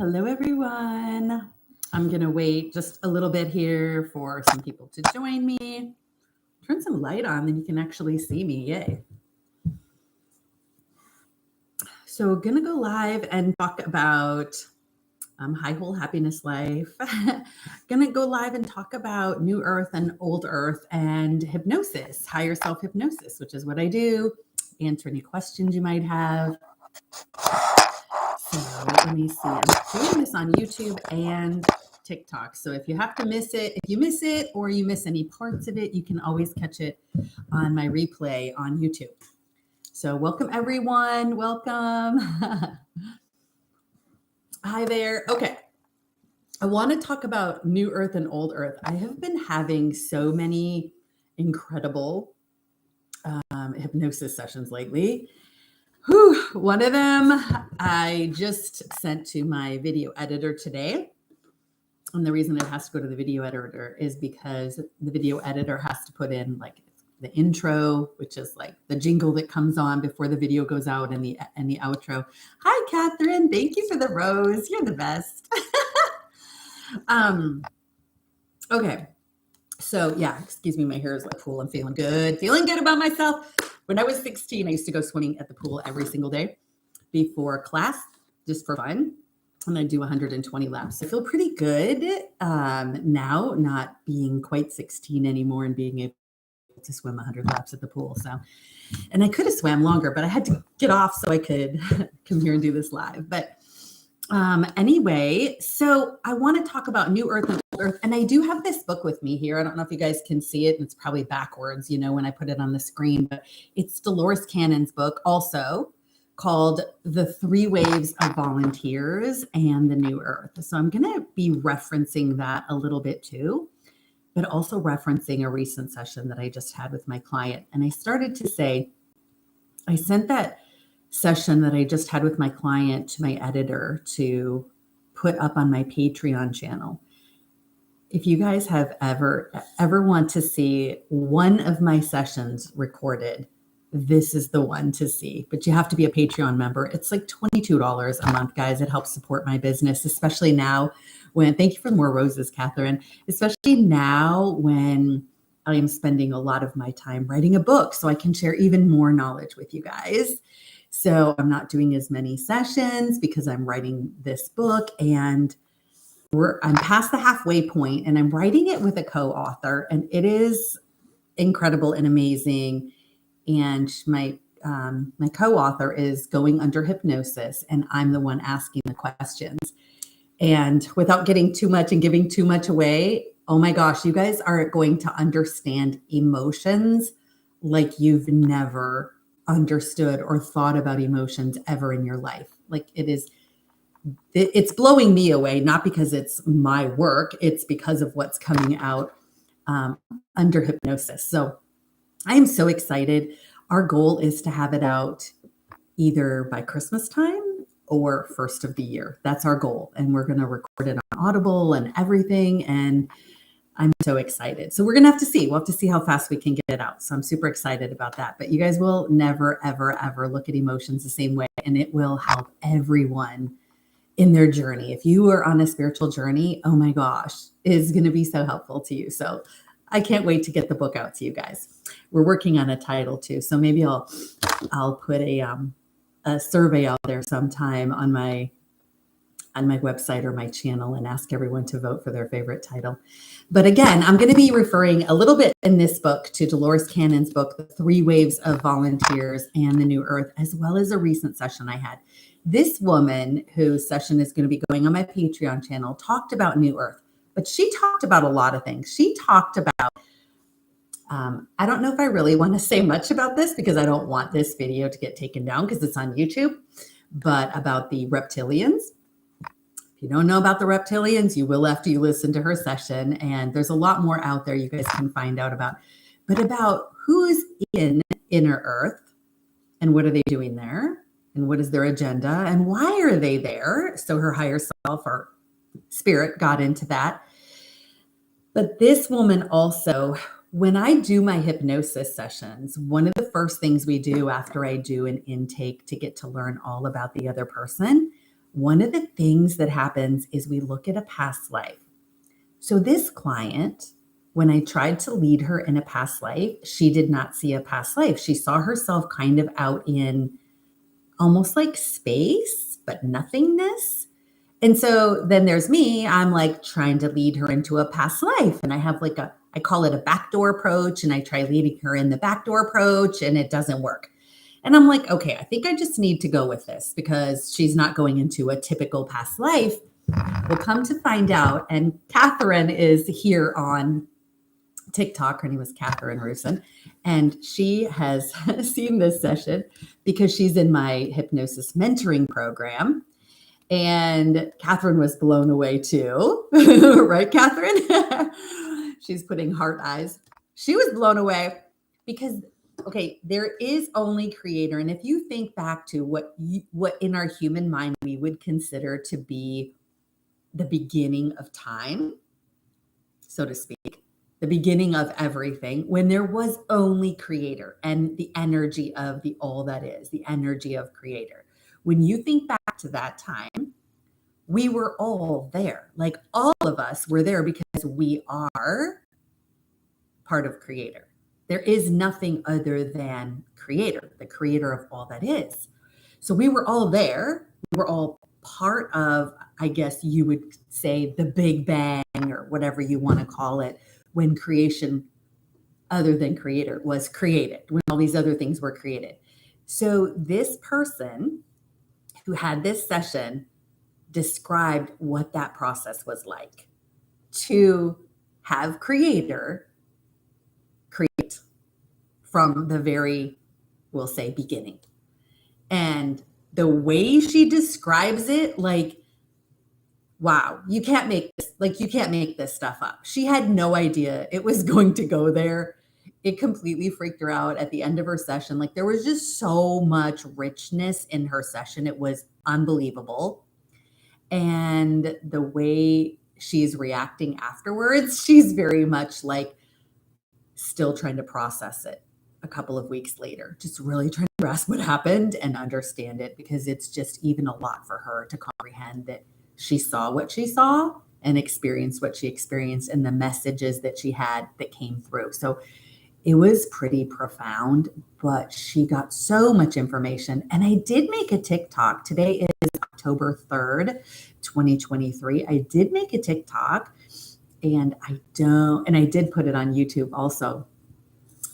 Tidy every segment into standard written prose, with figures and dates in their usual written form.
Hello, everyone. I'm going to wait just a little bit here for some people to join me. Turn some light on, then you can actually see me. Yay. So going to go live and talk about High Whole Happiness Life. Going to go live and talk about New Earth and Old Earth and hypnosis, Higher Self Hypnosis, which is what I do. Answer any questions you might have. So let me see. I'm doing this on YouTube and TikTok. So if you have to miss it, if you miss it or you miss any parts of it, you can always catch it on my replay on YouTube. So welcome, everyone. Welcome. Hi there. Okay. I want to talk about New Earth and Old Earth. I have been having so many incredible hypnosis sessions lately. One of them I just sent to my video editor today. And the reason it has to go to the video editor is because the video editor has to put in like the intro, which is like the jingle that comes on before the video goes out, and the outro. Hi, Catherine. Thank you for the rose. You're the best. Okay. So yeah, excuse me. My hair is like full. I'm feeling good about myself. When I was 16, I used to go swimming at the pool every single day before class, just for fun. And I do 120 laps. I feel pretty good now, not being quite 16 anymore and being able to swim 100 laps at the pool. So, and I could have swam longer, but I had to get off so I could come here and do this live. But anyway, so I want to talk about New Earth and Old Earth. And I do have this book with me here. I don't know if you guys can see it. It's probably backwards, when I put it on the screen, but it's Dolores Cannon's book also, called The 3 Waves of Volunteers and the New Earth. So I'm going to be referencing that a little bit too, but also referencing a recent session that I just had with my client. And I started to say, I sent that session that I just had with my client to my editor to put up on my Patreon channel. If you guys have ever want to see one of my sessions recorded, this is the one to see, but you have to be a Patreon member. It's like $22 a month, guys. It helps support my business, especially now when, thank you for more roses, Catherine, especially now when I am spending a lot of my time writing a book so I can share even more knowledge with you guys. So I'm not doing as many sessions because I'm writing this book, and I'm past the halfway point, and I'm writing it with a co-author, and it is incredible and amazing. And my co-author is going under hypnosis, and I'm the one asking the questions. And without getting too much and giving too much away, oh my gosh, you guys are going to understand emotions like you've never understood or thought about emotions ever in your life. Like it's blowing me away, not because it's my work, it's because of what's coming out under hypnosis. So I am so excited. Our goal is to have it out either by Christmas time or first of the year. That's our goal. And we're going to record it on Audible and everything. And I'm so excited. So we're going to have to see. We'll have to see how fast we can get it out. So I'm super excited about that. But you guys will never, ever, ever look at emotions the same way. And it will help everyone in their journey. If you are on a spiritual journey, oh my gosh, it's going to be so helpful to you. So I can't wait to get the book out to you guys. We're working on a title too. So maybe I'll put a survey out there sometime on my website or my channel and ask everyone to vote for their favorite title. But again, I'm going to be referring a little bit in this book to Dolores Cannon's book, The 3 Waves of Volunteers and the New Earth, as well as a recent session I had. This woman whose session is going to be going on my Patreon channel talked about New Earth, but she talked about a lot of things. She talked about, I don't know if I really want to say much about this because I don't want this video to get taken down because it's on YouTube, but about the reptilians. If you don't know about the reptilians, you will after you listen to her session. And there's a lot more out there you guys can find out about, but about who's in inner Earth and what are they doing there and what is their agenda and why are they there? So her higher self or spirit got into that. But this woman also, when I do my hypnosis sessions, one of the first things we do after I do an intake to get to learn all about the other person, one of the things that happens is we look at a past life. So this client, when I tried to lead her in a past life, she did not see a past life. She saw herself kind of out in almost like space, but nothingness. And so then there's me, I'm like trying to lead her into a past life. And I have like I call it a backdoor approach. And I try leading her in the backdoor approach and it doesn't work. And I'm like, okay, I think I just need to go with this because she's not going into a typical past life. We'll come to find out. And Catherine is here on TikTok. Her name is Catherine Rusin. And she has seen this session because she's in my hypnosis mentoring program. And Catherine was blown away too. Right, Catherine? She's putting heart eyes. She was blown away because, okay, there is only creator. And if you think back to what in our human mind we would consider to be the beginning of time, so to speak, the beginning of everything, when there was only creator and the energy of the all that is, the energy of creator. When you think back to that time, we were all there. Like all of us were there because we are part of creator. There is nothing other than creator, the creator of all that is. So we were all there. We were all part of, I guess you would say, the Big Bang or whatever you want to call it, when creation other than creator was created, when all these other things were created. So this person who had this session described what that process was like to have creator create from the very, we'll say, beginning. And the way she describes it, like, wow, you can't make this stuff up. She had no idea it was going to go there. It completely freaked her out at the end of her session. Like there was just so much richness in her session. It was unbelievable. And the way she's reacting afterwards, she's very much like still trying to process it a couple of weeks later, just really trying to grasp what happened and understand it, because it's just even a lot for her to comprehend that she saw what she saw and experienced what she experienced and the messages that she had that came through. So it was pretty profound, but she got so much information. And I did make a TikTok. Today is October 3rd, 2023. I did make a TikTok and I did put it on YouTube also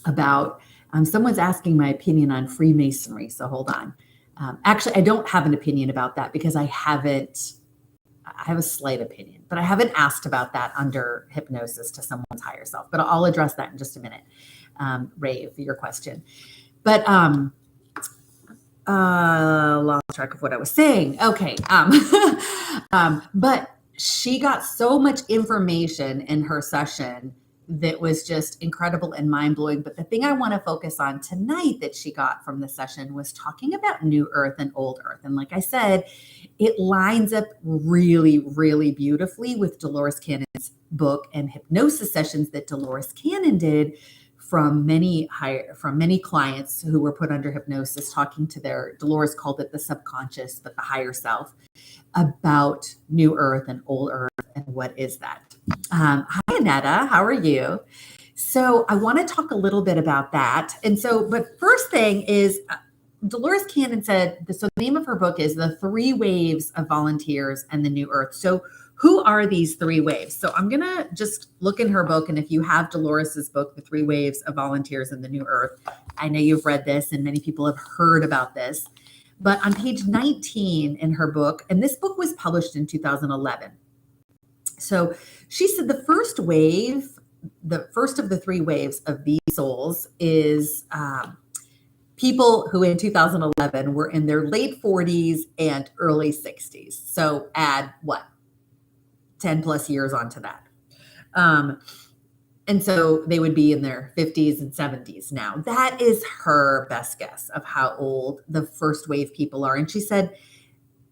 about, someone's asking my opinion on Freemasonry. So hold on. Actually, I don't have an opinion about that because I have a slight opinion, but I haven't asked about that under hypnosis to someone's higher self, but I'll address that in just a minute. Ray, for your question. But lost track of what I was saying. Okay. But she got so much information in her session that was just incredible and mind-blowing. But the thing I want to focus on tonight that she got from the session was talking about New Earth and Old Earth. And like I said, it lines up really, really beautifully with Dolores Cannon's book and hypnosis sessions that Dolores Cannon did from many clients who were put under hypnosis, talking to Dolores called it the subconscious, but the higher self, about New Earth and Old Earth and what is that. Hi, Annetta. How are you? So I want to talk a little bit about that. And so, but first thing is, Dolores Cannon said, so the name of her book is The 3 Waves of Volunteers and the New Earth. So who are these 3 waves? So I'm going to just look in her book. And if you have Dolores's book, The 3 Waves of Volunteers and the New Earth, I know you've read this and many people have heard about this. But on page 19 in her book, and this book was published in 2011. So she said the first wave, the first of the 3 waves of these souls is people who in 2011 were in their late 40s and early 60s. So add 10 plus years onto that. And so they would be in their 50s and 70s now. That is her best guess of how old the first wave people are. And she said,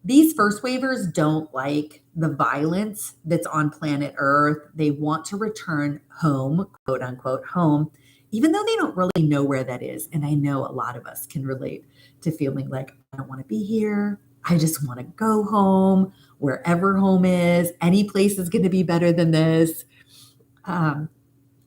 these first wavers don't like the violence that's on planet Earth. They want to return home, quote unquote, home, even though they don't really know where that is. And I know a lot of us can relate to feeling like, I don't want to be here. I just want to go home, wherever home is. Any place is going to be better than this.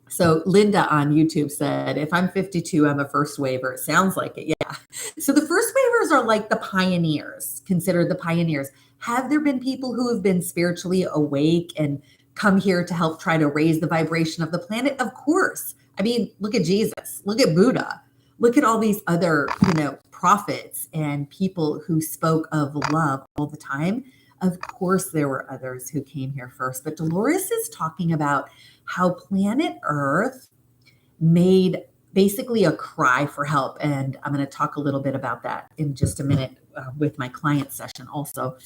So Linda on YouTube said, if I'm 52, I'm a first waver. It sounds like it. Yeah. So the first wavers are like the pioneers, considered the pioneers. Have there been people who have been spiritually awake and come here to help try to raise the vibration of the planet? Of course. I mean, look at Jesus, look at Buddha, look at all these other, prophets and people who spoke of love all the time. Of course, there were others who came here first, but Dolores is talking about how planet Earth made basically a cry for help. And I'm going to talk a little bit about that in just a minute with my client session also.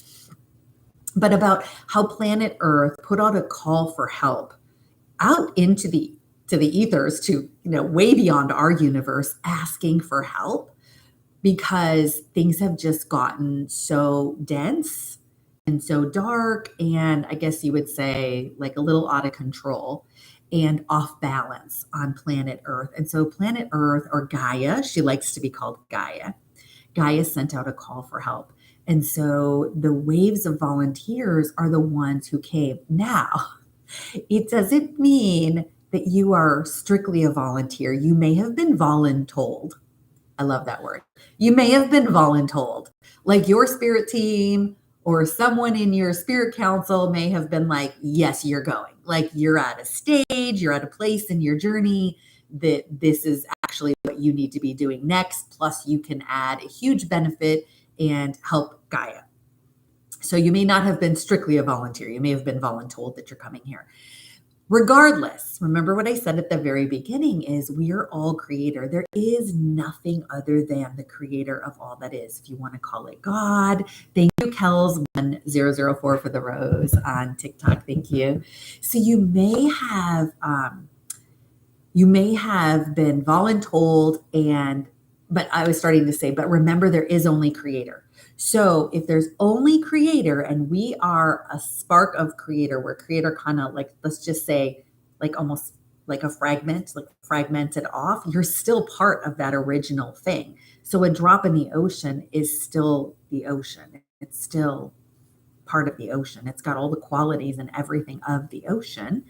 But about how planet Earth put out a call for help out into the ethers, to way beyond our universe, asking for help because things have just gotten so dense and so dark, and I guess you would say like a little out of control and off balance on planet Earth. And so planet Earth, or Gaia, she likes to be called Gaia, sent out a call for help. And so the waves of volunteers are the ones who came. Now, it doesn't mean that you are strictly a volunteer. You may have been voluntold. I love that word. You may have been voluntold. Like your spirit team or someone in your spirit council may have been like, yes, you're going. Like you're at a stage, you're at a place in your journey that this is actually what you need to be doing next. Plus, you can add a huge benefit and help Gaia. So you may not have been strictly a volunteer. You may have been voluntold that you're coming here. Regardless, remember what I said at the very beginning is we are all creator. There is nothing other than the creator of all that is, if you want to call it God. Thank you, Kels1004 for the rose on TikTok. Thank you. So you may have been voluntold, but I was starting to say, but remember there is only creator. So if there's only creator and we are a spark of creator, where creator kind of like, let's just say like almost like a fragment, like fragmented off, you're still part of that original thing. So a drop in the ocean is still the ocean. It's still part of the ocean. It's got all the qualities and everything of the ocean.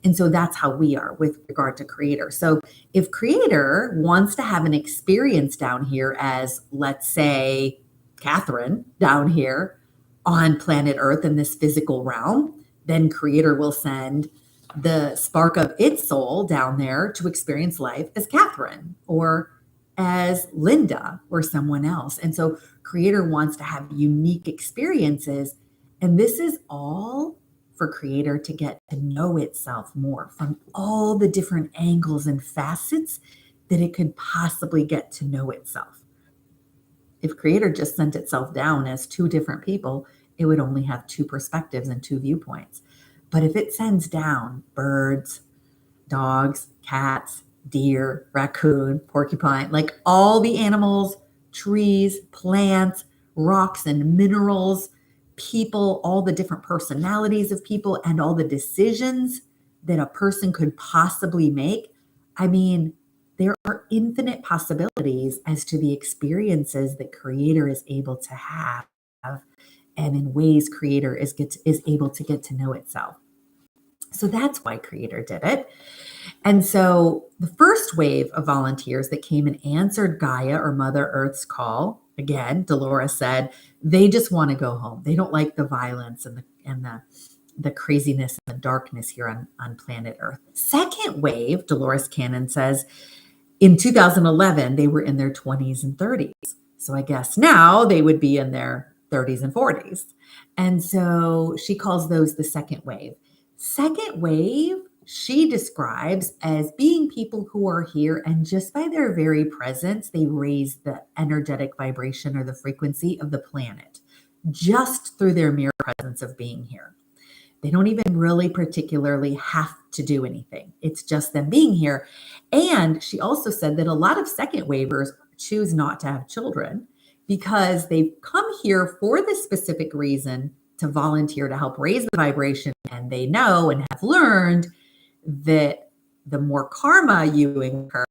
And so that's how we are with regard to creator. So if creator wants to have an experience down here as, let's say, Catherine down here on planet Earth in this physical realm, then creator will send the spark of its soul down there to experience life as Catherine or as Linda or someone else. And so creator wants to have unique experiences. And this is all for creator to get to know itself more from all the different angles and facets that it could possibly get to know itself. If creator just sent itself down as two different people, it would only have two perspectives and two viewpoints. But if it sends down birds, dogs, cats, deer, raccoon, porcupine, like all the animals, trees, plants, rocks and minerals, people, all the different personalities of people, and all the decisions that a person could possibly make, I mean, there are infinite possibilities as to the experiences that creator is able to have, and in ways creator is able to get to know itself. So that's why creator did it. And so the first wave of volunteers that came and answered Gaia or Mother Earth's call, again, Dolores said, they just want to go home. They don't like the violence and the craziness and the darkness here on planet Earth. Second wave, Dolores Cannon says, in 2011, they were in their 20s and 30s. So I guess now they would be in their 30s and 40s. And so she calls those the second wave. Second wave, she describes as being people who are here, and just by their very presence, they raise the energetic vibration or the frequency of the planet just through their mere presence of being here. They don't even really particularly have to do anything. It's just them being here. And she also said that a lot of second wavers choose not to have children because they've come here for this specific reason to volunteer to help raise the vibration. And they know and have learned that the more karma you incur,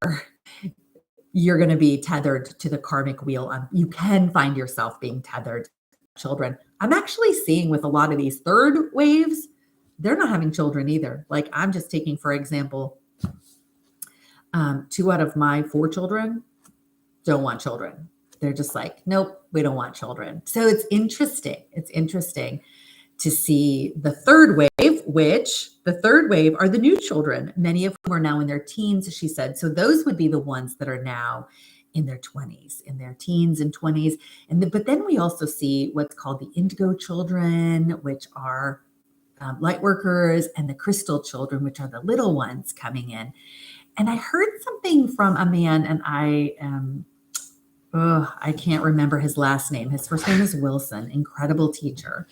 you're going to be tethered to the karmic wheel. You can find yourself being tethered children. I'm actually seeing with a lot of these third waves, they're not having children either. Like I'm just taking, for example, 2 out of my 4 children don't want children. They're just like, nope, we don't want children. So it's interesting. It's interesting to see the third wave, which the third wave are the new children, many of whom are now in their teens, she said. So those would be the ones that are now in their 20s, in their teens and 20s. But then we also see what's called the indigo children, which are light workers, and the crystal children, which are the little ones coming in. And I heard something from a man, and I can't remember his last name. His first name is Wilson, incredible teacher.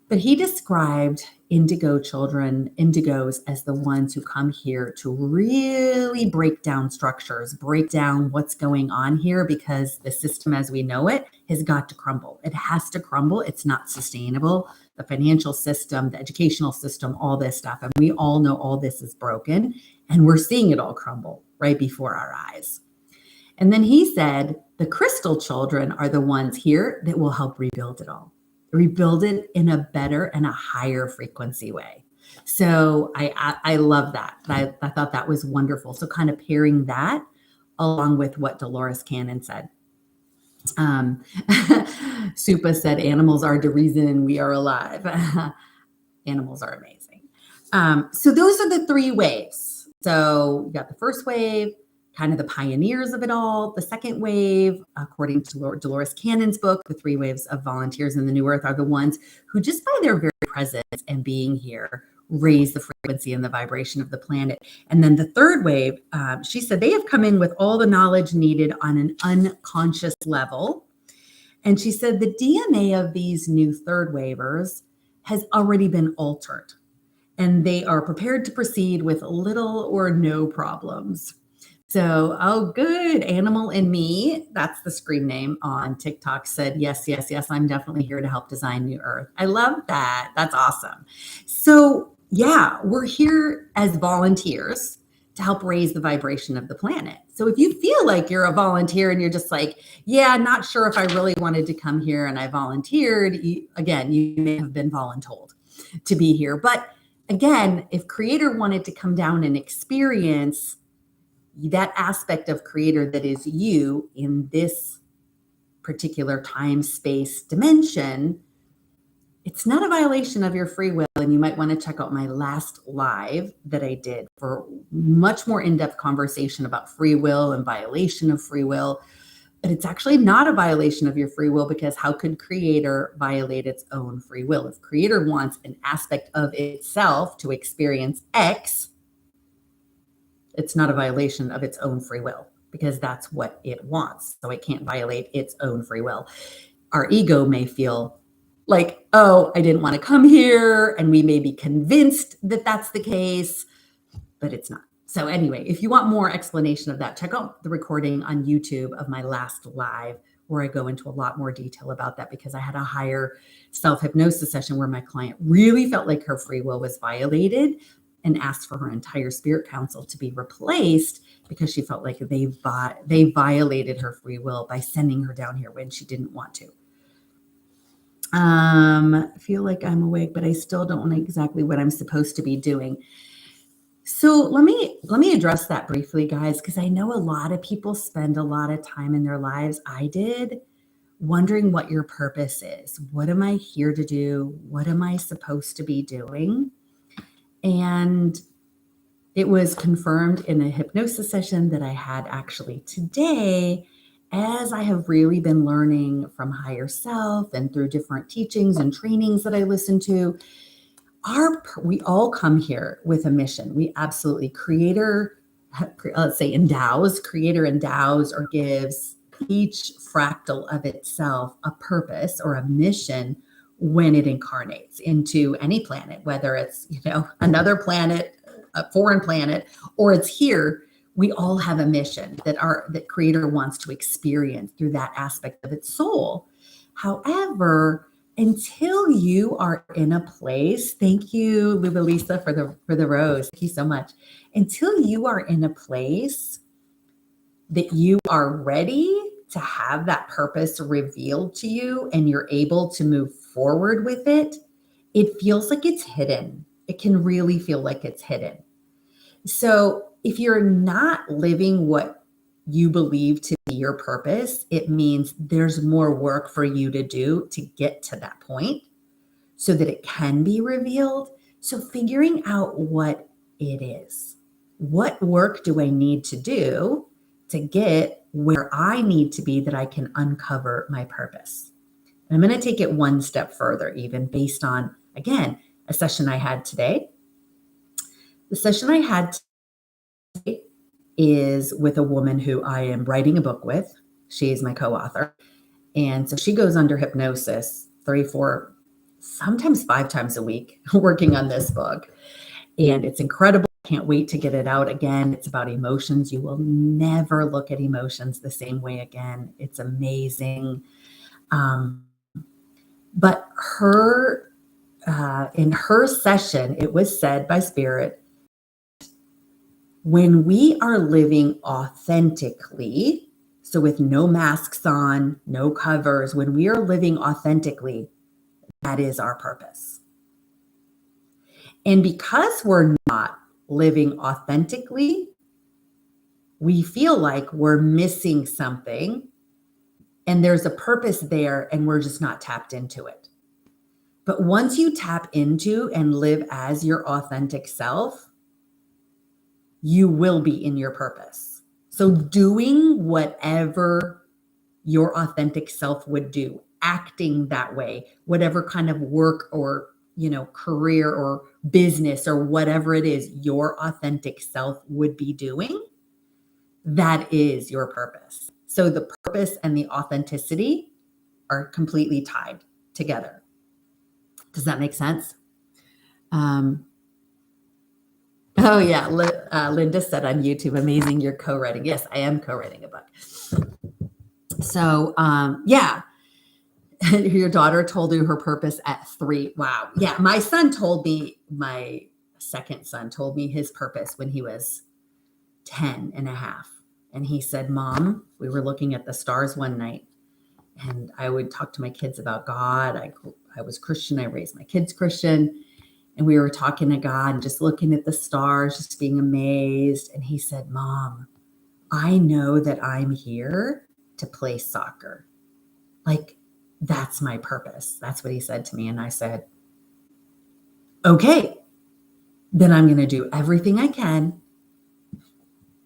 But he described indigo children, indigos, as the ones who come here to really break down structures, break down what's going on here, because the system as we know it has got to crumble. It has to crumble. It's not sustainable. The financial system, the educational system, all this stuff. And we all know all this is broken, and we're seeing it all crumble right before our eyes. And then he said, the crystal children are the ones here that will help rebuild it all. Rebuild it in a better and a higher frequency way. So I love that. I thought that was wonderful. So kind of pairing that along with what Dolores Cannon said. Supa said, animals are the reason we are alive. Animals are amazing. So those are the 3 waves. So we got the first wave, kind of the pioneers of it all. The second wave, according to Dolores Cannon's book, the 3 waves of volunteers in the New Earth are the ones who just by their very presence and being here, raise the frequency and the vibration of the planet. And then the third wave, she said they have come in with all the knowledge needed on an unconscious level. And she said the DNA of these new third wavers has already been altered, and they are prepared to proceed with little or no problems. So, oh, good. Animal in Me, that's the screen name on TikTok, said, yes, I'm definitely here to help design New Earth. I love that. That's awesome. So, yeah, we're here as volunteers to help raise the vibration of the planet. So if you feel like you're a volunteer and you're just like, yeah, not sure if I really wanted to come here and I volunteered, you may have been voluntold to be here. But again, if Creator wanted to come down and experience that aspect of Creator that is you in this particular time, space, dimension, it's not a violation of your free will. And you might want to check out my last live that I did for much more in-depth conversation about free will and violation of free will. But it's actually not a violation of your free will, because how could Creator violate its own free will? If Creator wants an aspect of itself to experience X, it's not a violation of its own free will, because that's what it wants. So it can't violate its own free will. Our ego may feel like, oh, I didn't want to come here. And we may be convinced that that's the case, but it's not. So anyway, if you want more explanation of that, check out the recording on YouTube of my last live, where I go into a lot more detail about that, because I had a higher self hypnosis session where my client really felt like her free will was violated and asked for her entire spirit council to be replaced because she felt like they violated her free will by sending her down here when she didn't want to. I feel like I'm awake, but I still don't know exactly what I'm supposed to be doing. So let me address that briefly, guys, because I know a lot of people spend a lot of time in their lives, I did, wondering what your purpose is. What am I here to do? What am I supposed to be doing? And it was confirmed in a hypnosis session that I had actually today, as I have really been learning from Higher Self and through different teachings and trainings that I listen to. We all come here with a mission. We absolutely, Creator endows or gives each fractal of itself a purpose or a mission when it incarnates into any planet, whether it's, another planet, a foreign planet, or it's here. We all have a mission that Creator wants to experience through that aspect of its soul. However, until you are in a place, thank you, Lubalisa, for the rose. Thank you so much. Until you are in a place that you are ready to have that purpose revealed to you and you're able to move forward with it, it feels like it's hidden. It can really feel like it's hidden. So if you're not living what you believe to be your purpose, it means there's more work for you to do to get to that point so that it can be revealed. So figuring out what it is. What work do I need to do to get where I need to be that I can uncover my purpose? And I'm going to take it one step further, even based on, again, a session I had today. The session I had today is with a woman who I am writing a book with. She is my co-author. And so she goes under hypnosis 3, 4, sometimes 5 times a week working on this book. And it's incredible. Can't wait to get it out again. It's about emotions. You will never look at emotions the same way again. It's amazing. But her, in her session, it was said by Spirit, when we are living authentically, so with no masks on, no covers, when we are living authentically, that is our purpose. And because we're not living authentically, we feel like we're missing something and there's a purpose there and we're just not tapped into it. But once you tap into and live as your authentic self, you will be in your purpose. So doing whatever your authentic self would do, acting that way, whatever kind of work or, career or business or whatever it is your authentic self would be doing, that is your purpose. So the purpose and the authenticity are completely tied together. Does that make sense? Oh yeah, Linda said on YouTube, amazing, you're co-writing. Yes, I am co-writing a book. So yeah, your daughter told you her purpose at 3. Wow. Yeah, my second son told me his purpose when he was 10 and a half. And he said, Mom, we were looking at the stars one night and I would talk to my kids about God. I was Christian. I raised my kids Christian. And we were talking to God and just looking at the stars, just being amazed. And he said, Mom, I know that I'm here to play soccer. Like, that's my purpose. That's what he said to me. And I said, okay, then I'm going to do everything I can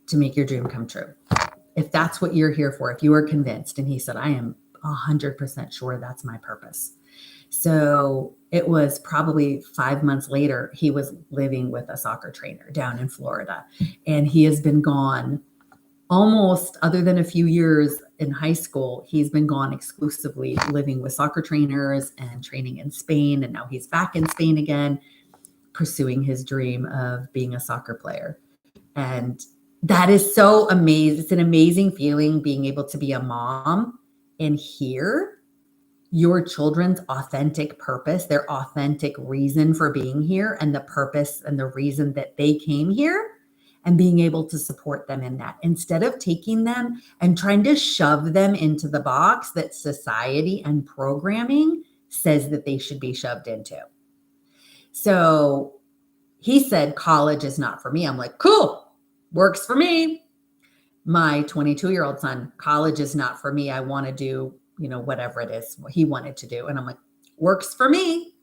to make your dream come true. If that's what you're here for, if you are convinced. And he said, I am 100% sure that's my purpose. So it was probably 5 months later, he was living with a soccer trainer down in Florida. And he has been gone almost, other than a few years in high school, he's been gone exclusively living with soccer trainers and training in Spain. And now he's back in Spain again, pursuing his dream of being a soccer player. And that is so amazing. It's an amazing feeling being able to be a mom and hear your children's authentic purpose, their authentic reason for being here, and the purpose and the reason that they came here, and being able to support them in that instead of taking them and trying to shove them into the box that society and programming says that they should be shoved into. So he said, college is not for me. I'm like, cool, works for me. My 22-year-old son, college is not for me. I want to do whatever it is he wanted to do. And I'm like, works for me.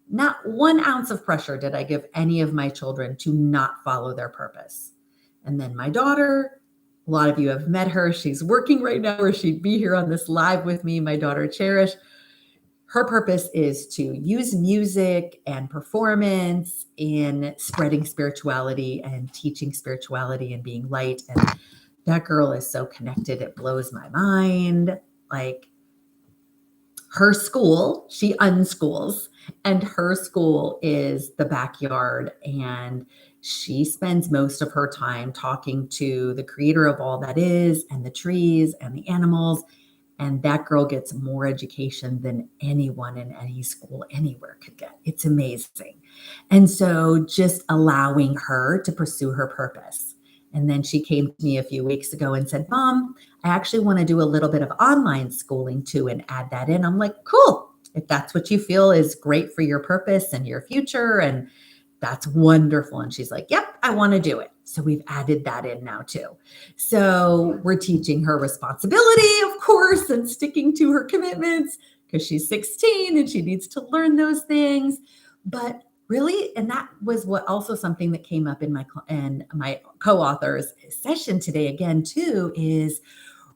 Not 1 ounce of pressure did I give any of my children to not follow their purpose. And then my daughter, a lot of you have met her. She's working right now, or she'd be here on this live with me. My daughter, Cherish, her purpose is to use music and performance in spreading spirituality and teaching spirituality and being light. And that girl is so connected. It blows my mind. Like, her school, she unschools, and her school is the backyard. And she spends most of her time talking to the creator of all that is, and the trees and the animals. And that girl gets more education than anyone in any school anywhere could get. It's amazing. And so just allowing her to pursue her purpose And then she came to me a few weeks ago and said, Mom, I actually want to do a little bit of online schooling too and add that in. I'm like, cool. If that's what you feel is great for your purpose and your future, and that's wonderful. And she's like, yep, I want to do it. So we've added that in now too. So we're teaching her responsibility, of course, and sticking to her commitments because she's 16 and she needs to learn those things. But really, and that was what also something that came up in my co-author's session today again too, is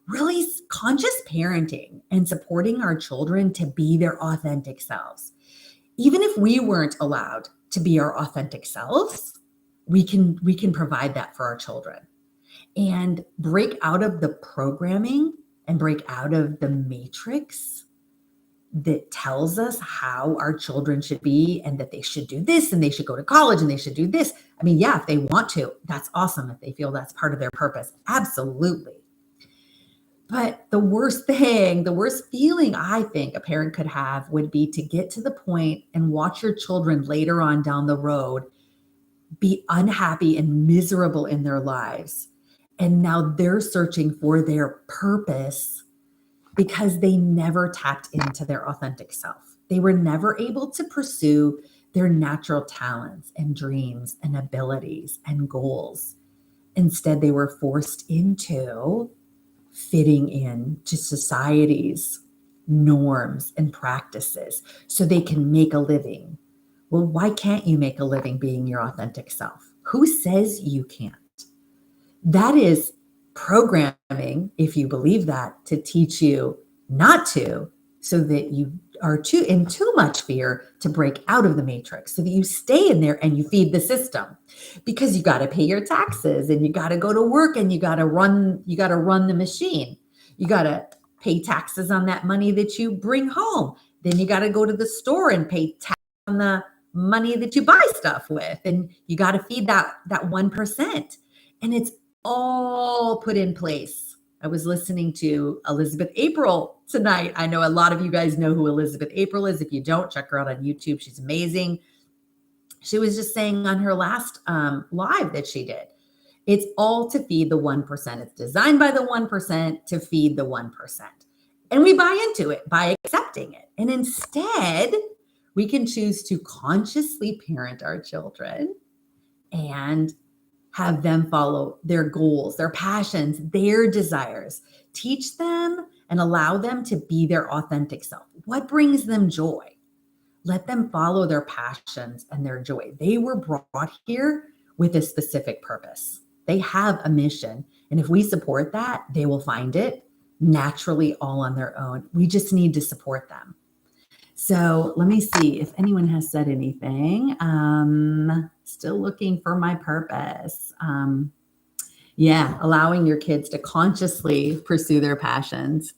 really conscious parenting and supporting our children to be their authentic selves. Even if we weren't allowed to be our authentic selves, we can provide that for our children and break out of the programming and break out of the matrix that tells us how our children should be and that they should do this and they should go to college and they should do this. I mean, yeah, if they want to, that's awesome. If they feel that's part of their purpose, absolutely. But the worst feeling I think a parent could have would be to get to the point and watch your children later on down the road be unhappy and miserable in their lives. And now they're searching for their purpose because they never tapped into their authentic self. They were never able to pursue their natural talents and dreams and abilities and goals. Instead, they were forced into fitting in to society's norms and practices so they can make a living. Well, why can't you make a living being your authentic self? Who says you can't? That is programming, if you believe that, to teach you not to, so that you are in too much fear to break out of the matrix, so that you stay in there and you feed the system, because you got to pay your taxes and you got to go to work and you got to run the machine. You got to pay taxes on that money that you bring home. Then you got to go to the store and pay tax on the money that you buy stuff with, and you got to feed that 1%. And it's all put in place. I was listening to Elizabeth April tonight. I know a lot of you guys know who Elizabeth April is. If you don't, check her out on YouTube. She's amazing. She was just saying on her last live that she did, it's all to feed the 1%. It's designed by the 1% to feed the 1%. And we buy into it by accepting it. And instead, we can choose to consciously parent our children and have them follow their goals, their passions, their desires. Teach them and allow them to be their authentic self. What brings them joy? Let them follow their passions and their joy. They were brought here with a specific purpose. They have a mission. And if we support that, they will find it naturally all on their own. We just need to support them. So let me see if anyone has said anything. Still looking for my purpose. Yeah, allowing your kids to consciously pursue their passions.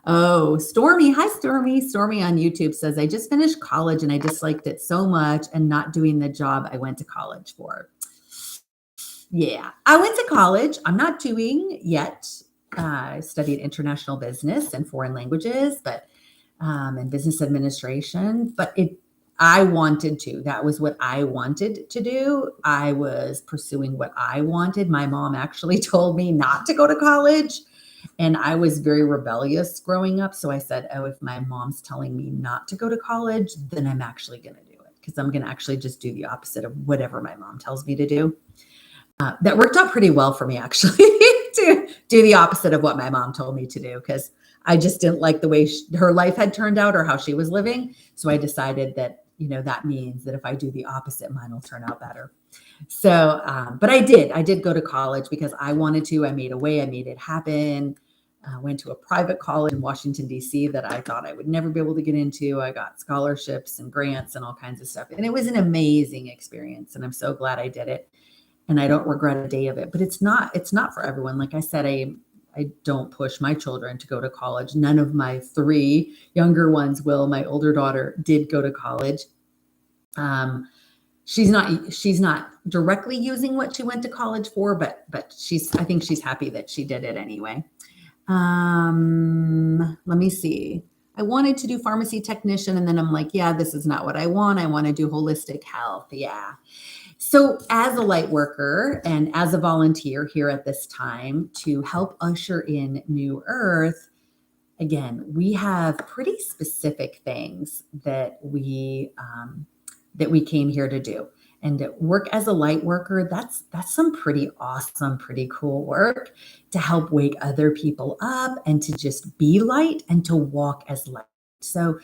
Oh, Stormy. Hi, Stormy. Stormy on YouTube says, I just finished college and I disliked it so much and not doing the job I went to college for. Yeah, I went to college. I'm not doing yet. I studied international business and foreign languages, but and business administration, but I wanted to. That was what I wanted to do. I was pursuing what I wanted. My mom actually told me not to go to college, and I was very rebellious growing up. So I said, oh, if my mom's telling me not to go to college, then I'm actually going to do it, because I'm going to actually just do the opposite of whatever my mom tells me to do. That worked out pretty well for me, actually, to do the opposite of what my mom told me to do, because I just didn't like the way her life had turned out or how she was living. So I decided that, that means that if I do the opposite, mine will turn out better. So, but I did go to college because I wanted to. I made a way. I made it happen. Went to a private college in Washington, D.C. that I thought I would never be able to get into. I got scholarships and grants and all kinds of stuff. And it was an amazing experience. And I'm so glad I did it. And I don't regret a day of it. But it's not for everyone. Like I said, I don't push my children to go to college. None of my 3 younger ones will. My older daughter did go to college. She's not directly using what she went to college for, but I think she's happy that she did it anyway. Let me see. I wanted to do pharmacy technician, and then I'm like, yeah, this is not what I want. I want to do holistic health. Yeah. So, as a light worker and as a volunteer here at this time to help usher in New Earth, again, we have pretty specific things that we came here to do. And to work as a light worker, that's some pretty awesome, pretty cool work to help wake other people up and to just be light and to walk as light. So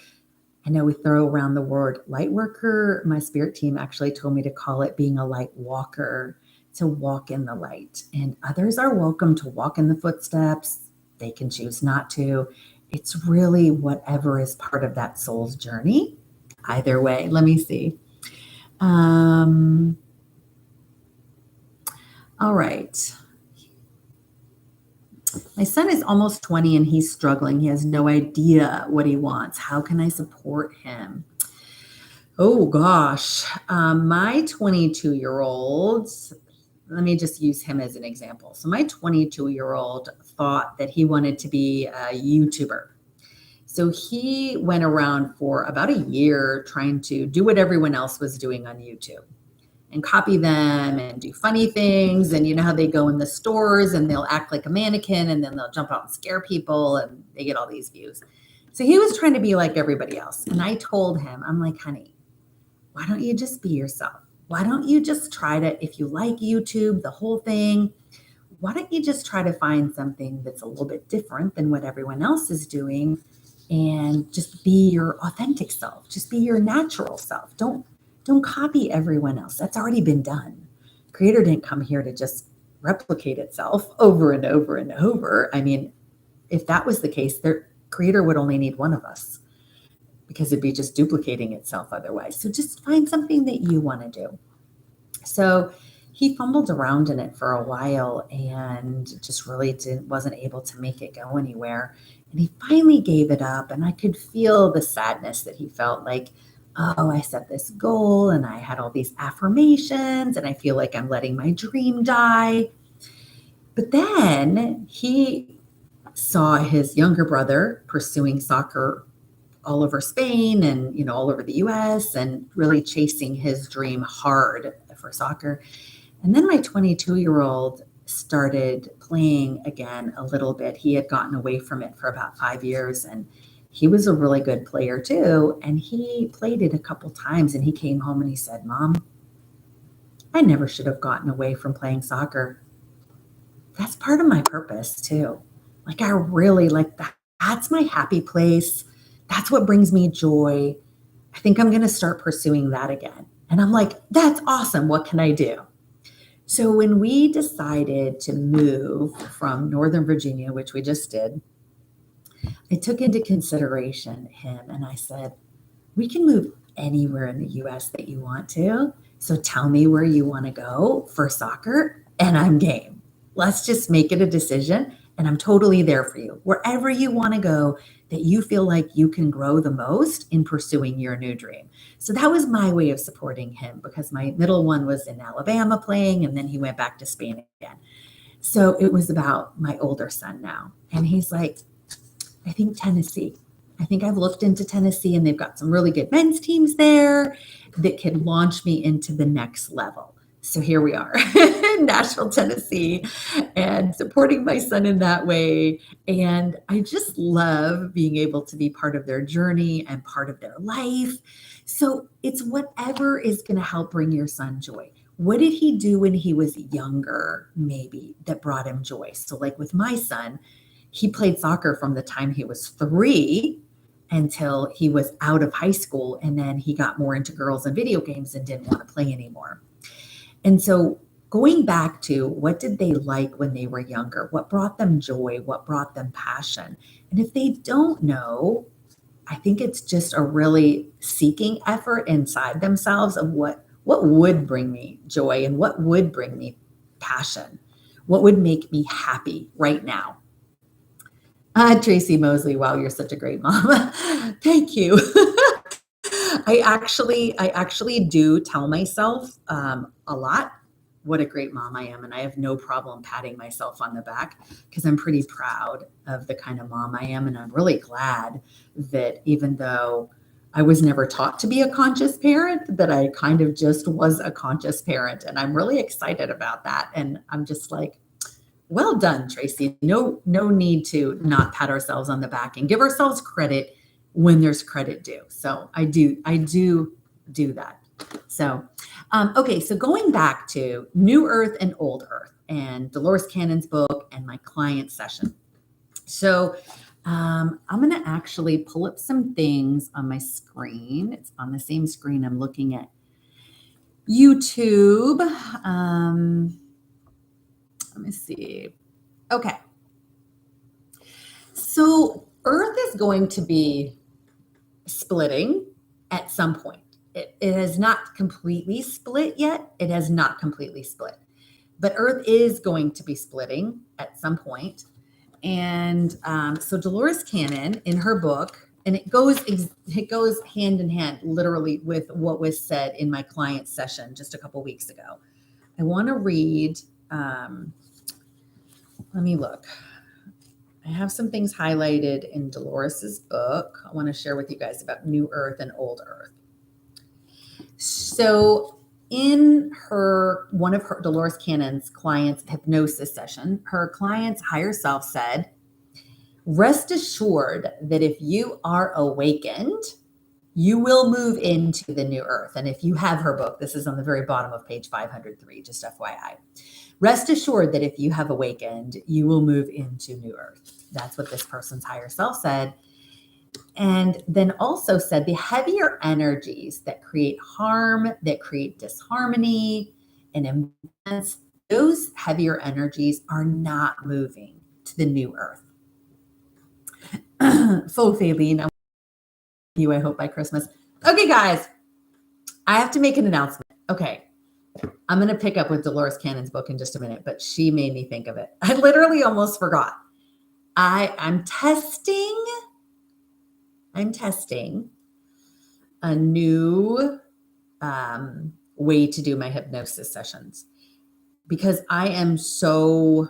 I know we throw around the word light worker. My spirit team actually told me to call it being a light walker, to walk in the light. And others are welcome to walk in the footsteps. They can choose not to. It's really whatever is part of that soul's journey. Either way, let me see. All right. My son is almost 20 and he's struggling. He has no idea what he wants. How can I support him? Oh gosh, my 22-year-old, let me just use him as an example. So my 22-year-old thought that he wanted to be a YouTuber. So he went around for about a year trying to do what everyone else was doing on YouTube and copy them and do funny things. And you know how they go in the stores and they'll act like a mannequin and then they'll jump out and scare people and they get all these views. So he was trying to be like everybody else. And I told him, I'm like, honey, why don't you just be yourself? Why don't you just try to, if you like YouTube, the whole thing, why don't you just try to find something that's a little bit different than what everyone else is doing and just be your authentic self. Just be your natural self. Don't copy everyone else. That's already been done. Creator didn't come here to just replicate itself over and over and over. I mean, if that was the case, the Creator would only need one of us because it'd be just duplicating itself otherwise. So just find something that you want to do. So he fumbled around in it for a while and just really wasn't able to make it go anywhere. And he finally gave it up. And I could feel the sadness that he felt like, oh, I set this goal and I had all these affirmations and I feel like I'm letting my dream die. But then he saw his younger brother pursuing soccer all over Spain and, you know, all over the US and really chasing his dream hard for soccer. And then my 22-year-old started playing again a little bit. He had gotten away from it for about 5 years and he was a really good player too. And he played it a couple times and he came home and he said, Mom, I never should have gotten away from playing soccer. That's part of my purpose too. Like I really like that. That's my happy place. That's what brings me joy. I think I'm going to start pursuing that again. And I'm like, that's awesome. What can I do? So when we decided to move from Northern Virginia, which we just did, I took into consideration him and I said, we can move anywhere in the US that you want to. So tell me where you want to go for soccer and I'm game. Let's just make it a decision and I'm totally there for you. Wherever you want to go that you feel like you can grow the most in pursuing your new dream. So that was my way of supporting him because my middle one was in Alabama playing and then he went back to Spain again. So it was about my older son now. And he's like, I think Tennessee. I think I've looked into Tennessee and they've got some really good men's teams there that can launch me into the next level. So here we are in Nashville, Tennessee, and supporting my son in that way. And I just love being able to be part of their journey and part of their life. So it's whatever is going to help bring your son joy. What did he do when he was younger, maybe, that brought him joy? So like with my son, he played soccer from the time he was 3 until he was out of high school. And then he got more into girls and video games and didn't want to play anymore. And so going back to what did they like when they were younger? What brought them joy? What brought them passion? And if they don't know, I think it's just a really seeking effort inside themselves of what would bring me joy and what would bring me passion? What would make me happy right now? Tracy Mosley, wow, you're such a great mom. Thank you. I actually do tell myself a lot what a great mom I am. And I have no problem patting myself on the back because I'm pretty proud of the kind of mom I am. And I'm really glad that even though I was never taught to be a conscious parent, that I kind of just was a conscious parent. And I'm really excited about that. And I'm just like, well done, Tracy. No need to not pat ourselves on the back and give ourselves credit when there's credit due. So I do that. So, okay. So going back to New Earth and Old Earth and Dolores Cannon's book and my client session. So I'm going to actually pull up some things on my screen. It's on the same screen I'm looking at YouTube. Let me see. Okay. So Earth is going to be splitting at some point. It has not completely split yet. It has not completely split. But Earth is going to be splitting at some point. And so Dolores Cannon in her book, and it goes hand in hand literally with what was said in my client session just a couple weeks ago. I want to read, let me look. I have some things highlighted in Dolores's book. I want to share with you guys about New Earth and Old Earth. So in one of Dolores Cannon's clients' hypnosis session, her client's higher self said, rest assured that if you are awakened, you will move into the new earth. And if you have her book, this is on the very bottom of page 503, just FYI. Rest assured that if you have awakened, you will move into new earth. That's what this person's higher self said. And then also said the heavier energies that create harm, that create disharmony and imbalance, those heavier energies are not moving to the new earth. So Faylene, I hope by Christmas. Okay, guys, I have to make an announcement. Okay, I'm going to pick up with Dolores Cannon's book in just a minute, but she made me think of it. I literally almost forgot. I'm testing a new way to do my hypnosis sessions because I am so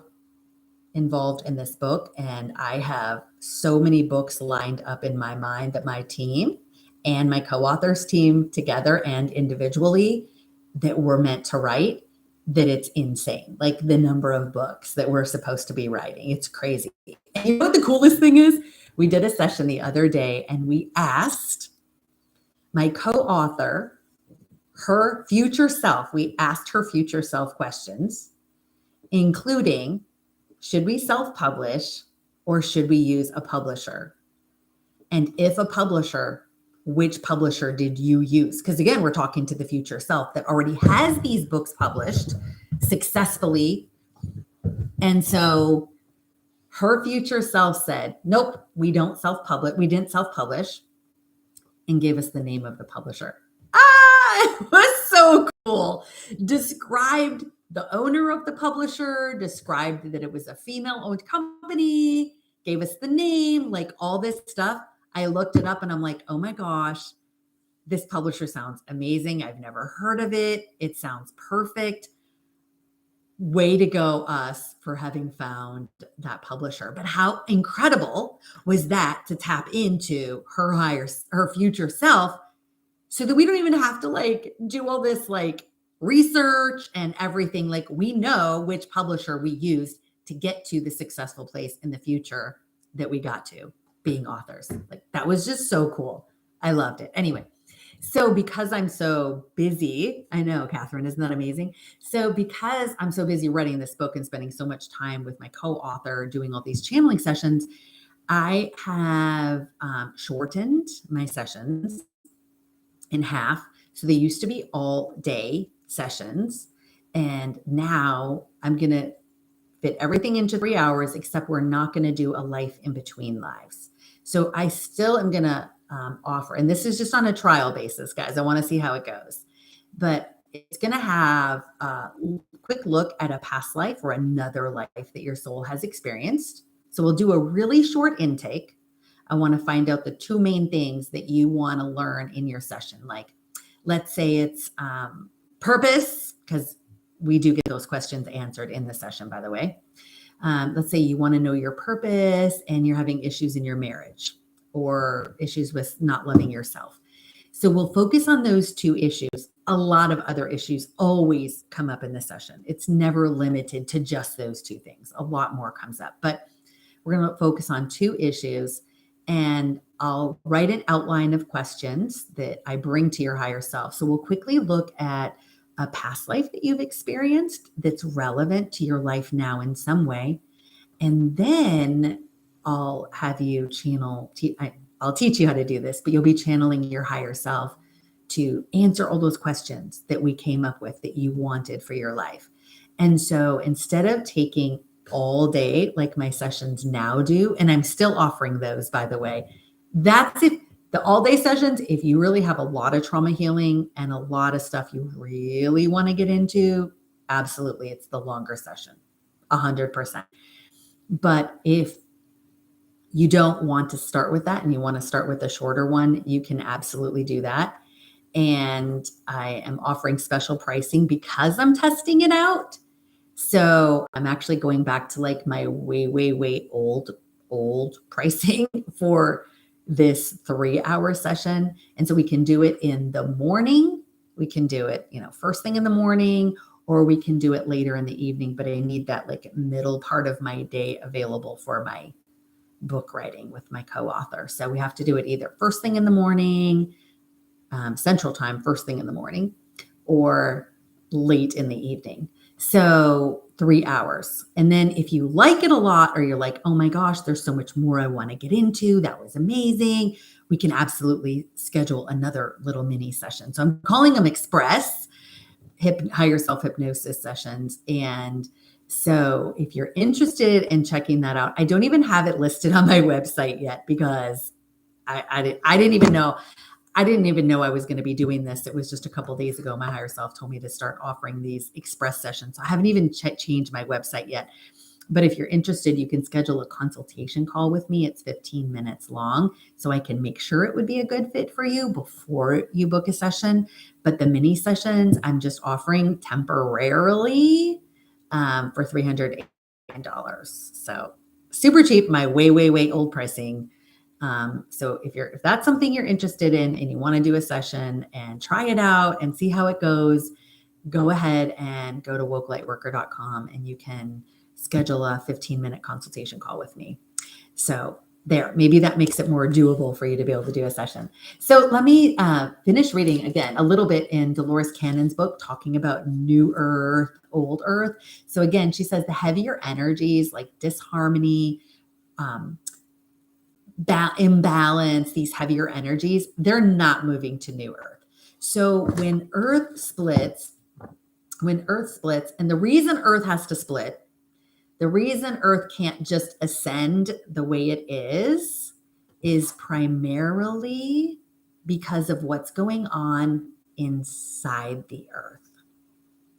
involved in this book and I have so many books lined up in my mind that my team and my co-authors team together and individually that we're meant to write, that it's insane. Like the number of books that we're supposed to be writing. It's crazy. And you know what the coolest thing is? We did a session the other day and we asked my co-author, her future self, we asked her future self questions, including, should we self-publish or should we use a publisher? And if a publisher, which publisher did you use? Because again, we're talking to the future self that already has these books published successfully. And so her future self said, nope, we didn't self-publish, and gave us the name of the publisher. It was so cool. Described the owner of the publisher, described that it was a female-owned company, gave us the name, like all this stuff. I looked it up and I'm like, oh my gosh, this publisher sounds amazing. I've never heard of it. It sounds perfect. Way to go, us, for having found that publisher. But how incredible was that to tap into her future self so that we don't even have to like do all this like research and everything. Like we know which publisher we used to get to the successful place in the future that we got to being authors. Like that was just so cool. I loved it. Anyway, so because I'm so busy, I know, Catherine, isn't that amazing? So because I'm so busy writing this book and spending so much time with my co-author doing all these channeling sessions, I have shortened my sessions in half. So they used to be all day sessions. And now I'm going to fit everything into 3 hours, except we're not going to do a life in between lives. So I still am going to offer, and this is just on a trial basis, guys. I want to see how it goes. But it's going to have a quick look at a past life or another life that your soul has experienced. So we'll do a really short intake. I want to find out the two main things that you want to learn in your session. Like, let's say it's purpose, because we do get those questions answered in the session, by the way. Let's say you want to know your purpose and you're having issues in your marriage or issues with not loving yourself. So we'll focus on those two issues. A lot of other issues always come up in the session. It's never limited to just those two things. A lot more comes up, but we're going to focus on two issues, and I'll write an outline of questions that I bring to your higher self. So we'll quickly look at a past life that you've experienced that's relevant to your life now in some way. And then I'll have you channel, I'll teach you how to do this, but you'll be channeling your higher self to answer all those questions that we came up with that you wanted for your life. And so instead of taking all day like my sessions now do, and I'm still offering those, by the way, that's if the all day sessions, if you really have a lot of trauma healing and a lot of stuff you really want to get into, absolutely, it's the longer session, 100%. But if you don't want to start with that and you want to start with a shorter one, you can absolutely do that. And I am offering special pricing because I'm testing it out. So I'm actually going back to like my way old pricing for this 3-hour session. And so we can do it in the morning. We can do it, first thing in the morning, or we can do it later in the evening, but I need that like middle part of my day available for my book writing with my co-author. So we have to do it either first thing in the morning, Central Time, first thing in the morning, or late in the evening. So 3 hours. And then if you like it a lot, or you're like, oh my gosh, there's so much more I want to get into, that was amazing, we can absolutely schedule another little mini session. So I'm calling them express higher self hypnosis sessions. And so if you're interested in checking that out, I don't even have it listed on my website yet because I didn't even know I was going to be doing this. It was just a couple of days ago. My higher self told me to start offering these express sessions. I haven't even changed my website yet. But if you're interested, you can schedule a consultation call with me. It's 15 minutes long, so I can make sure it would be a good fit for you before you book a session. But the mini sessions, I'm just offering temporarily for $389. So super cheap, my way old pricing. So if that's something you're interested in and you want to do a session and try it out and see how it goes, go ahead and go to wokelightworker.com and you can schedule a 15-minute consultation call with me. So maybe that makes it more doable for you to be able to do a session. So let me finish reading again a little bit in Dolores Cannon's book, talking about new earth, old earth. So again, she says the heavier energies like disharmony, imbalance, these heavier energies, they're not moving to new earth. So when earth splits, and the reason earth has to split, the reason earth can't just ascend the way it is primarily because of what's going on inside the earth.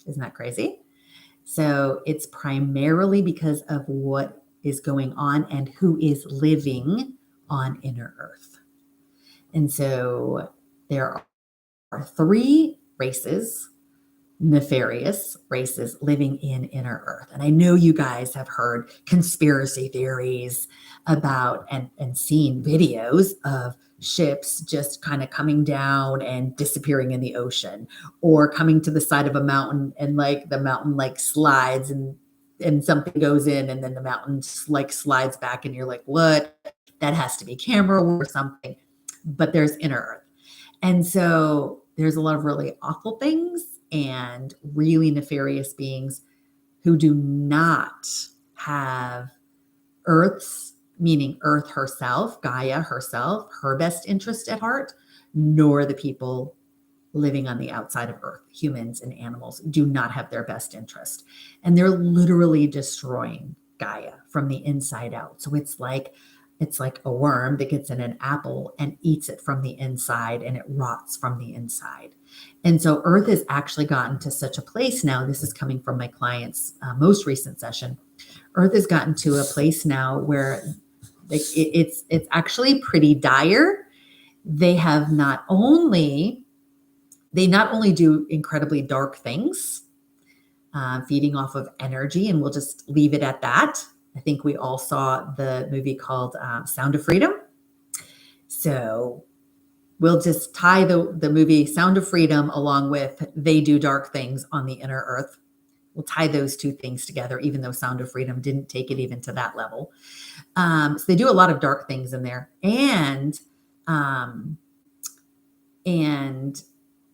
Isn't that crazy? So it's primarily because of what is going on and who is living on inner earth. And so there are 3 races, nefarious races, living in inner earth. And I know you guys have heard conspiracy theories about and seen videos of ships just kind of coming down and disappearing in the ocean, or coming to the side of a mountain and like the mountain like slides and something goes in and then the mountain like slides back and you're like, what? That has to be camera or something. But there's inner earth. And so there's a lot of really awful things and really nefarious beings who do not have Earth's, meaning Earth herself, Gaia herself, her best interest at heart, nor the people living on the outside of Earth, humans and animals, do not have their best interest. And they're literally destroying Gaia from the inside out. So it's like a worm that gets in an apple and eats it from the inside, and it rots from the inside. And so Earth has actually gotten to such a place now, this is coming from my client's most recent session, Earth has gotten to a place now where it's actually pretty dire. They not only do incredibly dark things, feeding off of energy, and we'll just leave it at that. I think we all saw the movie called Sound of Freedom. So we'll just tie the movie Sound of Freedom along with They Do Dark Things on the Inner Earth. We'll tie those two things together, even though Sound of Freedom didn't take it even to that level. So they do a lot of dark things in there, and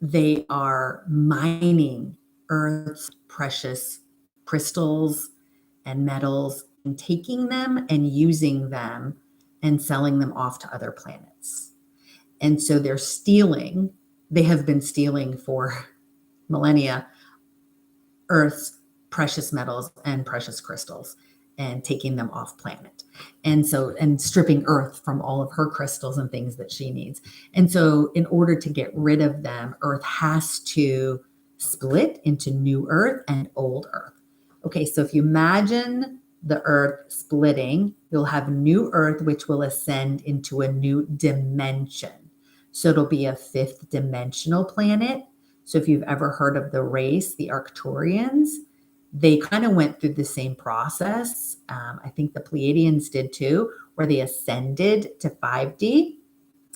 they are mining Earth's precious crystals and metals and taking them and using them and selling them off to other planets. And so they're stealing, they have been stealing for millennia, Earth's precious metals and precious crystals and taking them off planet. And stripping Earth from all of her crystals and things that she needs. And so in order to get rid of them, Earth has to split into new Earth and old Earth. Okay, so if you imagine the Earth splitting, you'll have new Earth, which will ascend into a new dimension. So it'll be a fifth dimensional planet. So if you've ever heard of the race, the Arcturians, they kind of went through the same process. I think the Pleiadians did too, where they ascended to 5D.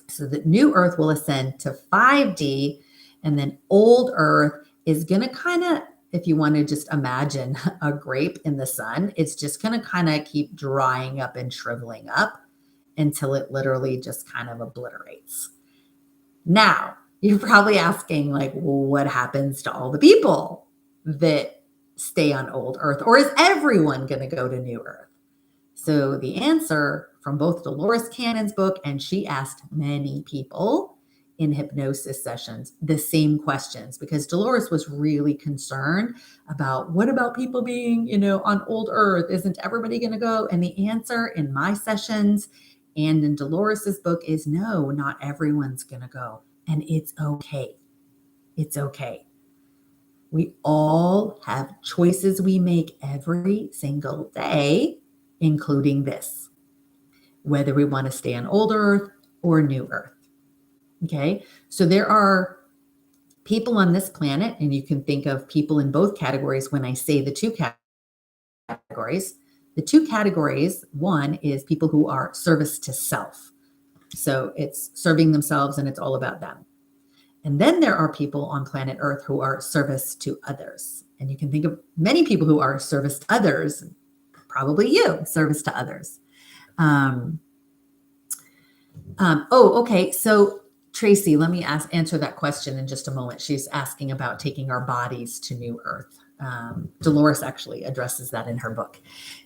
So the new Earth will ascend to 5D, and then old Earth is going to kind of, if you want to just imagine a grape in the sun, it's just going to kind of keep drying up and shriveling up until it literally just kind of obliterates. Now, you're probably asking, like, well, what happens to all the people that stay on old Earth? Or is everyone going to go to new Earth? So the answer from both Dolores Cannon's book, and she asked many people in hypnosis sessions the same questions, because Dolores was really concerned about, what about people being, on old Earth? Isn't everybody going to go? And the answer in my sessions and in Dolores's book is no, not everyone's going to go. And it's okay. It's okay. We all have choices we make every single day, including this, whether we want to stay on old Earth or new Earth. Okay, so there are people on this planet, and you can think of people in both categories when I say the two categories. The two categories, one is people who are service to self. So it's serving themselves and it's all about them. And then there are people on planet Earth who are service to others. And you can think of many people who are service to others, probably you, service to others. Okay. So Tracy, let me answer that question in just a moment. She's asking about taking our bodies to new Earth. Dolores actually addresses that in her book.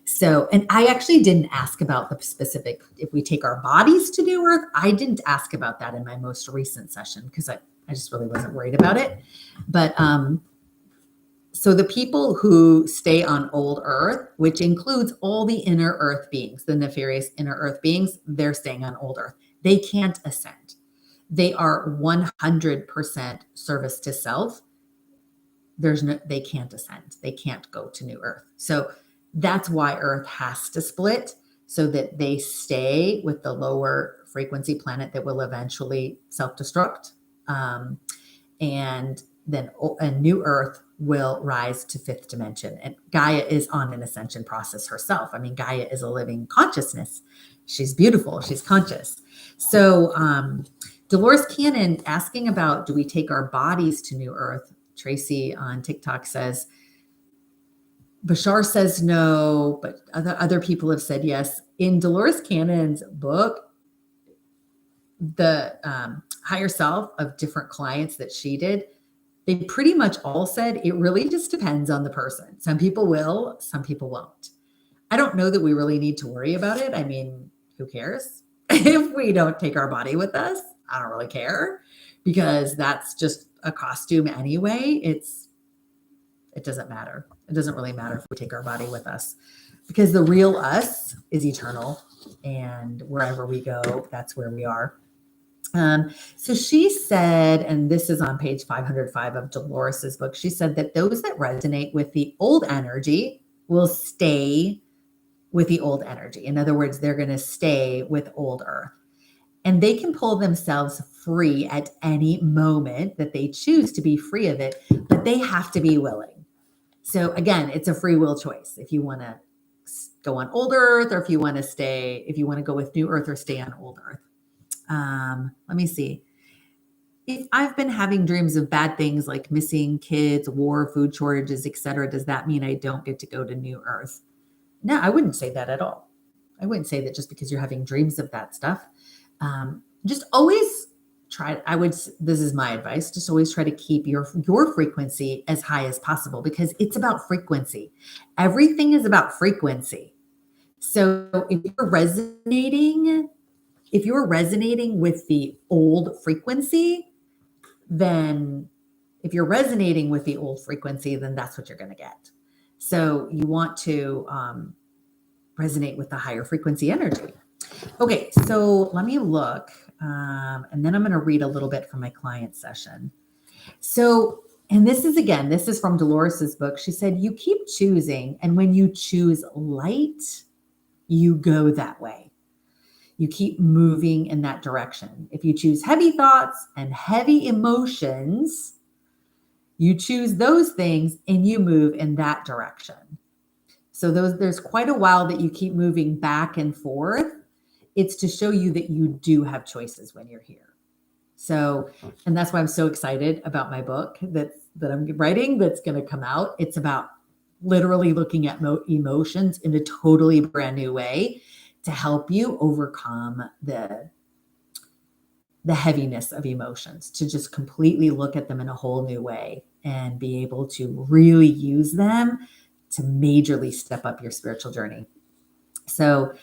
So, and I actually didn't ask about the specific, if we take our bodies to new Earth. I didn't ask about that in my most recent session because I just really wasn't worried about it. But so the people who stay on old Earth, which includes all the inner Earth beings, the nefarious inner Earth beings, they're staying on old Earth. They can't ascend. They are 100% service to self. They can't ascend. They can't go to new Earth. So that's why Earth has to split, so that they stay with the lower frequency planet that will eventually self-destruct. And then a new Earth will rise to fifth dimension. And Gaia is on an ascension process herself. I mean, Gaia is a living consciousness. She's beautiful. She's conscious. So Dolores Cannon asking about, do we take our bodies to new Earth? Tracy on TikTok says, Bashar says no, but other people have said yes. In Dolores Cannon's book, the Higher Self of different clients that she did, they pretty much all said it really just depends on the person. Some people will, some people won't. I don't know that we really need to worry about it. I mean, who cares? If we don't take our body with us, I don't really care, because that's just a costume anyway. It doesn't matter. It doesn't really matter if we take our body with us, because the real us is eternal, and wherever we go, that's where we are. So she said, and this is on page 505 of Dolores's book, she said that those that resonate with the old energy will stay with the old energy. In other words, they're going to stay with old Earth, and they can pull themselves free at any moment that they choose to be free of it, but they have to be willing. So again, it's a free will choice. If you want to go on old Earth, or if you want to go with new Earth or stay on old Earth. Let me see. if I've been having dreams of bad things like missing kids, war, food shortages, etc., does that mean I don't get to go to New Earth? No, I wouldn't say that at all. I wouldn't say that just because you're having dreams of that stuff. Just always try. This is my advice. Just always try to keep your frequency as high as possible, because it's about frequency. Everything is about frequency. So if you're resonating with the old frequency, then then that's what you're going to get. So you want to resonate with the higher frequency energy. Okay, so let me look, and then I'm going to read a little bit from my client session. So, and this is from Dolores's book. She said, you keep choosing, and when you choose light, you go that way. You keep moving in that direction. If you choose heavy thoughts and heavy emotions, you choose those things and you move in that direction. So there's quite a while that you keep moving back and forth. It's to show you that you do have choices when you're here. So, and that's why I'm so excited about my book that I'm writing that's going to come out. It's about literally looking at emotions in a totally brand new way to help you overcome the heaviness of emotions, to just completely look at them in a whole new way and be able to really use them to majorly step up your spiritual journey. So,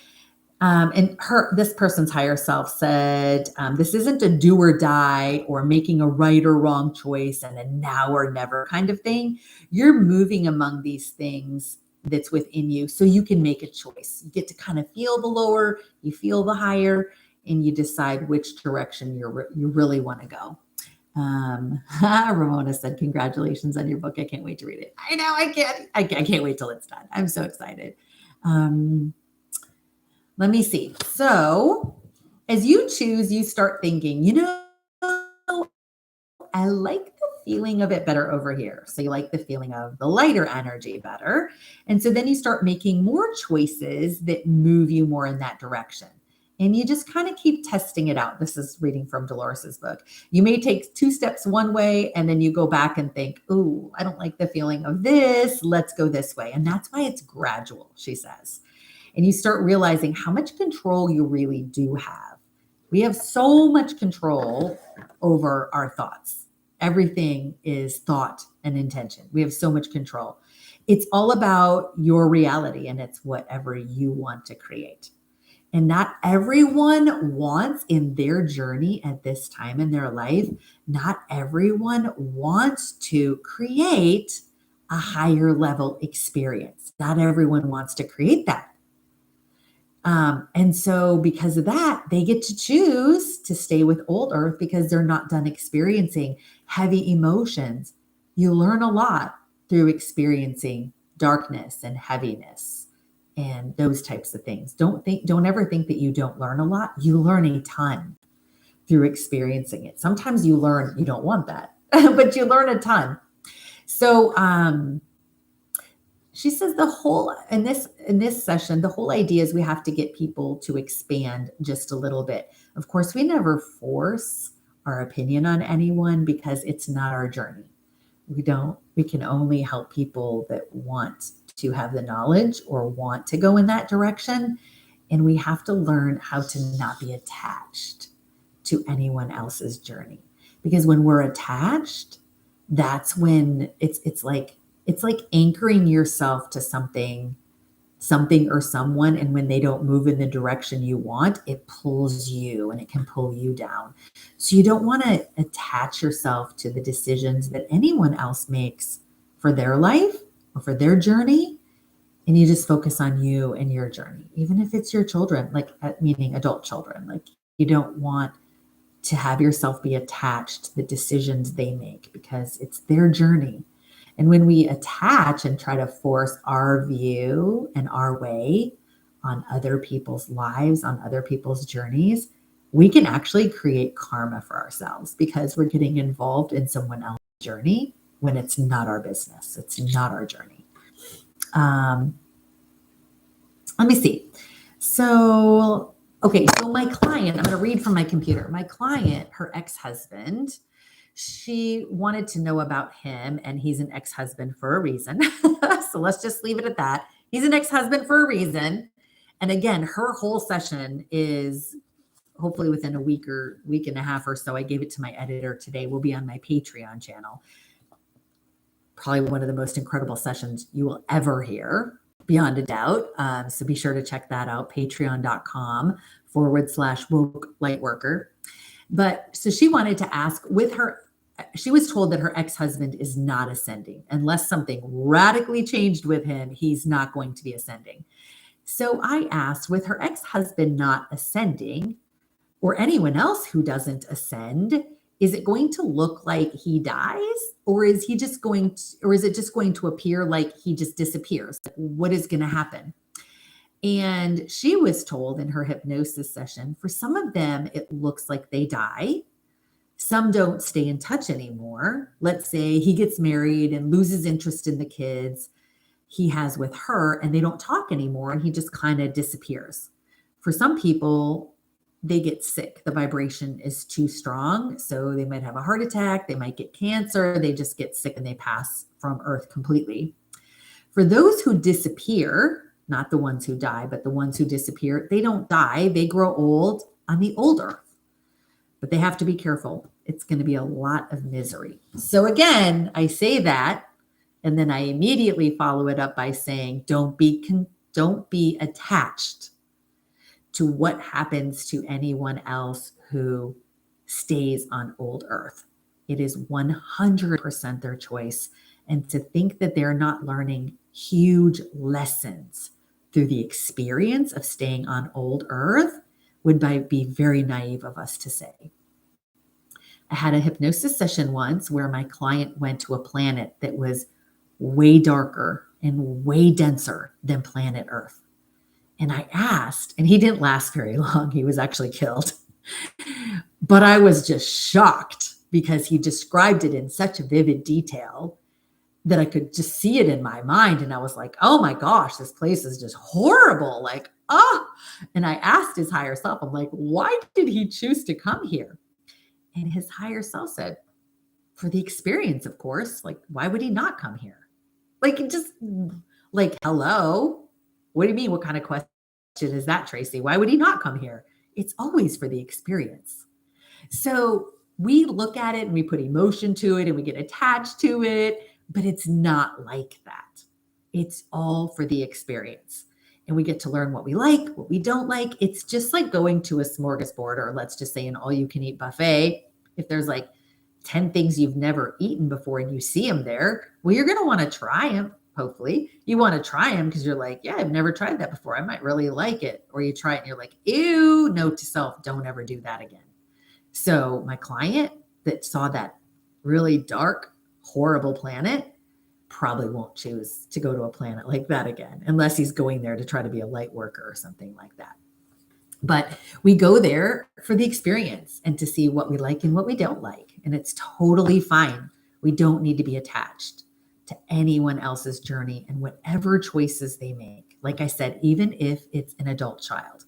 this person's higher self said, this isn't a do or die or making a right or wrong choice and a now or never kind of thing. You're moving among these things that's within you so you can make a choice. You get to kind of feel the lower, you feel the higher, and you decide which direction you really want to go. Ramona said, congratulations on your book. I can't wait to read it. I know, I can't wait till it's done. I'm so excited. Let me see. So as you choose, you start thinking, I like the feeling of it better over here. So you like the feeling of the lighter energy better. And so then you start making more choices that move you more in that direction. And you just kind of keep testing it out. This is reading from Dolores's book. You may take 2 steps one way, and then you go back and think, ooh, I don't like the feeling of this. Let's go this way. And that's why it's gradual, she says. And you start realizing how much control you really do have. We have so much control over our thoughts. Everything is thought and intention. We have so much control. It's all about your reality, and it's whatever you want to create. And not everyone wants in their journey at this time in their life, not everyone wants to create a higher level experience. Not everyone wants to create that. And so because of that, they get to choose to stay with old earth because they're not done experiencing heavy emotions. You learn a lot through experiencing darkness and heaviness and those types of things. Don't ever think that you don't learn a lot. You learn a ton through experiencing it. Sometimes you learn you don't want that, but you learn a ton. So, she says in this session, the whole idea is we have to get people to expand just a little bit. Of course, we never force our opinion on anyone because it's not our journey. We can only help people that want to have the knowledge or want to go in that direction. And we have to learn how to not be attached to anyone else's journey. Because when we're attached, that's when it's like anchoring yourself to something or someone. And when they don't move in the direction you want, it pulls you and it can pull you down. So you don't want to attach yourself to the decisions that anyone else makes for their life or for their journey. And you just focus on you and your journey, even if it's your children, meaning adult children. Like, you don't want to have yourself be attached to the decisions they make because it's their journey. And when we attach and try to force our view and our way on other people's lives, on other people's journeys, we can actually create karma for ourselves because we're getting involved in someone else's journey when it's not our business. It's not our journey. Let me see. So my client, I'm going to read from my computer. My client, her ex-husband, She wanted to know about him, and he's an ex-husband for a reason. So let's just leave it at that. He's an ex-husband for a reason. And again, her whole session is hopefully within a week or week and a half or so. I gave it to my editor today. Will be on my Patreon channel. Probably one of the most incredible sessions you will ever hear, beyond a doubt. So be sure to check that out, patreon.com/woke lightworker. But so she wanted to ask she was told that her ex-husband is not ascending. Unless something radically changed with him, he's not going to be ascending. So I asked, with her ex-husband not ascending, or anyone else who doesn't ascend, is it going to look like he dies? Or is it just going to appear like he just disappears? What is going to happen? And she was told in her hypnosis session, for some of them, it looks like they die. Some don't stay in touch anymore. Let's say he gets married and loses interest in the kids he has with her, and they don't talk anymore, and he just kind of disappears. For some people, they get sick. The vibration is too strong. So they might have a heart attack. They might get cancer. They just get sick and they pass from Earth completely. For those who disappear, not the ones who die, but the ones who disappear, they don't die. They grow old on the old Earth. But they have to be careful. It's going to be a lot of misery. So again, I say that, and then I immediately follow it up by saying, don't be attached to what happens to anyone else who stays on old Earth. It is 100% their choice. And to think that they're not learning huge lessons through the experience of staying on old Earth would be very naive of us to say. I had a hypnosis session once where my client went to a planet that was way darker and way denser than planet Earth. And I asked, and he didn't last very long. He was actually killed. But I was just shocked because he described it in such vivid detail that I could just see it in my mind. And I was like, oh my gosh, this place is just horrible. Like, oh. And I asked his higher self, I'm like, why did he choose to come here? And his higher self said, for the experience, of course. Like, why would he not come here? Like, just like, hello. What do you mean? What kind of question is that, Tracy? Why would he not come here? It's always for the experience. So we look at it and we put emotion to it and we get attached to it, but it's not like that. It's all for the experience. And we get to learn what we like, what we don't like. It's just like going to a smorgasbord, or let's just say an all-you-can-eat buffet. If there's like 10 things you've never eaten before and you see them there, well, you're going to want to try them. Hopefully you want to try them because you're like, yeah, I've never tried that before. I might really like it. Or you try it and you're like, ew, note to self, don't ever do that again. So my client that saw that really dark, horrible planet probably won't choose to go to a planet like that again, unless he's going there to try to be a light worker or something like that. But we go there for the experience and to see what we like and what we don't like. And it's totally fine. We don't need to be attached to anyone else's journey and whatever choices they make. Like I said, even if it's an adult child,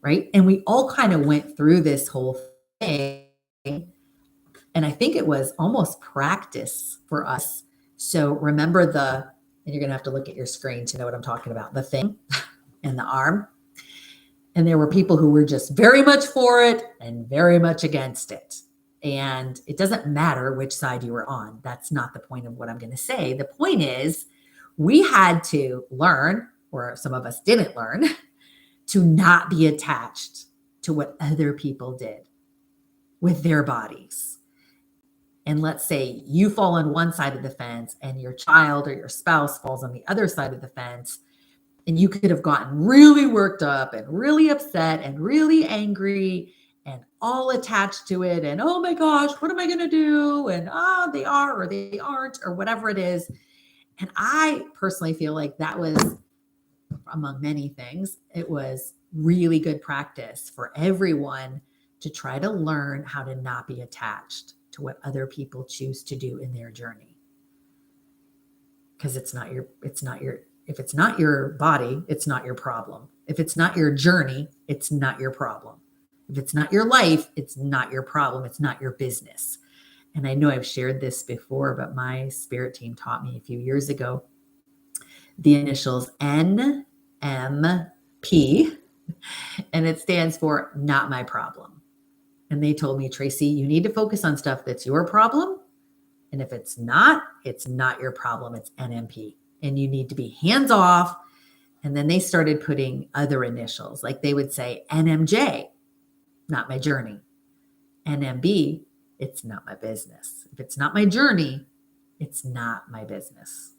right? And we all kind of went through this whole thing. And I think it was almost practice for us. So remember and you're going to have to look at your screen to know what I'm talking about, the thing and the arm. And there were people who were just very much for it and very much against it. And it doesn't matter which side you were on. That's not the point of what I'm going to say. The point is we had to learn, or some of us didn't learn, to not be attached to what other people did with their bodies. And let's say you fall on one side of the fence and your child or your spouse falls on the other side of the fence, and you could have gotten really worked up and really upset and really angry and all attached to it. And, oh my gosh, what am I going to do? And, they are, or they aren't, or whatever it is. And I personally feel like that was, among many things, it was really good practice for everyone to try to learn how to not be attached to what other people choose to do in their journey. Because if it's not your body, it's not your problem. If it's not your journey, it's not your problem. If it's not your life, it's not your problem. It's not your business. And I know I've shared this before, but my spirit team taught me a few years ago the initials NMP, and it stands for not my problem. And they told me, Tracy, you need to focus on stuff that's your problem. And if it's not your problem. It's NMP. And you need to be hands off. And then they started putting other initials, like they would say NMJ, not my journey. NMB, it's not my business. If it's not my journey, it's not my business.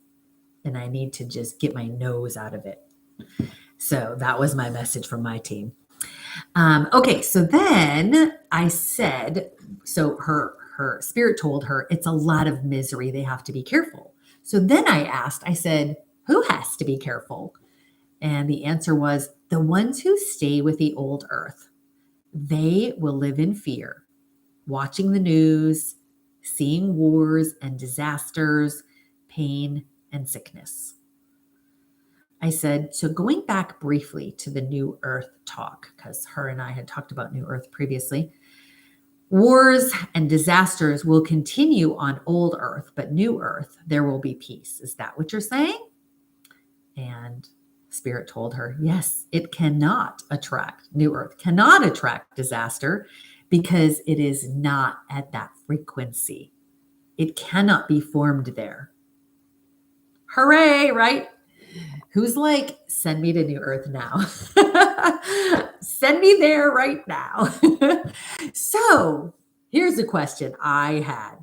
And I need to just get my nose out of it. So that was my message from my team. Okay, so then I said, so her spirit told her it's a lot of misery. They have to be careful. So then I said, who has to be careful? And the answer was the ones who stay with the old earth. They will live in fear, watching the news, seeing wars and disasters, pain and sickness. I said, so going back briefly to the New Earth talk, because her and I had talked about New Earth previously, wars and disasters will continue on old Earth, but New Earth, there will be peace. Is that what you're saying? And Spirit told her, yes, it cannot attract, New Earth cannot attract disaster because it is not at that frequency. It cannot be formed there. Hooray, right? Who's like, send me to New Earth now? Send me there right now. So here's a question I had.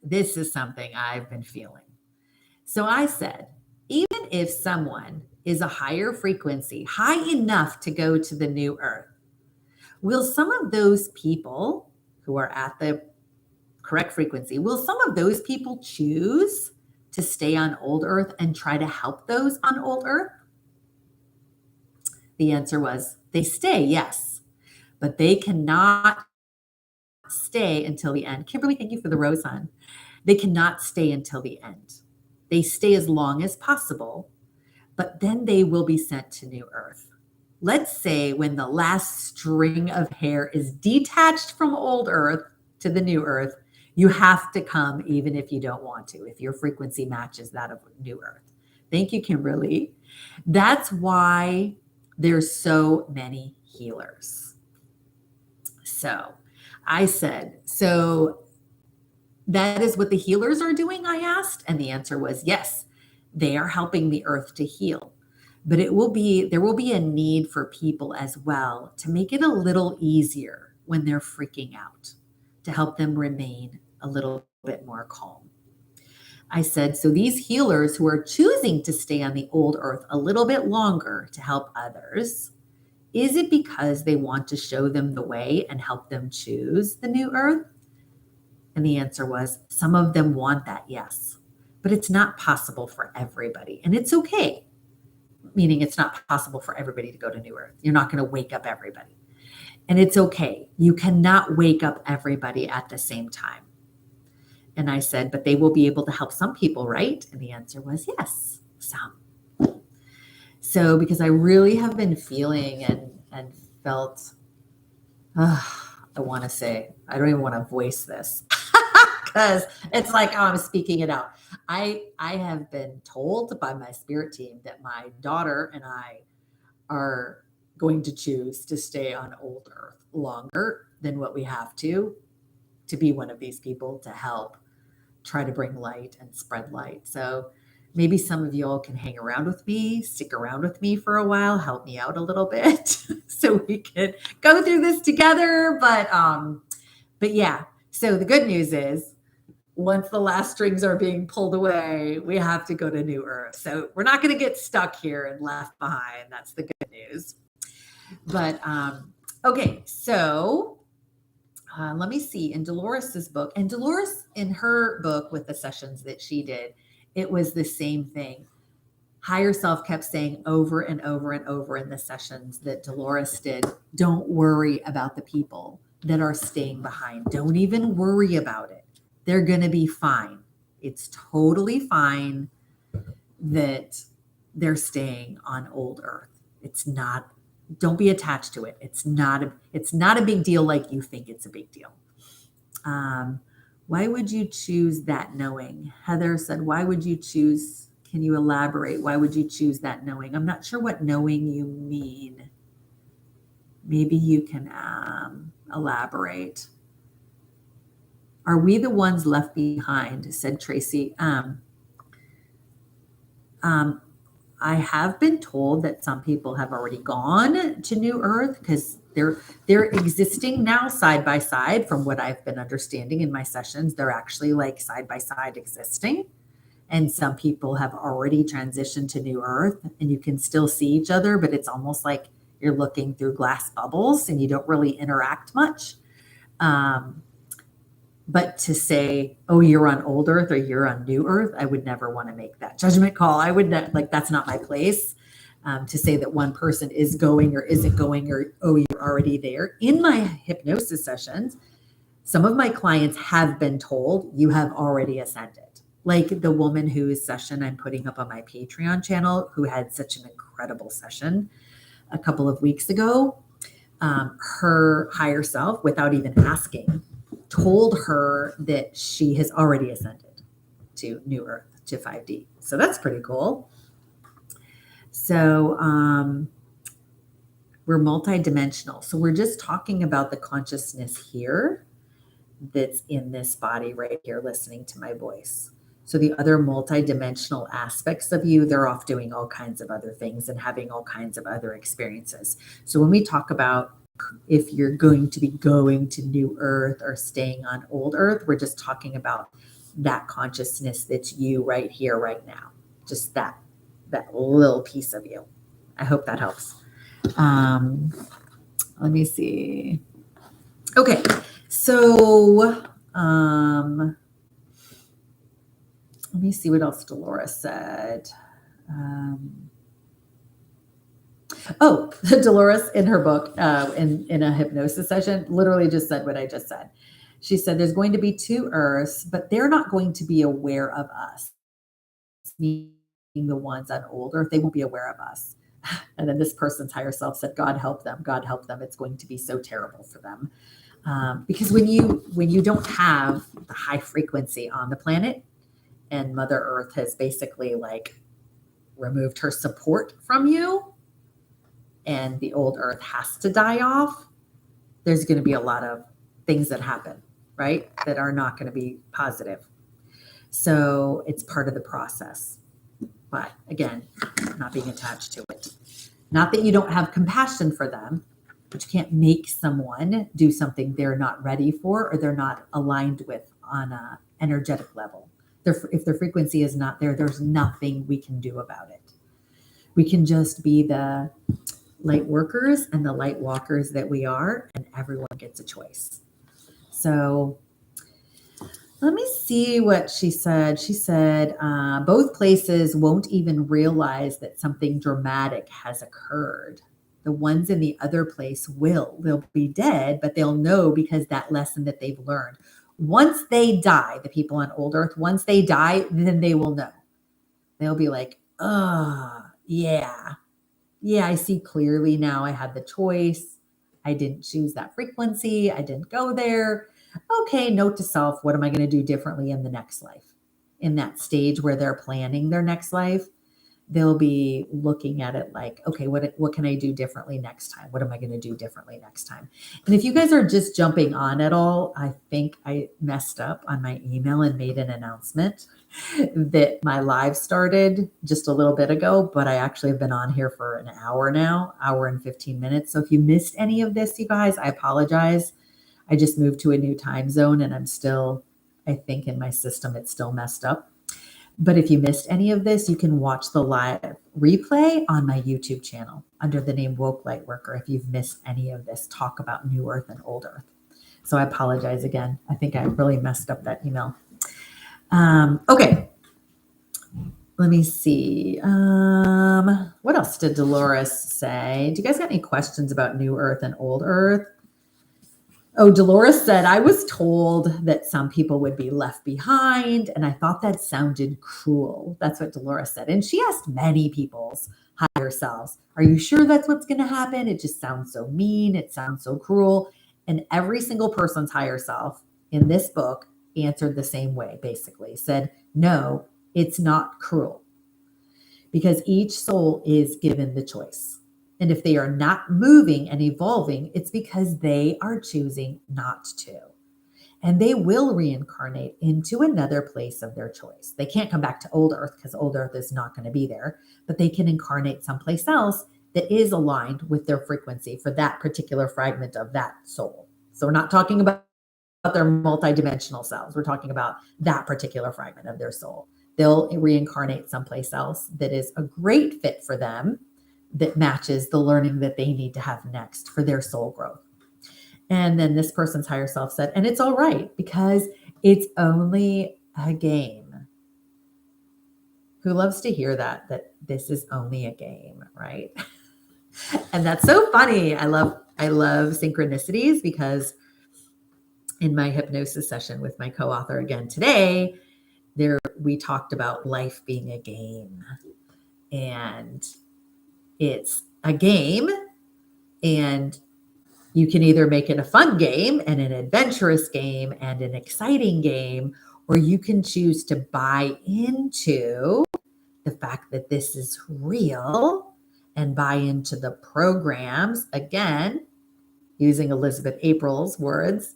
This is something I've been feeling. So I said, even if someone is a higher frequency, high enough to go to the New Earth, will some of those people who are at the correct frequency, will some of those people choose to stay on old Earth and try to help those on old Earth? The answer was they stay, yes, but they cannot stay until the end. Kimberly, thank you for the rose, hon. They cannot stay until the end. They stay as long as possible, but then they will be sent to New Earth. Let's say when the last string of hair is detached from old Earth to the New Earth, you have to come even if you don't want to, if your frequency matches that of New Earth. Thank you, Kimberly. That's why there's so many healers. So I said, so that is what the healers are doing, I asked. And the answer was yes, they are helping the earth to heal. But there will be a need for people as well to make it a little easier when they're freaking out, to help them remain a little bit more calm. I said, so these healers who are choosing to stay on the old earth a little bit longer to help others, is it because they want to show them the way and help them choose the new earth? And the answer was, some of them want that, yes, but it's not possible for everybody. And it's okay, meaning it's not possible for everybody to go to New Earth. You're not going to wake up everybody. And it's okay. You cannot wake up everybody at the same time. And I said, but they will be able to help some people, right? And the answer was yes, some. So because I really have been feeling and felt, I want to say, I don't even want to voice this because it's like, oh, I'm speaking it out. I have been told by my spirit team that my daughter and I are going to choose to stay on old Earth longer than what we have to be one of these people to help try to bring light and spread light. So maybe some of y'all can hang around with me, stick around with me for a while, help me out a little bit so we can go through this together. But yeah, so the good news is once the last strings are being pulled away, we have to go to New Earth. So we're not going to get stuck here and left behind. That's the good news. But okay, so let me see. In Dolores's book, and Dolores in her book with the sessions that she did, it was the same thing. Higher Self kept saying over and over and over in the sessions that Dolores did, don't worry about the people that are staying behind. Don't even worry about it. They're going to be fine. It's totally fine that they're staying on old Earth. It's not, don't be attached to it. It's not a big deal like you think it's a big deal. Why would you choose that knowing? Heather said, why would you choose? Can you elaborate? Why would you choose that knowing? I'm not sure what knowing you mean. Maybe you can elaborate. Are we the ones left behind? Said Tracy. I have been told that some people have already gone to New Earth because they're existing now side by side. From what I've been understanding in my sessions, they're actually like side by side existing. And some people have already transitioned to New Earth, and you can still see each other, but it's almost like you're looking through glass bubbles and you don't really interact much. But to say, oh, you're on old Earth or you're on New Earth, I would never want to make that judgment call. I would not, like, that's not my place. To say that one person is going or isn't going, or, oh, you're already there. In my hypnosis sessions, some of my clients have been told you have already ascended. Like the woman whose session I'm putting up on my Patreon channel, who had such an incredible session a couple of weeks ago, her higher self, without even asking, told her that she has already ascended to New Earth, to 5D. So that's pretty cool. So we're multidimensional. So we're just talking about the consciousness here that's in this body right here, listening to my voice. So the other multidimensional aspects of you, they're off doing all kinds of other things and having all kinds of other experiences. So when we talk about if you're going to be going to New Earth or staying on old Earth, we're just talking about that consciousness that's you right here, right now. Just that little piece of you. I hope that helps. Let me see. Okay, so let me see what else Dolores said. Dolores in her book, in a hypnosis session, literally just said what I just said. She said, there's going to be two Earths, but they're not going to be aware of us. Meaning the ones on old Earth, they won't be aware of us. And then this person's higher self said, God help them. God help them. It's going to be so terrible for them. Because when you don't have the high frequency on the planet, and Mother Earth has basically like removed her support from you, and the old Earth has to die off, there's going to be a lot of things that happen, right? That are not going to be positive. So it's part of the process. But again, not being attached to it. Not that you don't have compassion for them, but you can't make someone do something they're not ready for or they're not aligned with on an energetic level. If their frequency is not there, there's nothing we can do about it. We can just be the light workers and the light walkers that we are, and everyone gets a choice. So let me see what she said. She said, both places won't even realize that something dramatic has occurred. The ones in the other place will. They'll be dead, but they'll know because that lesson that they've learned. Once they die, the people on old Earth, once they die, then they will know. They'll be like, yeah, I see clearly now. I had the choice. I didn't choose that frequency. I didn't go there. Okay, note to self, what am I going to do differently in the next life? In that stage where they're planning their next life, they'll be looking at it like, okay, what can I do differently next time? What am I going to do differently next time? And if you guys are just jumping on at all, I think I messed up on my email and made an announcement that my live started just a little bit ago, but I actually have been on here for an hour now, hour and 15 minutes. So if you missed any of this, you guys, I apologize. I just moved to a new time zone and I'm still, I think in my system, it's still messed up. But if you missed any of this, you can watch the live replay on my YouTube channel under the name Woke Lightworker if you've missed any of this talk about New Earth and Old Earth. So I apologize again. I think I really messed up that email. Okay. Let me see. What else did Dolores say? Do you guys got any questions about New Earth and Old Earth? Oh, Dolores said, I was told that some people would be left behind, and I thought that sounded cruel. That's what Dolores said. And she asked many people's higher selves, are you sure that's what's going to happen? It just sounds so mean. It sounds so cruel. And every single person's higher self in this book answered the same way, basically said, no, it's not cruel, because each soul is given the choice. And if they are not moving and evolving, it's because they are choosing not to. And they will reincarnate into another place of their choice. They can't come back to old Earth because old Earth is not going to be there, but they can incarnate someplace else that is aligned with their frequency for that particular fragment of that soul. So we're not talking about their multidimensional selves. We're talking about that particular fragment of their soul. They'll reincarnate someplace else that is a great fit for them, that matches the learning that they need to have next for their soul growth. And then this person's higher self said, and it's all right because it's only a game. Who loves to hear that this is only a game, right? And that's so funny. I love synchronicities, because in my hypnosis session with my co-author again today, we talked about life being a game, and it's a game, and you can either make it a fun game and an adventurous game and an exciting game, or you can choose to buy into the fact that this is real and buy into the programs, again, using Elizabeth April's words,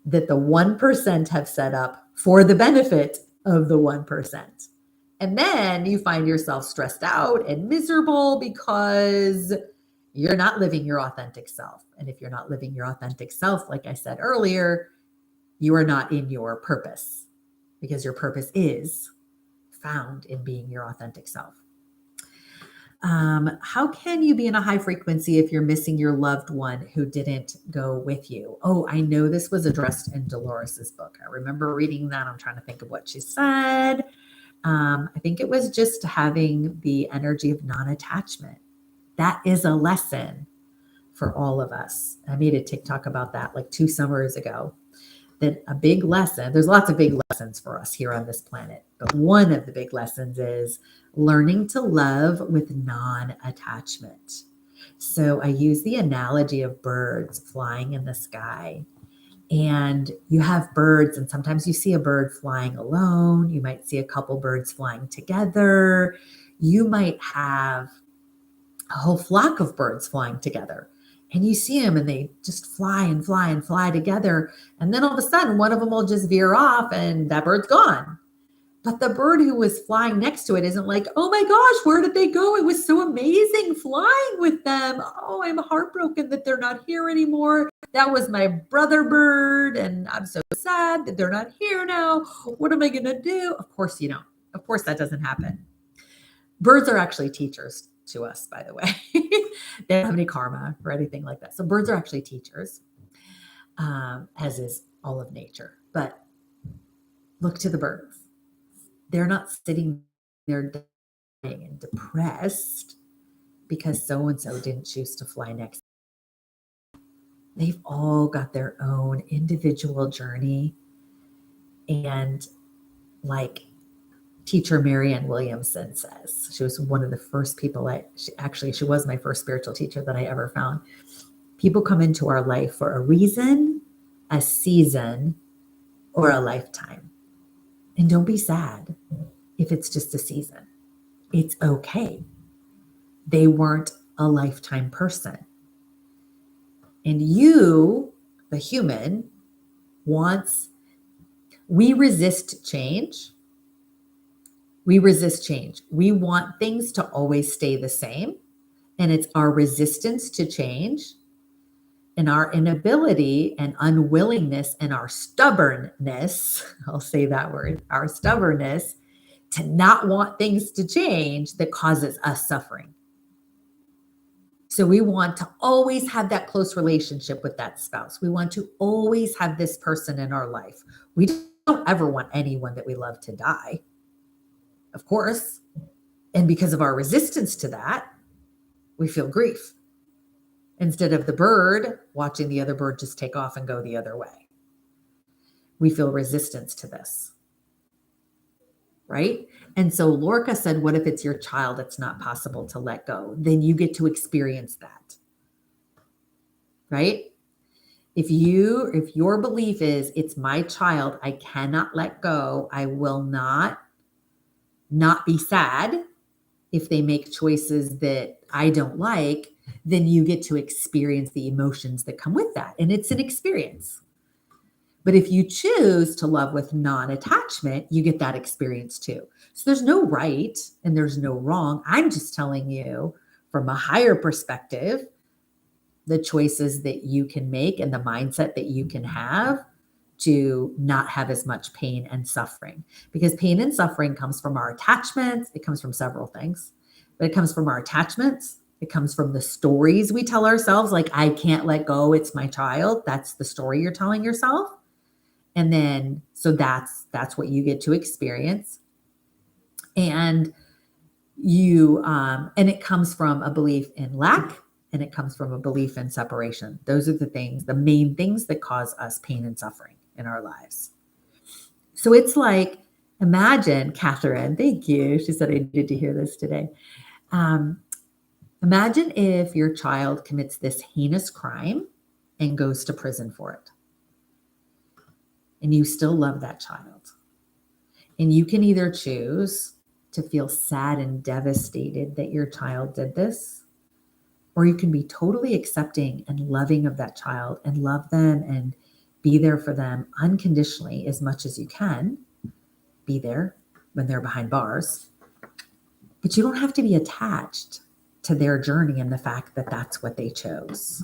that the 1% have set up for the benefit of the 1%. And then you find yourself stressed out and miserable because you're not living your authentic self. And if you're not living your authentic self, like I said earlier, you are not in your purpose, because your purpose is found in being your authentic self. How can you be in a high frequency if you're missing your loved one who didn't go with you? Oh, I know this was addressed in Dolores's book. I remember reading that. I'm trying to think of what she said. I think it was just having the energy of non-attachment. That is a lesson for all of us. I made a TikTok about that like 2 summers ago. That a big lesson, there's lots of big lessons for us here on this planet, but one of the big lessons is learning to love with non-attachment. So I use the analogy of birds flying in the sky. And you have birds, and sometimes you see a bird flying alone. You might see a couple birds flying together. You might have a whole flock of birds flying together. And you see them and they just fly and fly and fly together. And then all of a sudden, one of them will just veer off and that bird's gone. But the bird who was flying next to it isn't like, oh my gosh, where did they go? It was so amazing flying with them. Oh, I'm heartbroken that they're not here anymore. That was my brother bird. And I'm so sad that they're not here now. What am I going to do? Of course, you know, of course that doesn't happen. Birds are actually teachers to us, by the way. They don't have any karma or anything like that. So birds are actually teachers, as is all of nature. But look to the birds. They're not sitting there dying and depressed because so-and-so didn't choose to fly next. They've all got their own individual journey. And like teacher Marianne Williamson says, she was one of the first people she was my first spiritual teacher that I ever found. People come into our life for a reason, a season, or a lifetime. And don't be sad if it's just a season. It's okay. They weren't a lifetime person. And you, the human, we resist change. We resist change. We want things to always stay the same. And it's our resistance to change and our inability and unwillingness and our stubbornness, I'll say that word, our stubbornness to not want things to change that causes us suffering. So we want to always have that close relationship with that spouse. We want to always have this person in our life. We don't ever want anyone that we love to die, of course. And because of our resistance to that, we feel grief. Instead of the bird watching the other bird just take off and go the other way. We feel resistance to this, right? And so Lorca said, what if it's your child it's not possible to let go? Then you get to experience that, right? If your belief is it's my child, I cannot let go, I will not be sad if they make choices that I don't like, then you get to experience the emotions that come with that. And it's an experience. But if you choose to love with non-attachment, you get that experience too. So there's no right and there's no wrong. I'm just telling you from a higher perspective, the choices that you can make and the mindset that you can have to not have as much pain and suffering. Because pain and suffering comes from our attachments. It comes from several things, but it comes from our attachments. It comes from the stories we tell ourselves, like, I can't let go, it's my child. That's the story you're telling yourself. And then, so that's what you get to experience. And and it comes from a belief in lack, and it comes from a belief in separation. Those are the main things that cause us pain and suffering in our lives. So it's like, imagine, Catherine, thank you. She said I needed to hear this today. Imagine if your child commits this heinous crime and goes to prison for it. And you still love that child. And you can either choose to feel sad and devastated that your child did this, or you can be totally accepting and loving of that child and love them and be there for them unconditionally as much as you can. Be there when they're behind bars. But you don't have to be attached to their journey and the fact that that's what they chose.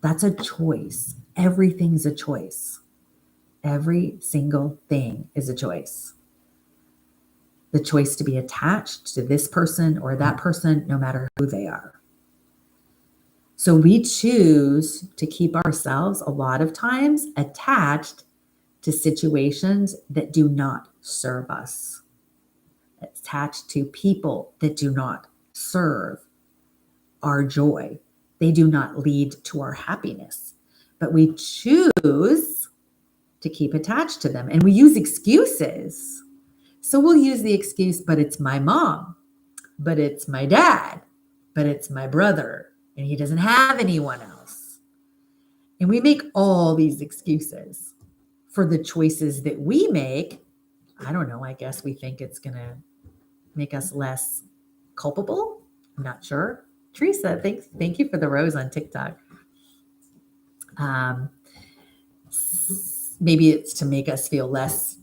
That's a choice. Everything's a choice. Every single thing is a choice. The choice to be attached to this person or that person, no matter who they are. So we choose to keep ourselves a lot of times attached to situations that do not serve us, attached to people that do not serve our joy. They do not lead to our happiness, but we choose to keep attached to them, and we use excuses. So we'll use the excuse, but it's my mom, but it's my dad, but it's my brother, and he doesn't have anyone else. And we make all these excuses for the choices that we make. I don't know, I guess we think it's going to make us less culpable. I'm not sure. Teresa, thank you for the rose on TikTok. Maybe it's to make us feel less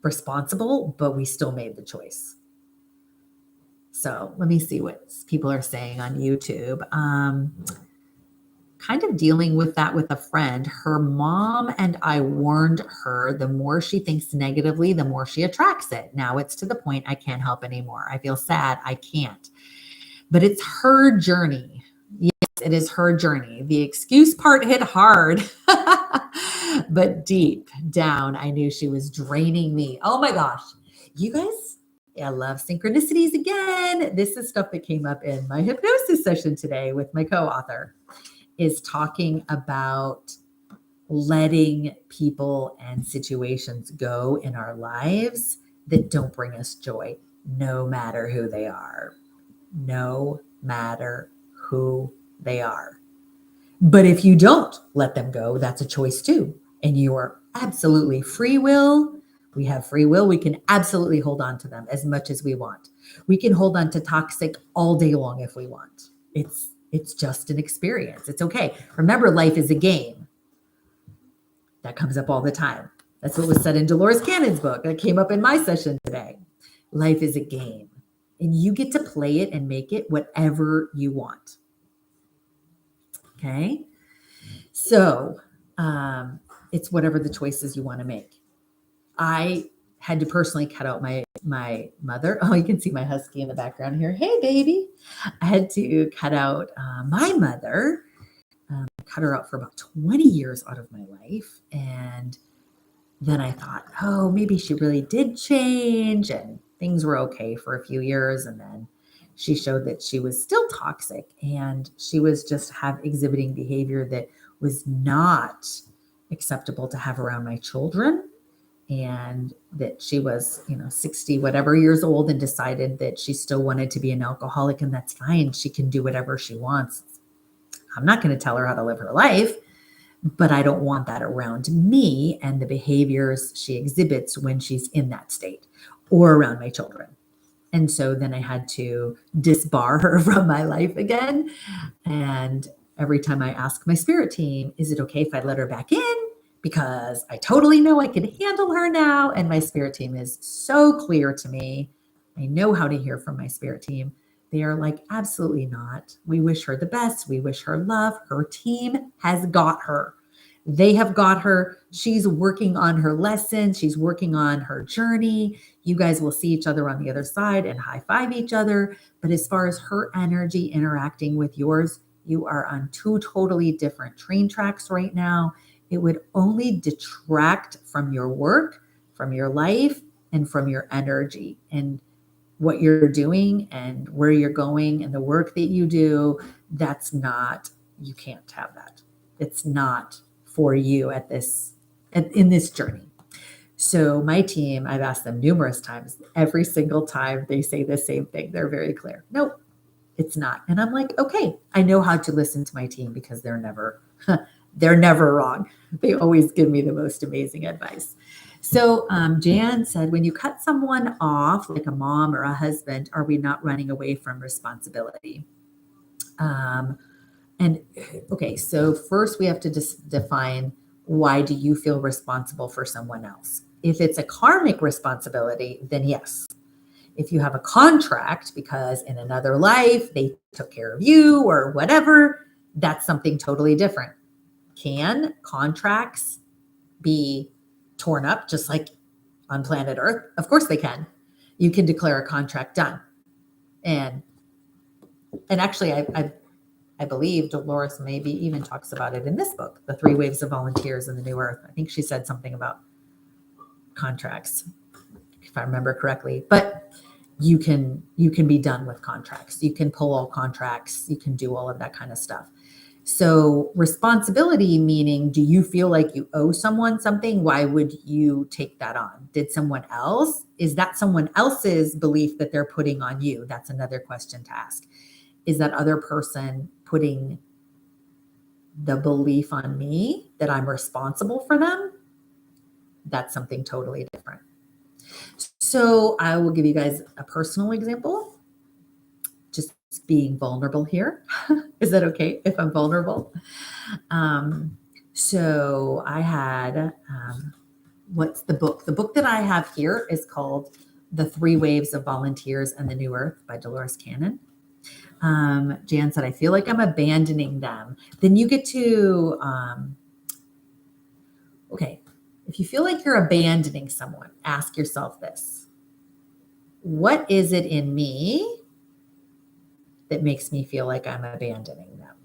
responsible, but we still made the choice. So let me see what people are saying on YouTube. Kind of dealing with that with a friend. Her mom and I warned her, the more she thinks negatively, the more she attracts it. Now it's to the point I can't help anymore. I feel sad. I can't. But it's her journey. Yes, it is her journey. The excuse part hit hard, but deep down, I knew she was draining me. Oh my gosh. You guys, I love synchronicities again. This is stuff that came up in my hypnosis session today with my co-author, is talking about letting people and situations go in our lives that don't bring us joy, no matter who they are. No matter who they are. But if you don't let them go, that's a choice too. And you are absolutely free will. We have free will. We can absolutely hold on to them as much as we want. We can hold on to toxic all day long if we want. It's just an experience. It's okay. Remember, life is a game. That comes up all the time. That's what was said in Dolores Cannon's book. That came up in my session today. Life is a game. And you get to play it and make it whatever you want. Okay? So it's whatever the choices you want to make. I had to personally cut out my mother. Oh, you can see my husky in the background here. Hey, baby. I had to cut out my mother, cut her out for about 20 years out of my life. And then I thought, oh, maybe she really did change and things were okay for a few years. And then she showed that she was still toxic and she was just exhibiting behavior that was not acceptable to have around my children. And that she was, 60 whatever years old and decided that she still wanted to be an alcoholic, and that's fine. She can do whatever she wants. I'm not going to tell her how to live her life, but I don't want that around me and the behaviors she exhibits when she's in that state or around my children. And so then I had to disbar her from my life again. And every time I ask my spirit team, is it okay if I let her back in? Because I totally know I can handle her now. And my spirit team is so clear to me. I know how to hear from my spirit team. They are like, absolutely not. We wish her the best. We wish her love. Her team has got her. They have got her. She's working on her lesson. She's working on her journey. You guys will see each other on the other side and high five each other. But as far as her energy interacting with yours, you are on two totally different train tracks right now. It would only detract from your work, from your life, and from your energy and what you're doing and where you're going and the work that you do. That's not, you can't have that. It's not for you in this journey. So my team, I've asked them numerous times, every single time they say the same thing. They're very clear. Nope, it's not. And I'm like, okay, I know how to listen to my team because they're never wrong. They always give me the most amazing advice. So Jan said, when you cut someone off, like a mom or a husband, are we not running away from responsibility? And okay, so first we have to define, why do you feel responsible for someone else? If it's a karmic responsibility, then yes. If you have a contract because in another life they took care of you or whatever, that's something totally different. Can contracts be torn up just like on planet Earth? Of course they can. You can declare a contract done. And actually I believe Dolores maybe even talks about it in this book, The 3 Waves of Volunteers in the New Earth. I think she said something about contracts, if I remember correctly. But you can be done with contracts. You can pull all contracts. You can do all of that kind of stuff. So responsibility, meaning, do you feel like you owe someone something? Why would you take that on? Did someone else? Is that someone else's belief that they're putting on you? That's another question to ask. Is that other person putting the belief on me that I'm responsible for them? That's something totally different. So I will give you guys a personal example. Just being vulnerable here. Is that okay if I'm vulnerable? So I had, what's the book? The book that I have here is called The 3 Waves of Volunteers and the New Earth by Dolores Cannon. Jan said, I feel like I'm abandoning them. Then you get to, okay, if you feel like you're abandoning someone, ask yourself this. What is it in me that makes me feel like I'm abandoning them?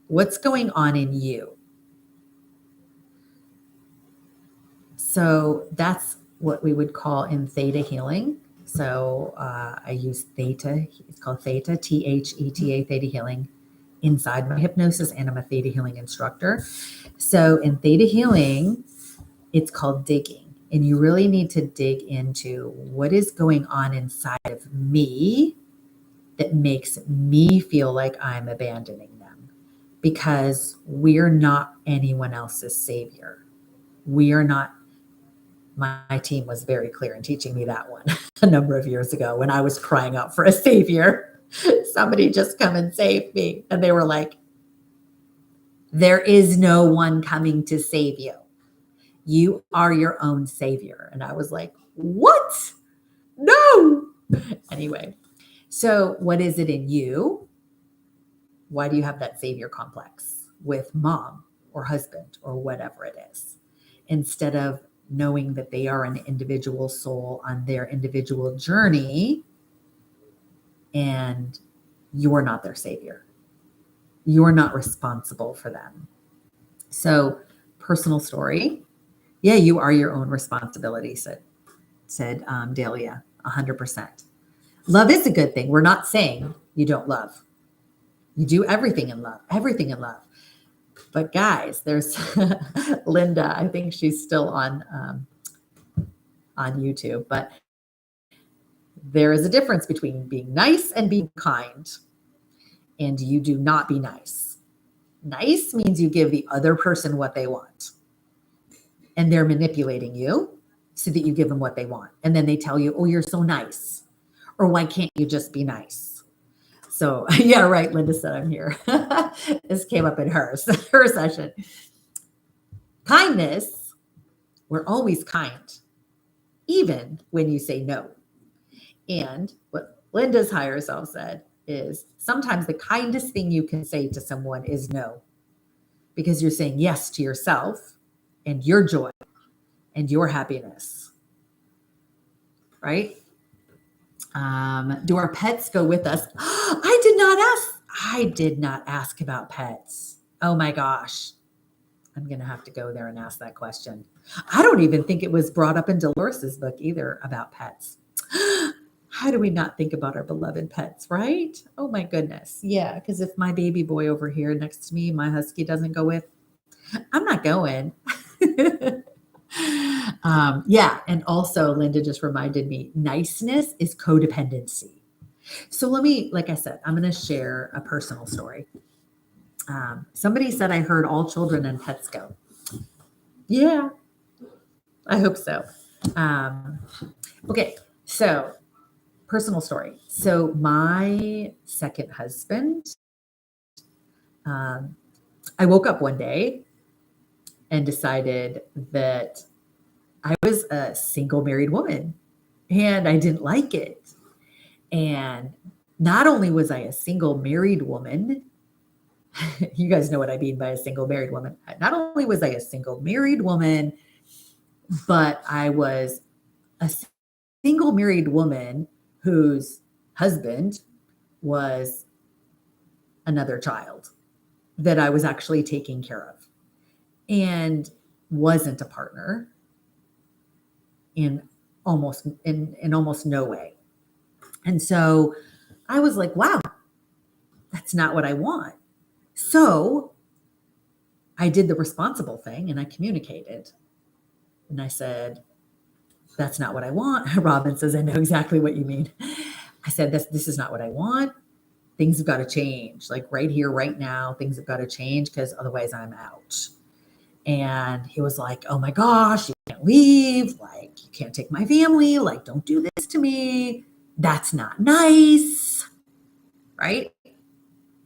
What's going on in you? So that's what we would call in theta healing. So I use theta. It's called theta, THETA, theta healing, inside my hypnosis, and I'm a theta healing instructor. So in theta healing, it's called digging. And you really need to dig into what is going on inside of me that makes me feel like I'm abandoning them. Because we're not anyone else's savior. We are not. My team was very clear in teaching me that one a number of years ago when I was crying out for a savior. Somebody just come and save me. And they were like, there is no one coming to save you. You are your own savior. And I was like, what? No. Anyway, so what is it in you? Why do you have that savior complex with mom or husband or whatever it is? Instead of knowing that they are an individual soul on their individual journey and you're not their savior. You're not responsible for them. So, personal story. Yeah, you are your own responsibility, said Dahlia, 100%. Love is a good thing. We're not saying you don't love. You do everything in love, everything in love. But guys, there's Linda. I think she's still on YouTube, but there is a difference between being nice and being kind. And you do not be nice. Nice means you give the other person what they want, and they're manipulating you so that you give them what they want. And then they tell you, oh, you're so nice. Or why can't you just be nice? So yeah, right. Linda said I'm here. This came up in her session. Kindness, we're always kind, even when you say no. And what Linda's higher self said is sometimes the kindest thing you can say to someone is no, because you're saying yes to yourself and your joy and your happiness, right? Do our pets go with us? I did not ask about pets. Oh my gosh. I'm going to have to go there and ask that question. I don't even think it was brought up in Dolores's book either about pets. How do we not think about our beloved pets, right? Oh my goodness. Yeah, because if my baby boy over here next to me, my husky doesn't go with, I'm not going. Yeah, and also Linda just reminded me, niceness is codependency. So let me, like I said, I'm going to share a personal story. Somebody said I heard all children and pets go. Yeah, I hope so. Okay, so personal story. So my second husband, I woke up one day and decided that I was a single married woman and I didn't like it. And not only was I a single married woman, you guys know what I mean by a single married woman. Not only was I a single married woman, but I was a single married woman whose husband was another child that I was actually taking care of and wasn't a partner in almost no way. And so I was like, wow, that's not what I want. So I did the responsible thing and I communicated. And I said, that's not what I want. Robin says, I know exactly what you mean. I said, this is not what I want. Things have got to change. Like right here, right now, things have got to change because otherwise I'm out. And he was like, oh my gosh, you can't leave. Like, you can't take my family. Like, don't do this to me. That's not nice. Right?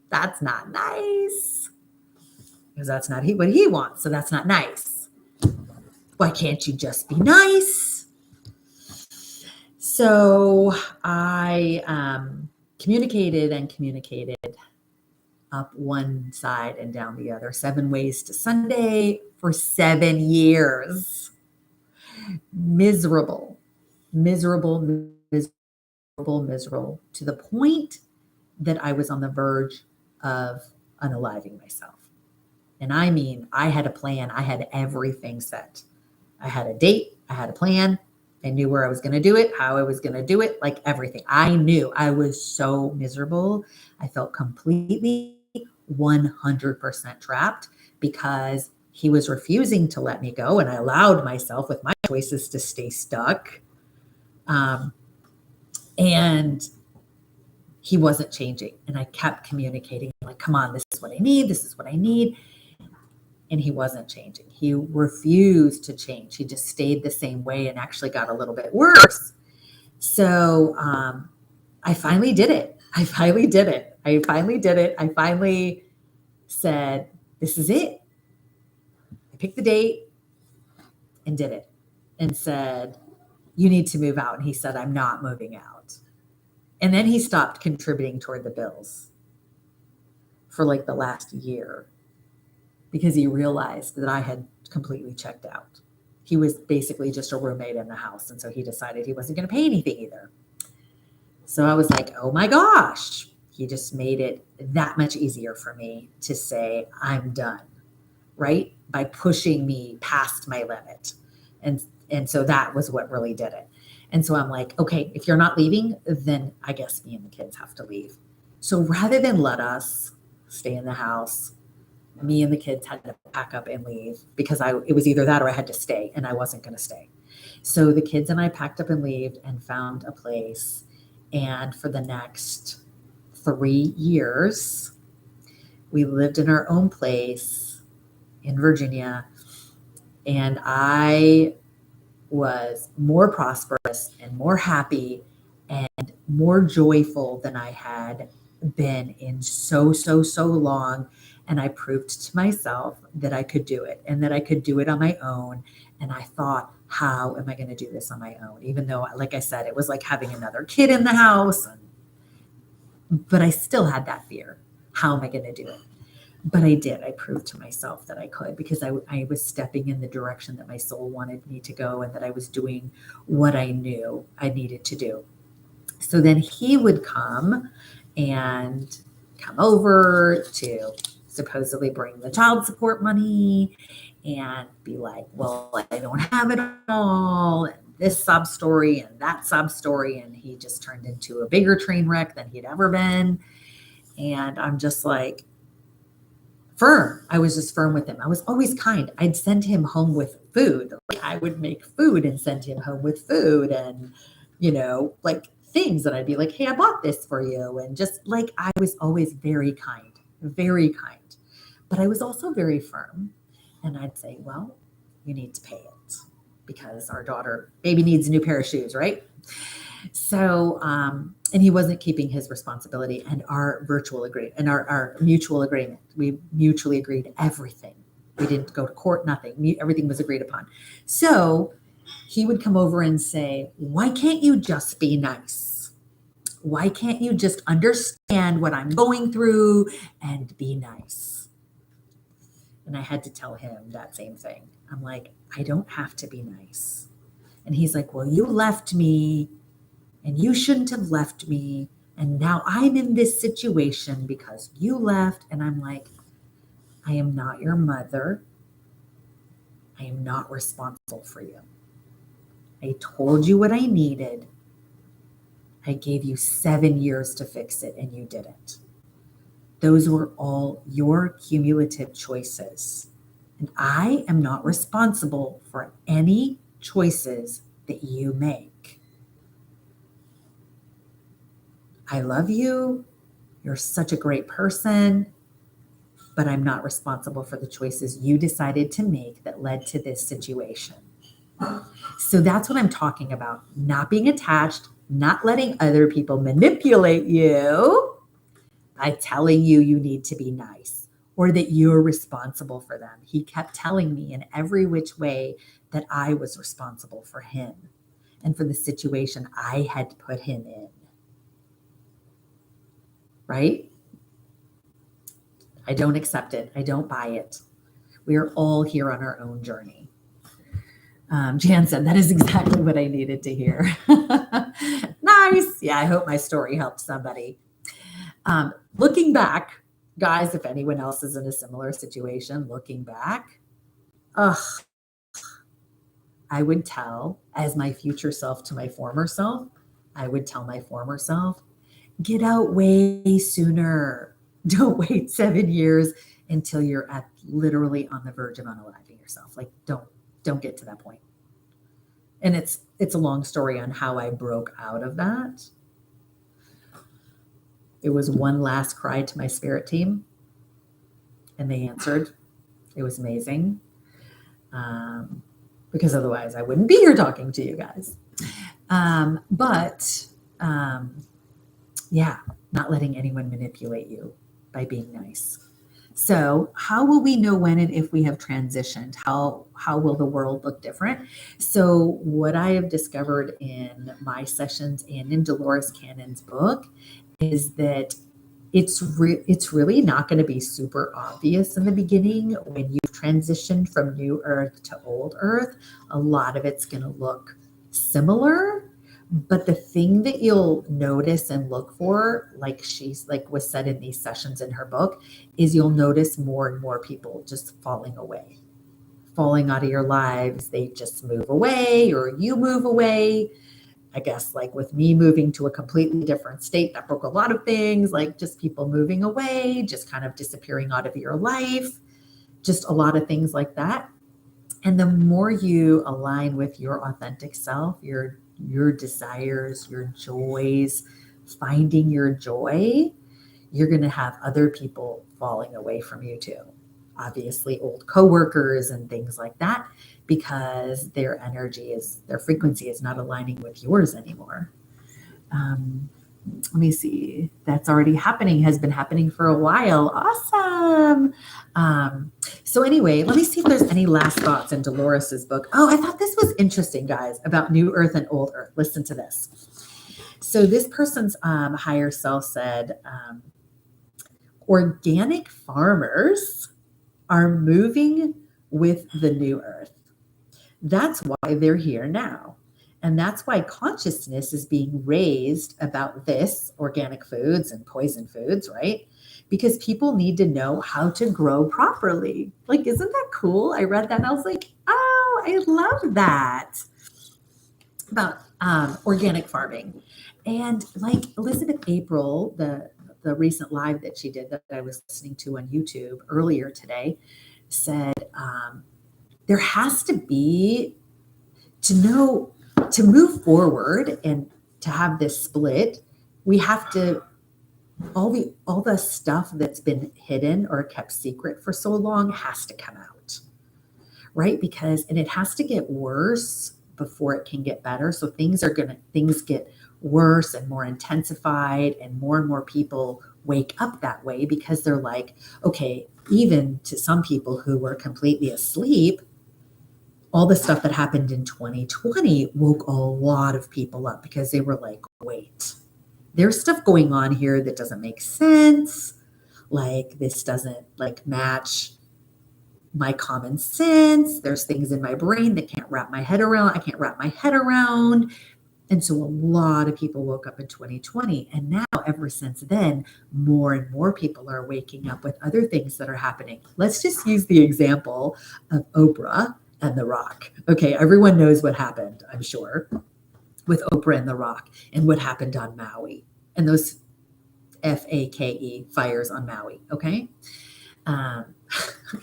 That's not nice. Because that's not what he wants. So that's not nice. Why can't you just be nice? So I communicated up one side and down the other, 7 ways to Sunday for 7 years. Miserable to the point that I was on the verge of unaliving myself. And I mean, I had a plan. I had everything set. I had a date. I had a plan. I knew where I was going to do it, how I was going to do it, like everything. I knew. I was so miserable. I felt completely 100% trapped because he was refusing to let me go. And I allowed myself with my choices to stay stuck. And he wasn't changing. And I kept communicating, like, come on, this is what I need. This is what I need. And he wasn't changing. He refused to change. He just stayed the same way and actually got a little bit worse. So I finally did it. I finally said, this is it. I picked the date and did it and said, you need to move out. And he said, I'm not moving out. And then he stopped contributing toward the bills for like the last year, because he realized that I had completely checked out. He was basically just a roommate in the house. And so he decided he wasn't going to pay anything either. So I was like, oh my gosh, he just made it that much easier for me to say, I'm done, right? By pushing me past my limit. And so that was what really did it. And so I'm like, okay, if you're not leaving, then I guess me and the kids have to leave. So rather than let us stay in the house, me and the kids had to pack up and leave because it was either that or I had to stay, and I wasn't going to stay. So the kids and I packed up and left and found a place. And for the next 3 years, We lived in our own place in Virginia, and I was more prosperous and more happy and more joyful than I had been in so long. And I proved to myself that I could do it and that I could do it on my own. And I thought, how am I going to do this on my own? Even though, like I said, it was like having another kid in the house. But I still had that fear. How am I going to do it? But I did. I proved to myself that I could, because I was stepping in the direction that my soul wanted me to go, and that I was doing what I knew I needed to do. So then he would come over to supposedly bring the child support money and be like, well, I don't have it all, and this sob story and that sob story. And he just turned into a bigger train wreck than he'd ever been. And I'm just like, firm. I was just firm with him. I was always kind. I'd send him home with food. Like, I would make food and send him home with food, and, like things that I'd be like, hey, I bought this for you. And just like, I was always very kind, very kind. But I was also very firm. And I'd say, well, you need to pay it, because our daughter maybe needs a new pair of shoes, right? So, and he wasn't keeping his responsibility, and our mutual agreement. We mutually agreed everything. We didn't go to court, nothing. Everything was agreed upon. So he would come over and say, why can't you just be nice? Why can't you just understand what I'm going through and be nice? And I had to tell him that same thing. I'm like, I don't have to be nice. And he's like, well, you left me, and you shouldn't have left me. And now I'm in this situation because you left. And I'm like, I am not your mother. I am not responsible for you. I told you what I needed. I gave you 7 years to fix it, and you didn't. Those were all your cumulative choices. And I am not responsible for any choices that you make. I love you. You're such a great person, but I'm not responsible for the choices you decided to make that led to this situation. So that's what I'm talking about. Not being attached, not letting other people manipulate you by telling you you need to be nice, or that you're responsible for them. He kept telling me in every which way that I was responsible for him and for the situation I had put him in. Right? I don't accept it. I don't buy it. We are all here on our own journey. Jan said, that is exactly what I needed to hear. Nice. Yeah, I hope my story helped somebody. Looking back, guys, if anyone else is in a similar situation, looking back, I would tell, as my future self to my former self, I would tell my former self, get out way sooner. Don't wait 7 years until you're at literally on the verge of unaliving yourself. Like, don't get to that point. And it's a long story on how I broke out of that. It was one last cry to my spirit team, and they answered. It was amazing. Because otherwise I wouldn't be here talking to you guys. Yeah, not letting anyone manipulate you by being nice. So how will we know when and if we have transitioned? How will the world look different? So what I have discovered in my sessions and in Dolores Cannon's book is that it's really not going to be super obvious in the beginning when you've transitioned from new earth to old earth. A lot of it's going to look similar, but the thing that you'll notice and look for, like was said in these sessions in her book, is you'll notice more and more people just falling out of your lives. They just move away, or you move away. I guess like with me moving to a completely different state, that broke a lot of things, like just people moving away, just kind of disappearing out of your life, just a lot of things like that. And the more you align with your authentic self, your desires, your joys, finding your joy, you're going to have other people falling away from you too. Obviously, old coworkers and things like that, because their frequency is not aligning with yours anymore. Let me see. That's already happening, has been happening for a while. Awesome. So anyway, let me see if there's any last thoughts in Dolores's book. Oh, I thought this was interesting, guys, about New Earth and Old Earth. Listen to this. So this person's higher self said, organic farmers are moving with the new earth. That's why they're here now. And that's why consciousness is being raised about this, organic foods and poison foods, right? Because people need to know how to grow properly. Like, isn't that cool? I read that and I was like, oh, I love that. About organic farming. And like Elizabeth April, the recent live that she did that I was listening to on YouTube earlier today, said there has to be, to move forward and to have this split, we have to, all the stuff that's been hidden or kept secret for so long has to come out, right? Because, and it has to get worse before it can get better. So things get worse and more intensified, and more people wake up that way, because they're like, okay, even to some people who were completely asleep, all the stuff that happened in 2020 woke a lot of people up, because they were like, wait, there's stuff going on here that doesn't make sense. Like, this doesn't like match my common sense. There's things in my brain that I can't wrap my head around. And so a lot of people woke up in 2020. And now, ever since then, more and more people are waking up with other things that are happening. Let's just use the example of Oprah and The Rock. Okay, everyone knows what happened, I'm sure, with Oprah and The Rock, and what happened on Maui, and those FAKE fires on Maui, okay? I'm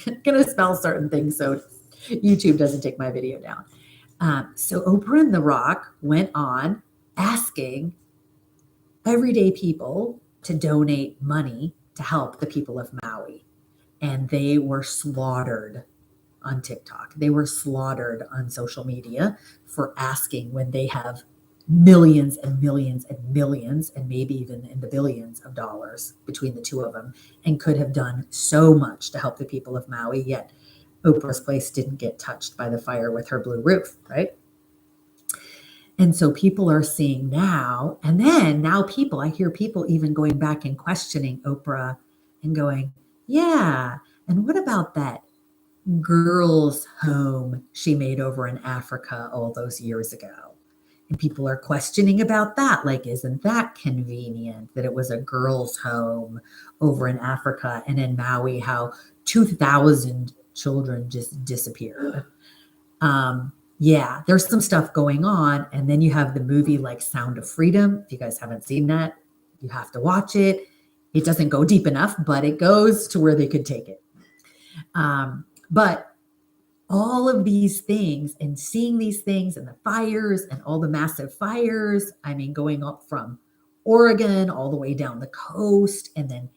going to spell certain things so YouTube doesn't take my video down. So Oprah and The Rock went on asking everyday people to donate money to help the people of Maui. And they were slaughtered on TikTok. They were slaughtered on social media for asking, when they have millions and millions and millions, and maybe even in the billions of dollars between the two of them, and could have done so much to help the people of Maui, yet Oprah's place didn't get touched by the fire with her blue roof, right? And so people are seeing now, and then now I hear people even going back and questioning Oprah and going, yeah, and what about that girls' home she made over in Africa all those years ago? And people are questioning about that. Like, isn't that convenient that it was a girls' home over in Africa, and in Maui, how 2,000 children just disappeared? Yeah, there's some stuff going on. And then you have the movie like Sound of Freedom. If you guys haven't seen that, you have to watch it. It doesn't go deep enough, but it goes to where they could take it. But all of these things, and seeing these things, and the fires, and all the massive fires, I mean, going up from Oregon all the way down the coast, and then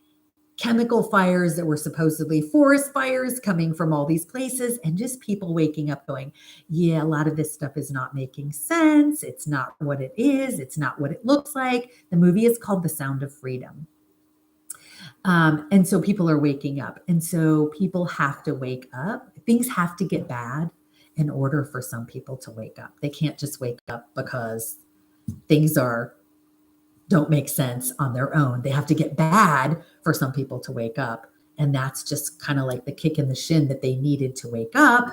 chemical fires that were supposedly forest fires coming from all these places, and just people waking up going, yeah, a lot of this stuff is not making sense. It's not what it is. It's not what it looks like. The movie is called The Sound of Freedom. And so people are waking up. And so people have to wake up. Things have to get bad in order for some people to wake up. They can't just wake up because things don't make sense on their own. They have to get bad for some people to wake up. And that's just kind of like the kick in the shin that they needed to wake up,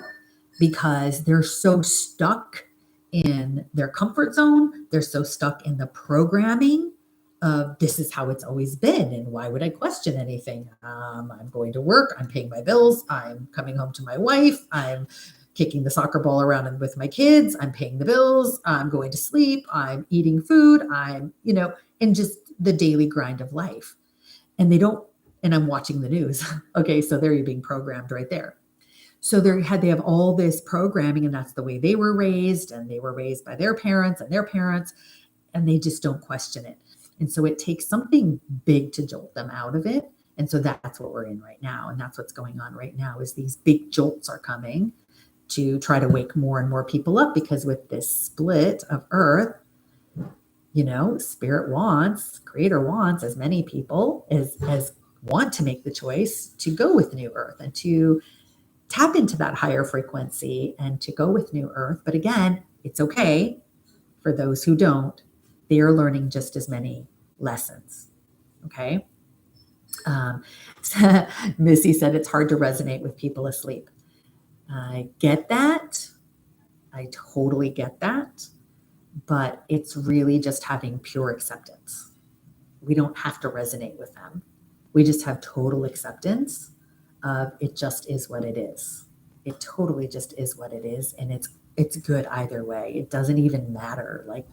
because they're so stuck in their comfort zone. They're so stuck in the programming of this is how it's always been, and why would I question anything? I'm going to work, I'm paying my bills, I'm coming home to my wife, I'm kicking the soccer ball around with my kids, I'm paying the bills, I'm going to sleep, I'm eating food, I'm, and just the daily grind of life. And I'm watching the news. Okay, so there you're being programmed right there. So they have all this programming, and that's the way they were raised, and they were raised by their parents, and they just don't question it. And so it takes something big to jolt them out of it. And so that's what we're in right now. And that's what's going on right now is these big jolts are coming to try to wake more and more people up, because with this split of Earth, Spirit wants, Creator wants as many people as want to make the choice to go with New Earth and to tap into that higher frequency and to go with New Earth. But again, it's okay for those who don't. They are learning just as many lessons. Okay. Missy said it's hard to resonate with people asleep. I get that. I totally get that. But it's really just having pure acceptance. We don't have to resonate with them. We just have total acceptance of it just is what it is. It totally just is what it is. And it's good either way. It doesn't even matter. Like,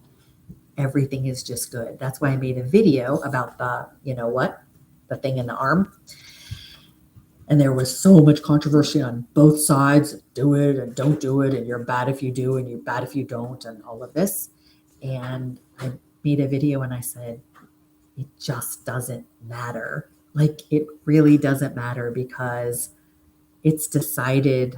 everything is just good. That's why I made a video about the thing in the arm. And there was so much controversy on both sides. Do it and don't do it. And you're bad if you do and you're bad if you don't, and all of this. And I made a video and I said, it just doesn't matter. Like, it really doesn't matter, because it's decided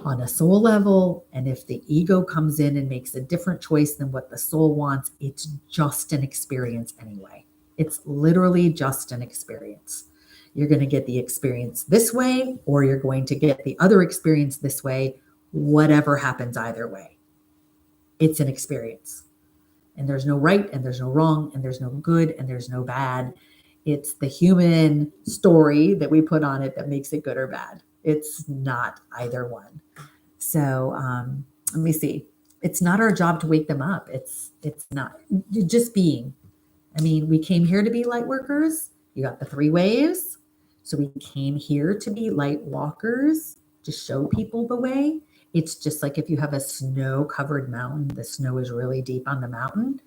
on a soul level. And if the ego comes in and makes a different choice than what the soul wants, it's just an experience anyway. It's literally just an experience. You're going to get the experience this way, or you're going to get the other experience this way. Whatever happens either way, it's an experience. And there's no right, and there's no wrong, and there's no good, and there's no bad. It's the human story that we put on it that makes it good or bad. It's not either one. So let me see. It's not our job to wake them up. It's not just being. I mean, we came here to be light workers. You got the 3 waves. So we came here to be light walkers, to show people the way. It's just like if you have a snow-covered mountain, the snow is really deep on the mountain,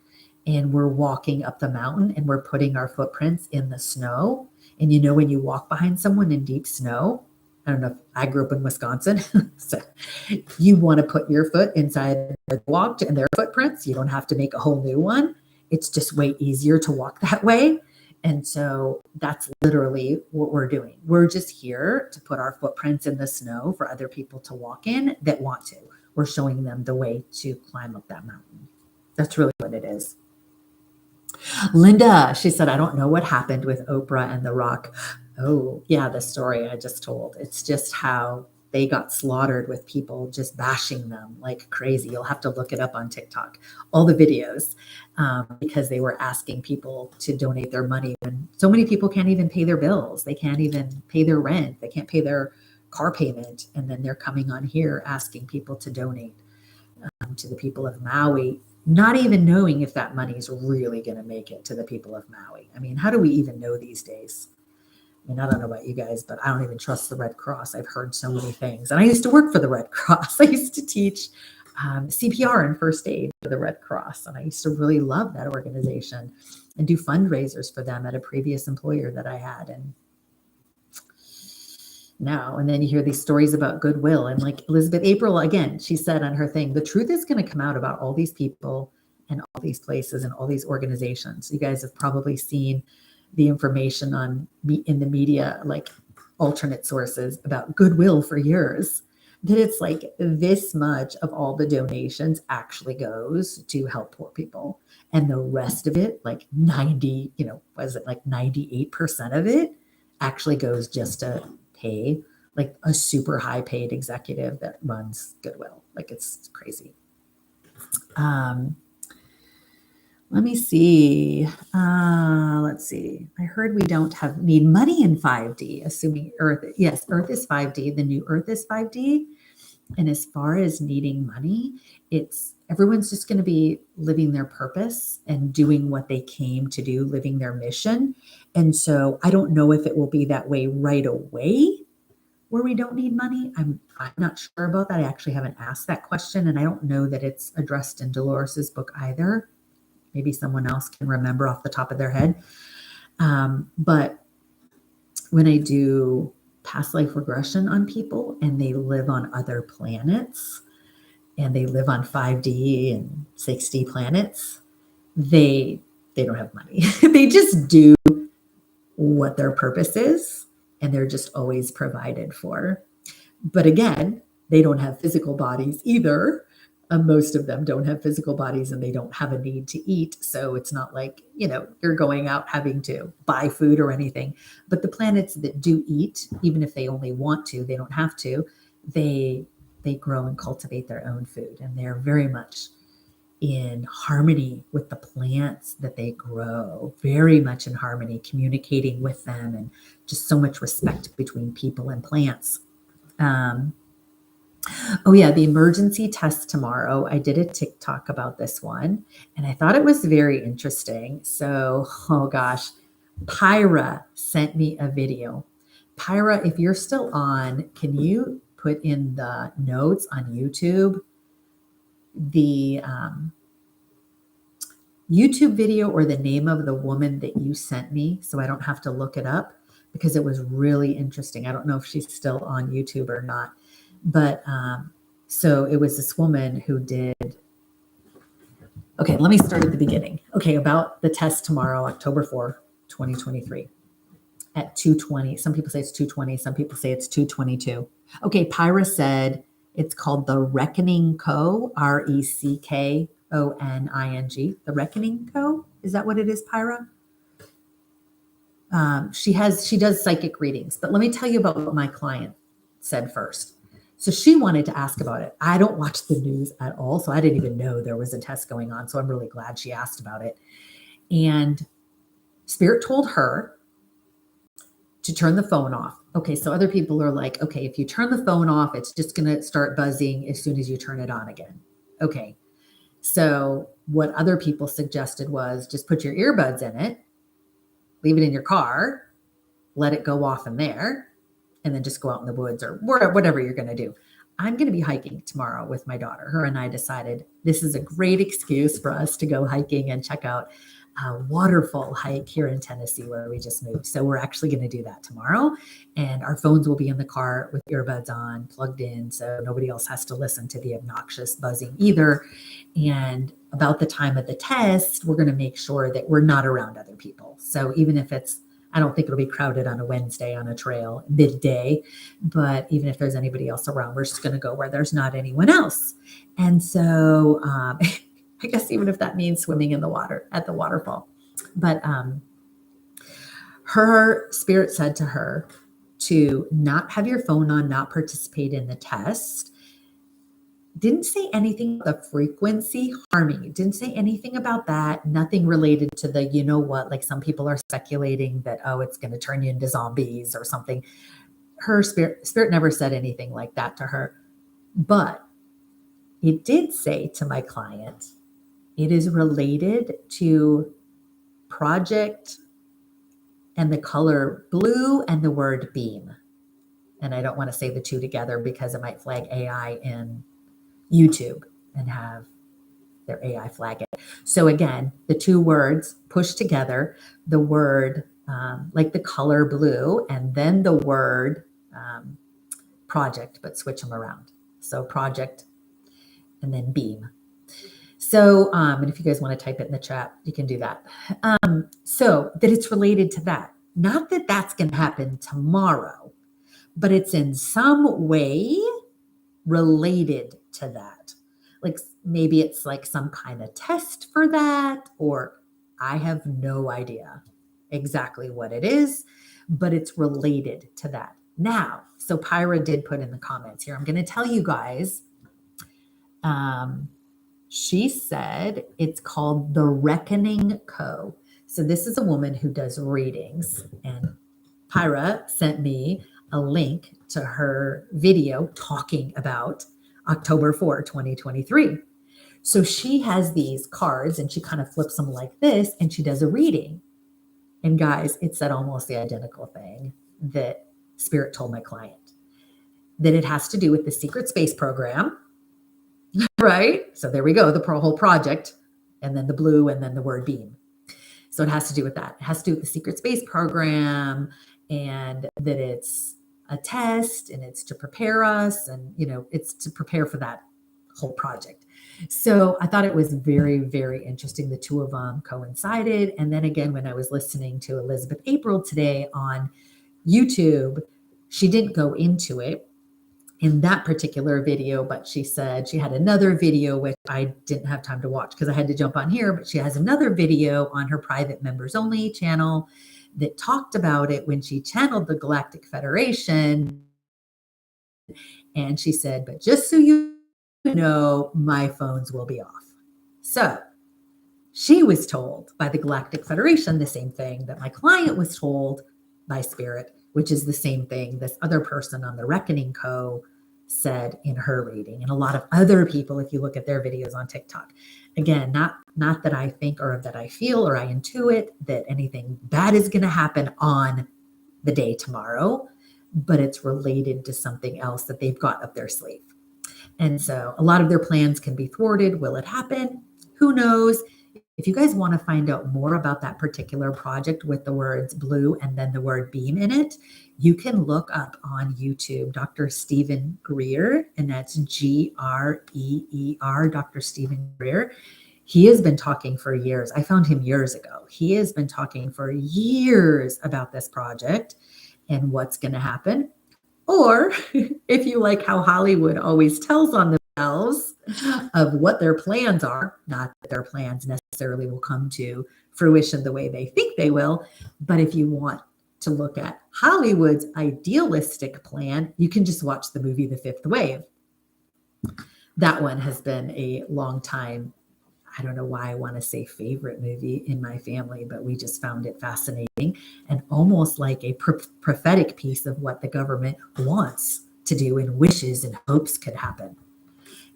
and we're walking up the mountain and we're putting our footprints in the snow. And when you walk behind someone in deep snow, I don't know if I grew up in Wisconsin, so you want to put your foot inside where they walked and their footprints. You don't have to make a whole new one. It's just way easier to walk that way. And so that's literally what we're doing. We're just here to put our footprints in the snow for other people to walk in that want to. We're showing them the way to climb up that mountain. That's really what it is. Linda, she said, I don't know what happened with Oprah and The Rock. Oh, yeah, the story I just told. It's just how they got slaughtered with people just bashing them like crazy. You'll have to look it up on TikTok, all the videos, because they were asking people to donate their money. And so many people can't even pay their bills. They can't even pay their rent. They can't pay their car payment. And then they're coming on here asking people to donate to the people of Maui, not even knowing if that money is really going to make it to the people of Maui. I mean, how do we even know these days? I mean, I don't know about you guys, but I don't even trust the Red Cross. I've heard so many things. And I used to work for the Red Cross. I used to teach CPR and first aid for the Red Cross. And I used to really love that organization and do fundraisers for them at a previous employer that I had. And now, and then you hear these stories about goodwill. And like Elizabeth April, again, she said on her thing, the truth is going to come out about all these people and all these places and all these organizations. You guys have probably seen the information in the media, like alternate sources about goodwill for years, that it's like this much of all the donations actually goes to help poor people. And the rest of it, like 98% of it actually goes just to pay like a super high paid executive that runs Goodwill. Like, it's crazy. Let me see. Let's see. I heard we don't need money in 5D, assuming Earth. Yes, Earth is 5D. The new Earth is 5D. And as far as needing money, everyone's just going to be living their purpose and doing what they came to do, living their mission. And so I don't know if it will be that way right away where we don't need money. I'm not sure about that. I actually haven't asked that question. And I don't know that it's addressed in Dolores's book either. Maybe someone else can remember off the top of their head. But when I do past life regression on people and they live on other planets and they live on 5D and 6D planets, they they don't have money. They just do what their purpose is, and they're just always provided for. But again, they don't have physical bodies either. Most of them don't have physical bodies, and they don't have a need to eat. So it's not like, you're going out having to buy food or anything. But the planets that do eat, even if they only want to, they don't have to, they grow and cultivate their own food. And they're very much in harmony with the plants that they grow, very much in harmony, communicating with them, and just so much respect between people and plants. Oh yeah, the emergency test tomorrow. I did a TikTok about this one, and I thought it was very interesting. So, oh gosh, Pyra sent me a video. Pyra, if you're still on, can you put in the notes on YouTube the YouTube video or the name of the woman that you sent me, so I don't have to look it up, because it was really interesting. I don't know if she's still on YouTube or not. But so it was this woman who did. Okay, let me start at the beginning. Okay, about the test tomorrow, October 4, 2023 at 2:20. Some people say it's 2:20. Some people say it's 2:22. Okay, Pyra said it's called the Reckoning Co. RECKONING. The Reckoning Co. Is that what it is, Pyra? She does psychic readings. But let me tell you about what my client said first. So she wanted to ask about it. I don't watch the news at all, so I didn't even know there was a test going on. So I'm really glad she asked about it. And Spirit told her to turn the phone off. Okay, so other people are like, okay, if you turn the phone off, it's just going to start buzzing as soon as you turn it on again. Okay, so what other people suggested was just put your earbuds in it, leave it in your car, let it go off in there, and then just go out in the woods or whatever you're going to do. I'm going to be hiking tomorrow with my daughter. Her and I decided this is a great excuse for us to go hiking and check out a waterfall hike here in Tennessee where we just moved. So we're actually going to do that tomorrow. And our phones will be in the car with earbuds on, plugged in, so nobody else has to listen to the obnoxious buzzing either. And about the time of the test, we're going to make sure that we're not around other people. So even if I don't think it'll be crowded on a Wednesday on a trail midday, but even if there's anybody else around, we're just going to go where there's not anyone else. And so I guess even if that means swimming in the water at the waterfall. But her spirit said to her to not have your phone on, not participate in the test. Didn't say anything about the frequency harming. Didn't say anything about that. Nothing related to the, like some people are speculating that, it's going to turn you into zombies or something. Her spirit never said anything like that to her. But it did say to my client, it is related to project and the color blue and the word beam. And I don't want to say the two together because it might flag AI in YouTube and have their AI flag it. So again, the two words pushed together, the word like the color blue, and then the word project, but switch them around. So project and then beam. So, and if you guys want to type it in the chat, you can do that. So that it's related to that. Not that that's going to happen tomorrow, but it's in some way related to that. Like maybe it's like some kind of test for that, or I have no idea exactly what it is, but it's related to that. Now, so Pyra did put in the comments here, I'm going to tell you guys, she said it's called the Reckoning Co. So this is a woman who does readings, and Pyra sent me a link to her video talking about October 4, 2023. So she has these cards and she kind of flips them like this and she does a reading. And guys, it said almost the identical thing that Spirit told my client, that it has to do with the secret space program, right? So there we go, the whole project, and then the blue and then the word beam. So it has to do with that. It has to do with the secret space program, and that it's a test and it's to prepare us, and it's to prepare for that whole project. So I thought it was very, very interesting. The two of them coincided. And then again, when I was listening to Elizabeth April today on YouTube, she didn't go into it in that particular video, but she said she had another video, which I didn't have time to watch because I had to jump on here, but she has another video on her private members only channel that talked about it when she channeled the Galactic Federation. And she said, but just so you know, my phones will be off. So she was told by the Galactic Federation the same thing that my client was told by Spirit, which is the same thing this other person on the Reckoning Co. said in her reading, and a lot of other people, if you look at their videos on TikTok. Again, not that I think or that I feel or I intuit that anything bad is going to happen on the day tomorrow, but it's related to something else that they've got up their sleeve. And so a lot of their plans can be thwarted. Will it happen? Who knows? If you guys want to find out more about that particular project with the words blue and then the word beam in it, you can look up on YouTube Dr. Stephen Greer, and that's Greer, Dr. Stephen Greer. He has been talking for years. I found him years ago. He has been talking for years about this project and what's going to happen. Or if you like how Hollywood always tells on themselves of what their plans are, not that their plans necessarily will come to fruition the way they think they will, but if you want to look at Hollywood's idealistic plan, you can just watch the movie The Fifth Wave. That one has been a long time, I don't know why I want to say favorite movie in my family, but we just found it fascinating and almost like a prophetic piece of what the government wants to do and wishes and hopes could happen.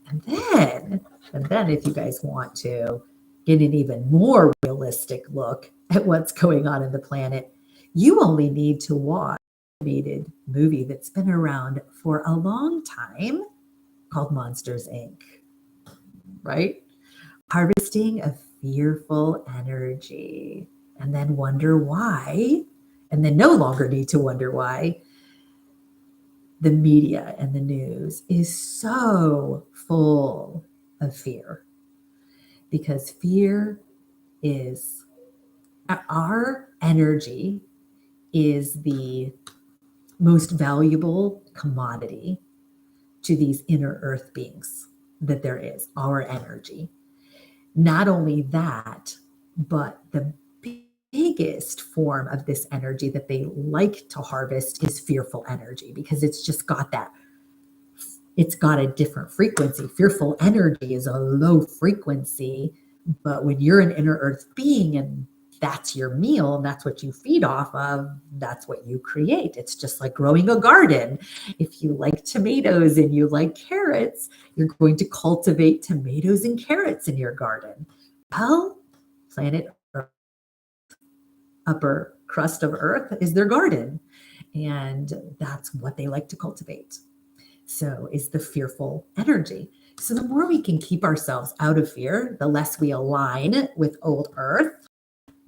And then if you guys want to get an even more realistic look at what's going on in the planet, you only need to watch an animated movie that's been around for a long time called Monsters, Inc., right? Harvesting a fearful energy, and then wonder why, and then no longer need to wonder why the media and the news is so full of fear. Because fear is, our energy is the most valuable commodity to these inner earth beings that there is, our energy. Not only that, but the biggest form of this energy that they like to harvest is fearful energy, because it's just got that, it's got a different frequency. Fearful energy is a low frequency, but when you're an inner earth being and that's your meal and that's what you feed off of, that's what you create. It's just like growing a garden. If you like tomatoes and you like carrots, you're going to cultivate tomatoes and carrots in your garden. Well, planet Earth, upper crust of Earth is their garden. And that's what they like to cultivate. So is the fearful energy. So the more we can keep ourselves out of fear, the less we align with old Earth,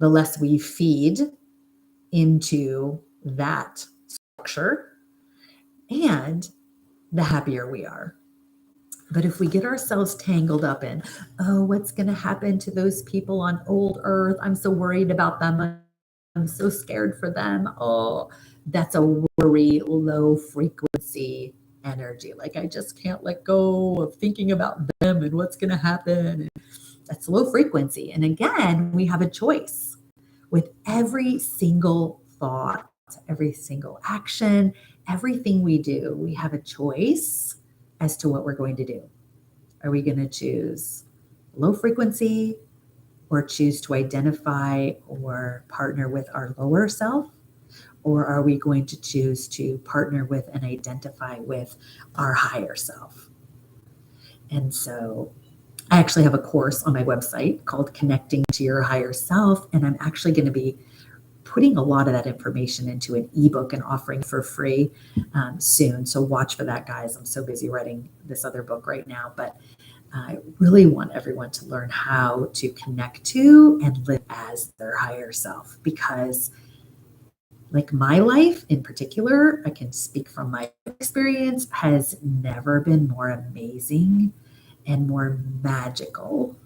the less we feed into that structure, and the happier we are. But if we get ourselves tangled up in, oh, what's going to happen to those people on old Earth? I'm so worried about them. I'm so scared for them. Oh, that's a worry, low frequency energy. Like, I just can't let go of thinking about them and what's going to happen. That's low frequency. And again, we have a choice. With every single thought, every single action, everything we do, we have a choice as to what we're going to do. Are we going to choose low frequency or choose to identify or partner with our lower self? Or are we going to choose to partner with and identify with our higher self? And so I actually have a course on my website called Connecting to Your Higher Self, and I'm actually going to be putting a lot of that information into an ebook and offering for free soon. So watch for that, guys. I'm so busy writing this other book right now, but I really want everyone to learn how to connect to and live as their higher self, because like my life in particular, I can speak from my experience, has never been more amazing and more magical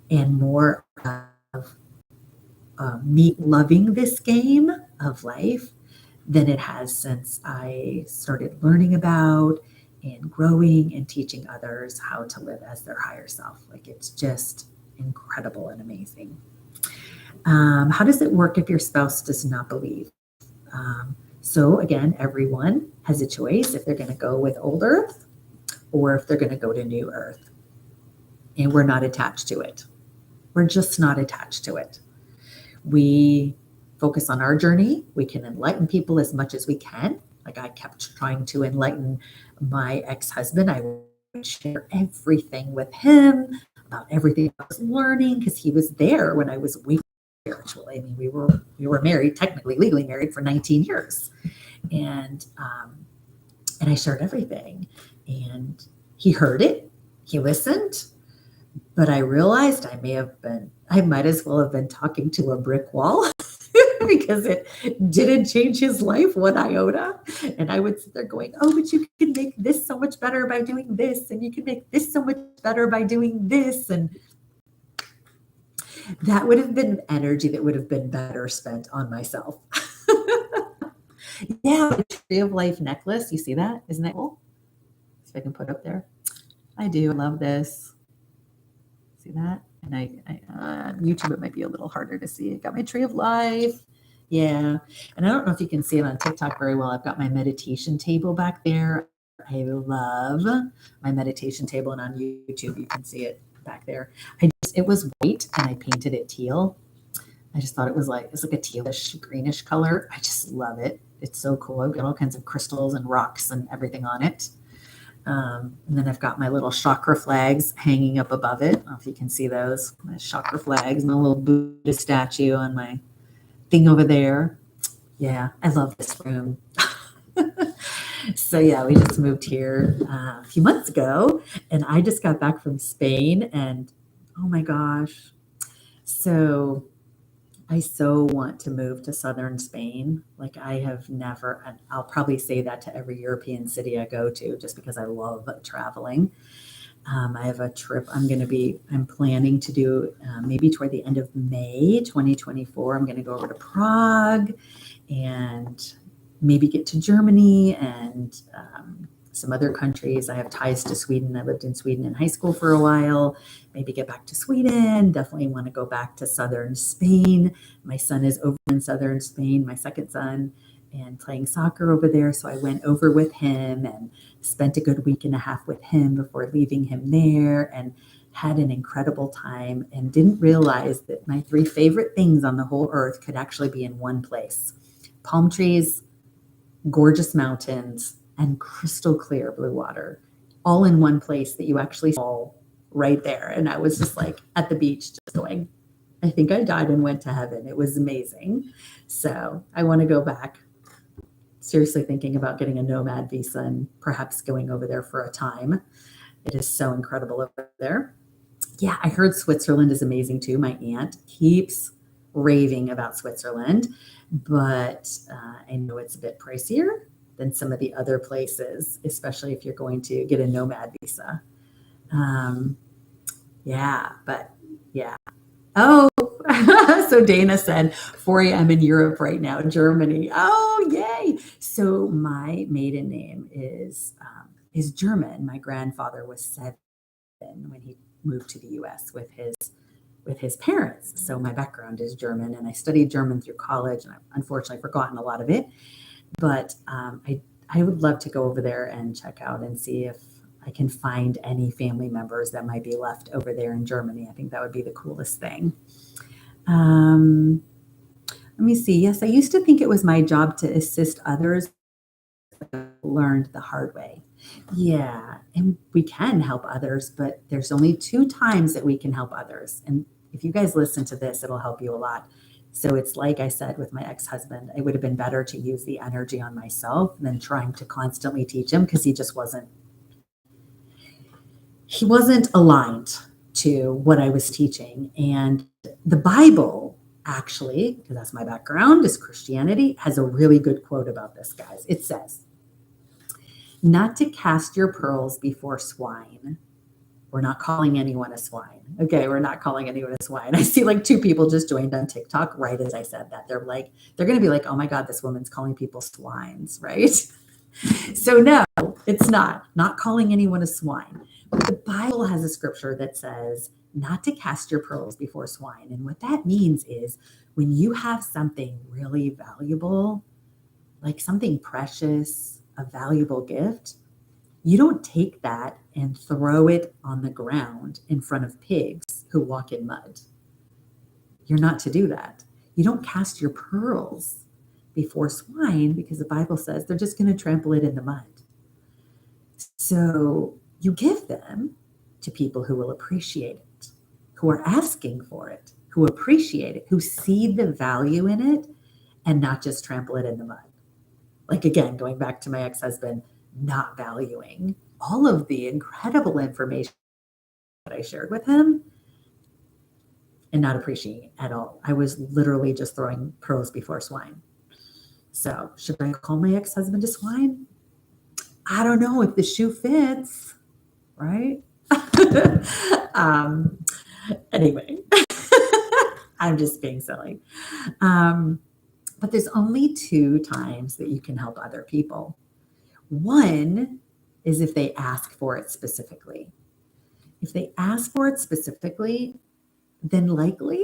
and more of me loving this game of life than it has since I started learning about and growing and teaching others how to live as their higher self. Like, it's just incredible and amazing. How does it work if your spouse does not believe? So again, everyone has a choice if they're going to go with old earth or if they're going to go to new earth. And we're not attached to it. We're just not attached to it. We focus on our journey. We can enlighten people as much as we can. Like, I kept trying to enlighten my ex-husband. I would share everything with him about everything I was learning because he was there when I was weak spiritually. I mean, we were married, technically legally married, for 19 years, and I shared everything, and he heard it. He listened. But I realized I might as well have been talking to a brick wall because it didn't change his life one iota. And I would sit there going, oh, but you can make this so much better by doing this. And you can make this so much better by doing this. And that would have been energy that would have been better spent on myself. Yeah, the Tree of Life necklace. You see that? Isn't that cool? See if I can put up there. I do love this. See that? And I YouTube, it might be a little harder to see. I got my Tree of Life. Yeah. And I don't know if you can see it on TikTok very well. I've got my meditation table back there. I love my meditation table. And on YouTube, you can see it back there. It was white and I painted it teal. I just thought it's like a tealish, greenish color. I just love it. It's so cool. I've got all kinds of crystals and rocks and everything on it. And then I've got my little chakra flags hanging up above it. I don't know if you can see those, my chakra flags, and a little Buddha statue on my thing over there. Yeah, I love this room. So yeah, we just moved here a few months ago, and I just got back from Spain, and oh my gosh. So I so want to move to southern Spain. Like, I have never, and I'll probably say that to every European city I go to just because I love traveling. I have a trip I'm planning to do maybe toward the end of May 2024. I'm going to go over to Prague and maybe get to Germany and some other countries. I have ties to Sweden. I lived in Sweden in high school for a while. Maybe get back to Sweden. Definitely want to go back to southern Spain. My son is over in southern Spain, my second son, and playing soccer over there. So I went over with him and spent a good week and a half with him before leaving him there, and had an incredible time, and didn't realize that my 3 favorite things on the whole earth could actually be in one place: palm trees, gorgeous mountains, and crystal clear blue water, all in one place that you actually saw right there. And I was just like at the beach just going, I think I died and went to heaven. It was amazing. So I want to go back. Seriously thinking about getting a nomad visa and perhaps going over there for a time. It is so incredible over there. Yeah, I heard Switzerland is amazing too. My aunt keeps raving about Switzerland, but I know it's a bit pricier than some of the other places, especially if you're going to get a nomad visa. Yeah. Oh, so Dana said 4 a.m. in Europe right now, Germany. Oh, yay. So my maiden name is German. My grandfather was 7 when he moved to the U.S. with his parents. So my background is German, and I studied German through college, and I've unfortunately forgotten a lot of it. But I would love to go over there and check out and see if I can find any family members that might be left over there in Germany. I think that would be the coolest thing. Let me see. Yes, I used to think it was my job to assist others, but I learned the hard way. Yeah, and we can help others, but there's only 2 times that we can help others. And if you guys listen to this, it'll help you a lot. So it's like I said with my ex-husband, it would have been better to use the energy on myself than trying to constantly teach him, because he wasn't aligned to what I was teaching. And the Bible, actually, because that's my background, is Christianity, has a really good quote about this, guys. It says, not to cast your pearls before swine. We're not calling anyone a swine. Okay, we're not calling anyone a swine. I see like 2 people just joined on TikTok right as I said that. They're going to be like, oh my God, this woman's calling people swines, right? So no, it's not calling anyone a swine. But the Bible has a scripture that says not to cast your pearls before swine. And what that means is when you have something really valuable, like something precious, a valuable gift, you don't take that and throw it on the ground in front of pigs who walk in mud. You're not to do that. You don't cast your pearls before swine because the Bible says they're just going to trample it in the mud. So you give them to people who will appreciate it, who are asking for it, who appreciate it, who see the value in it and not just trample it in the mud. Like again, going back to my ex-husband, not valuing all of the incredible information that I shared with him and not appreciating it at all. I was literally just throwing pearls before swine. So should I call my ex-husband a swine? I don't know if the shoe fits, right? Anyway, I'm just being silly. But there's only 2 times that you can help other people. One is if they ask for it specifically. If they ask for it specifically, then likely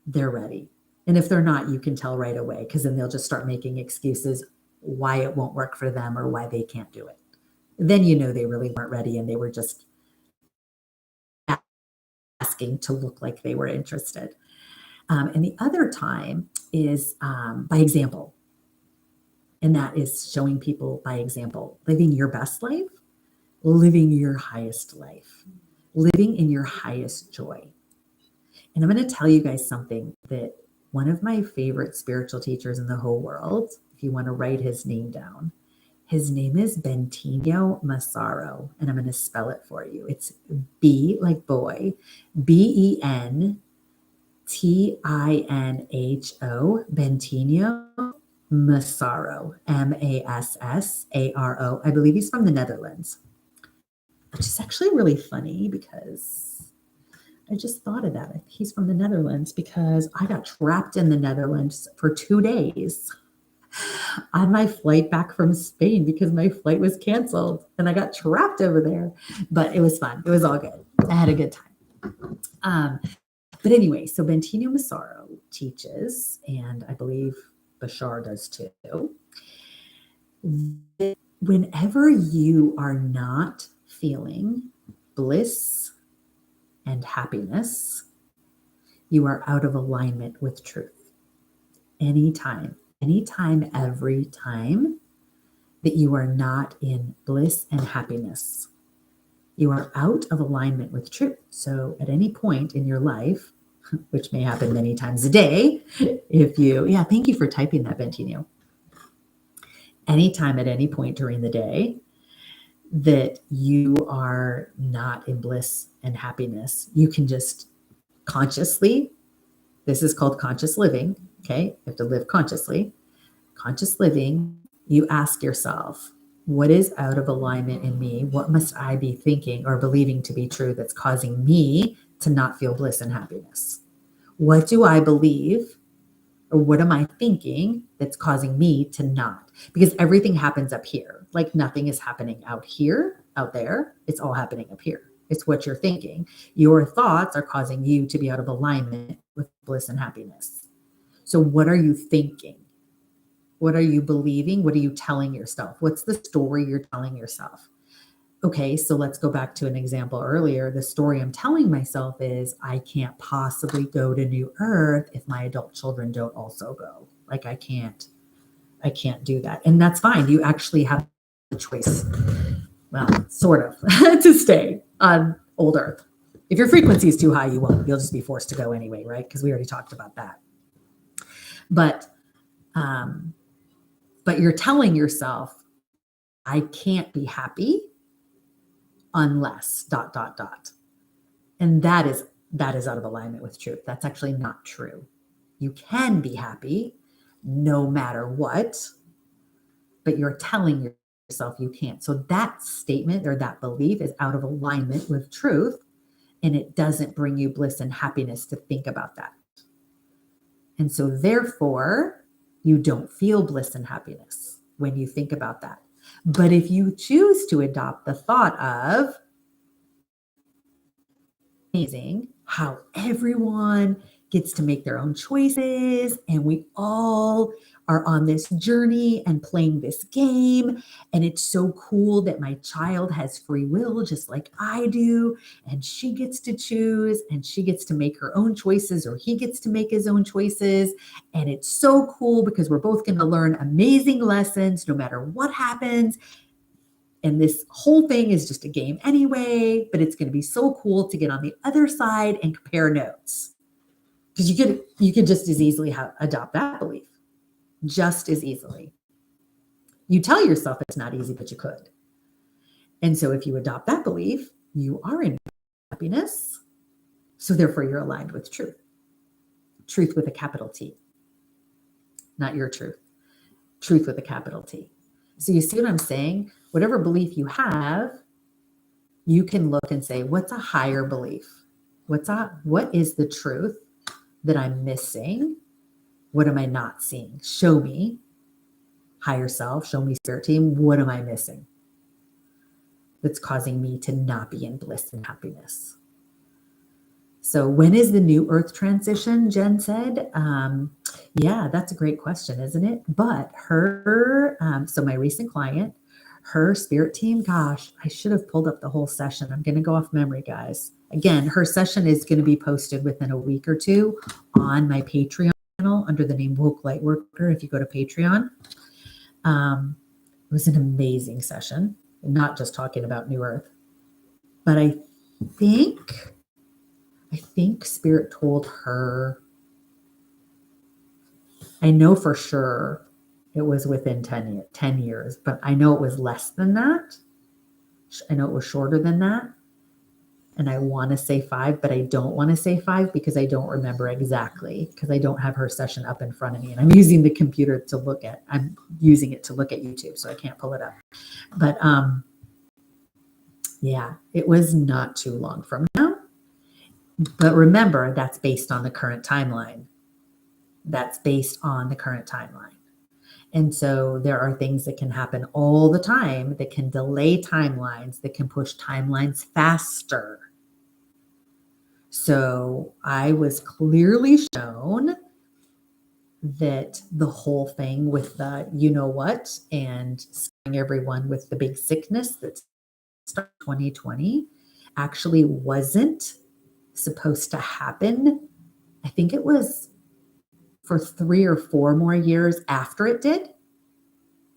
they're ready. And if they're not, you can tell right away because then they'll just start making excuses why it won't work for them or why they can't do it. Then you know they really weren't ready and they were just asking to look like they were interested. And the other time is by example. And that is showing people by example, living your best life, living your highest life, living in your highest joy. And I'm going to tell you guys something that one of my favorite spiritual teachers in the whole world, if you want to write his name down, his name is Bentinho Massaro, and I'm going to spell it for you. It's B like boy, Bentinho, Bentinho Massaro, Massaro. I believe he's from the Netherlands, which is actually really funny because I just thought of that. He's from the Netherlands because I got trapped in the Netherlands for 2 days on my flight back from Spain because my flight was canceled and I got trapped over there. But it was fun. It was all good. I had a good time. But anyway, so Bentinho Massaro teaches, and I believe Bashar does too, that whenever you are not feeling bliss and happiness, you are out of alignment with truth. Anytime, every time that you are not in bliss and happiness, you are out of alignment with truth. So at any point in your life, which may happen many times a day, thank you for typing that, Bentinho. Anytime at any point during the day that you are not in bliss and happiness, you can just consciously, this is called conscious living, okay? You have to live consciously. Conscious living, you ask yourself, what is out of alignment in me? What must I be thinking or believing to be true that's causing me to not feel bliss and happiness? What do I believe or what am I thinking that's causing me to not? Because everything happens up here. Like nothing is happening out here, out there. It's all happening up here. It's what you're thinking. Your thoughts are causing you to be out of alignment with bliss and happiness. So what are you thinking? What are you believing? What are you telling yourself? What's the story you're telling yourself? Okay, so let's go back to an example earlier. The story I'm telling myself is I can't possibly go to New Earth if my adult children don't also go. Like I can't do that. And that's fine. You actually have the choice, well, sort of, to stay on old Earth. If your frequency is too high, you won't. You'll just be forced to go anyway, right? Because we already talked about that. But you're telling yourself, I can't be happy unless ... And that is out of alignment with truth. That's actually not true. You can be happy no matter what, but you're telling yourself you can't. So that statement or that belief is out of alignment with truth, and it doesn't bring you bliss and happiness to think about that. And so therefore, you don't feel bliss and happiness when you think about that. But if you choose to adopt the thought of, amazing how everyone gets to make their own choices, and we all are on this journey and playing this game, and it's so cool that my child has free will just like I do, and she gets to choose, and she gets to make her own choices, or he gets to make his own choices, and it's so cool because we're both going to learn amazing lessons no matter what happens. And this whole thing is just a game anyway, but it's going to be so cool to get on the other side and compare notes. Because you could just as easily adopt that belief, just as easily. You tell yourself it's not easy, but you could. And so if you adopt that belief, you are in happiness. So therefore you're aligned with truth. Truth with a capital T. Not your truth. Truth with a capital T. So you see what I'm saying? Whatever belief you have, you can look and say, what's a higher belief? What is the truth that I'm missing? What am I not seeing? Show me, higher self, show me, spirit team, what am I missing that's causing me to not be in bliss and happiness? So when is the new earth transition, Jen said? Yeah, that's a great question, isn't it? But her, so my recent client, her spirit team, gosh, I should have pulled up the whole session. I'm going to go off memory, guys. Again, her session is going to be posted within a week or two on my Patreon channel under the name Woke Lightworker. If you go to Patreon, it was an amazing session, not just talking about New Earth, but I think Spirit told her, I know for sure it was within 10 years, but I know it was less than that. I know it was shorter than that. And I want to say 5, but I don't want to say 5 because I don't remember exactly, because I don't have her session up in front of me. And I'm using the computer to look at, I'm using it to look at YouTube, so I can't pull it up. But yeah, it was not too long from now. But remember, that's based on the current timeline. That's based on the current timeline. And so there are things that can happen all the time that can delay timelines, that can push timelines faster. So I was clearly shown that the whole thing with the you know what and scaring everyone with the big sickness that started 2020 actually wasn't supposed to happen. I think it was for 3 or 4 more years after it did,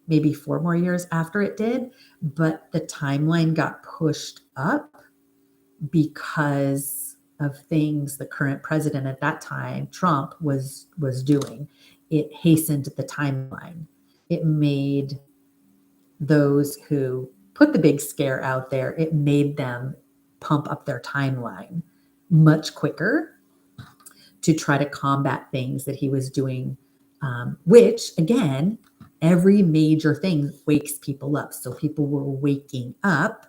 maybe 4 more years after it did, but the timeline got pushed up because of things the current president at that time, Trump, was doing. It hastened the timeline. It made those who put the big scare out there, it made them pump up their timeline much quicker to try to combat things that he was doing, which again, every major thing wakes people up. So people were waking up,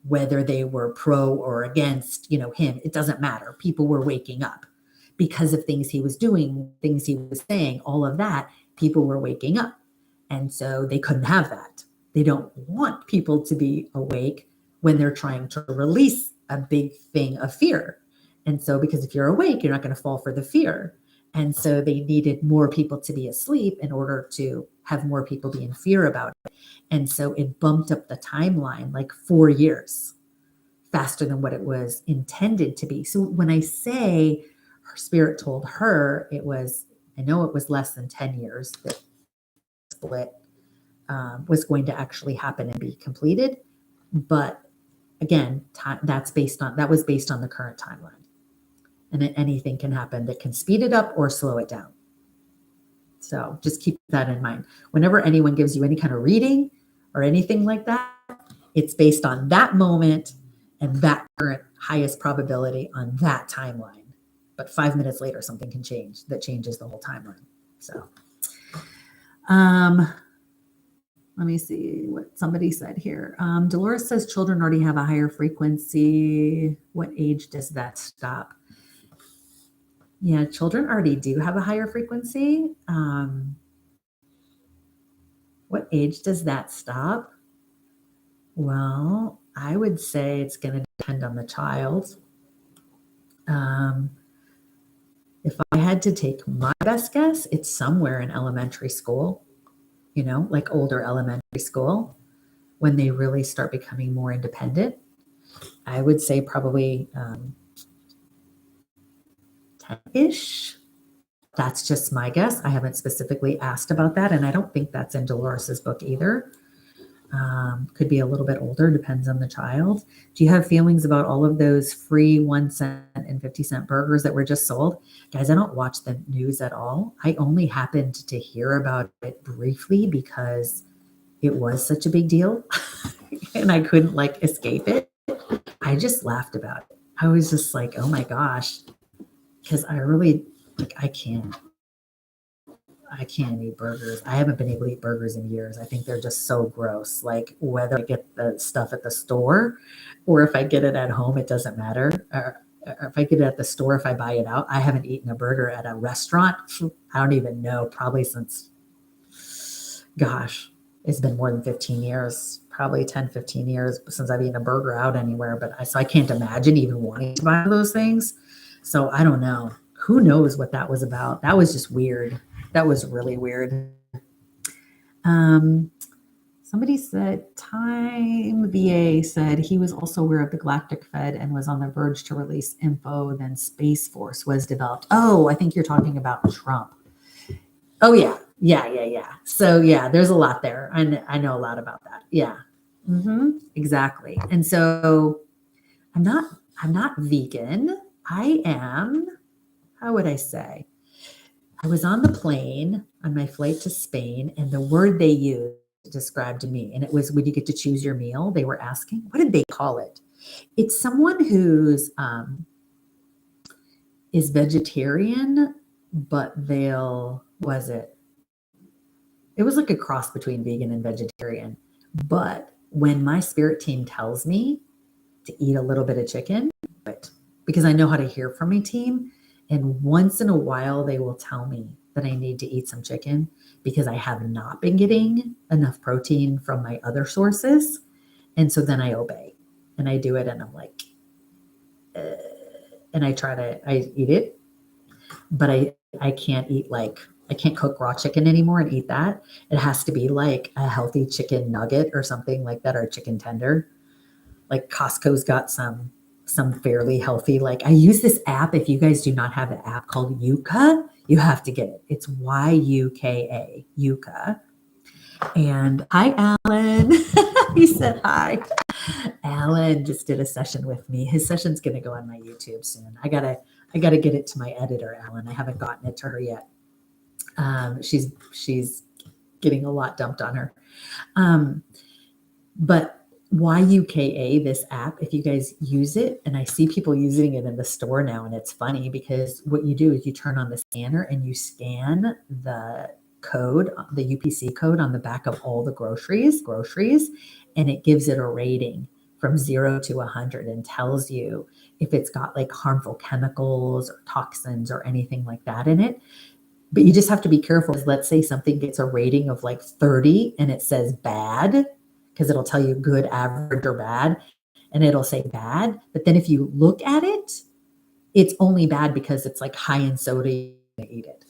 whether they were pro or against, him, it doesn't matter. People were waking up because of things he was doing, things he was saying, all of that, people were waking up. And so they couldn't have that. They don't want people to be awake when they're trying to release a big thing of fear. And so, because if you're awake, you're not going to fall for the fear. And so they needed more people to be asleep in order to have more people be in fear about it. And so it bumped up the timeline like 4 years faster than what it was intended to be. So when I say her spirit told her, I know it was less than 10 years that split was going to actually happen and be completed. But again, that was based on the current timeline. And anything can happen that can speed it up or slow it down. So just keep that in mind. Whenever anyone gives you any kind of reading or anything like that, it's based on that moment and that current highest probability on that timeline. But 5 minutes later, something can change that changes the whole timeline. So, Let me see what somebody said here. Dolores says children already have a higher frequency. What age does that stop? Yeah, children already do have a higher frequency. What age does that stop? Well, I would say it's going to depend on the child. Um, if I had to take my best guess, it's somewhere in elementary school, like older elementary school, when they really start becoming more independent. I would say probably 10-ish. That's just my guess. I haven't specifically asked about that, and I don't think that's in Dolores's book either. Could be a little bit older, depends on the child. Do you have feelings about all of those free 1 cent and 50-cent burgers that were just sold? Guys, I don't watch the news at all. I only happened to hear about it briefly because it was such a big deal and I couldn't escape it. I just laughed about it. I was just like, oh my gosh, because I really I can't eat burgers. I haven't been able to eat burgers in years. I think they're just so gross. Like whether I get the stuff at the store or if I get it at home, it doesn't matter. Or if I get it at the store, if I buy it out, I haven't eaten a burger at a restaurant. I don't even know, probably since, gosh, it's been more than 15 years, probably 10, 15 years since I've eaten a burger out anywhere. So I can't imagine even wanting to buy those things. So I don't know. Who knows what that was about? That was just weird. That was really weird. Somebody said, Time VA said he was also aware of the Galactic Fed and was on the verge to release info. Then Space Force was developed. Oh, I think you're talking about Trump. Oh, yeah. Yeah. So, yeah, there's a lot there. I know a lot about that. Yeah, exactly. And so I'm not vegan. I am, how would I say? I was on the plane on my flight to Spain, and the word they used described me, and it was, when you get to choose your meal, they were asking, what did they call it? It's someone who's is vegetarian, but it was like a cross between vegan and vegetarian. But when my spirit team tells me to eat a little bit of chicken, because I know how to hear from my team, and once in a while they will tell me that I need to eat some chicken because I have not been getting enough protein from my other sources. And so then I obey and I do it, and I'm like, and I eat it, but I can't eat I can't cook raw chicken anymore and eat that. It has to be like a healthy chicken nugget or something like that, or a chicken tender. Like Costco's got some fairly healthy, I use this app. If you guys do not have the app called Yuka, you have to get it. It's Yuka, Yuka. And hi, Alan. He said hi. Alan just did a session with me. His session's going to go on my YouTube soon. I gotta get it to my editor, Alan. I haven't gotten it to her yet. She's getting a lot dumped on her. But YUKA, this app, if you guys use it, and I see people using it in the store now, and it's funny because what you do is you turn on the scanner and you scan the code, the UPC code on the back of all the groceries, and it gives it a rating from 0 to 100 and tells you if it's got harmful chemicals or toxins or anything like that in it. But you just have to be careful. Let's say something gets a rating of 30 and it says bad, because it'll tell you good, average, or bad, and it'll say bad. But then if you look at it, it's only bad because it's high in soda, you eat it.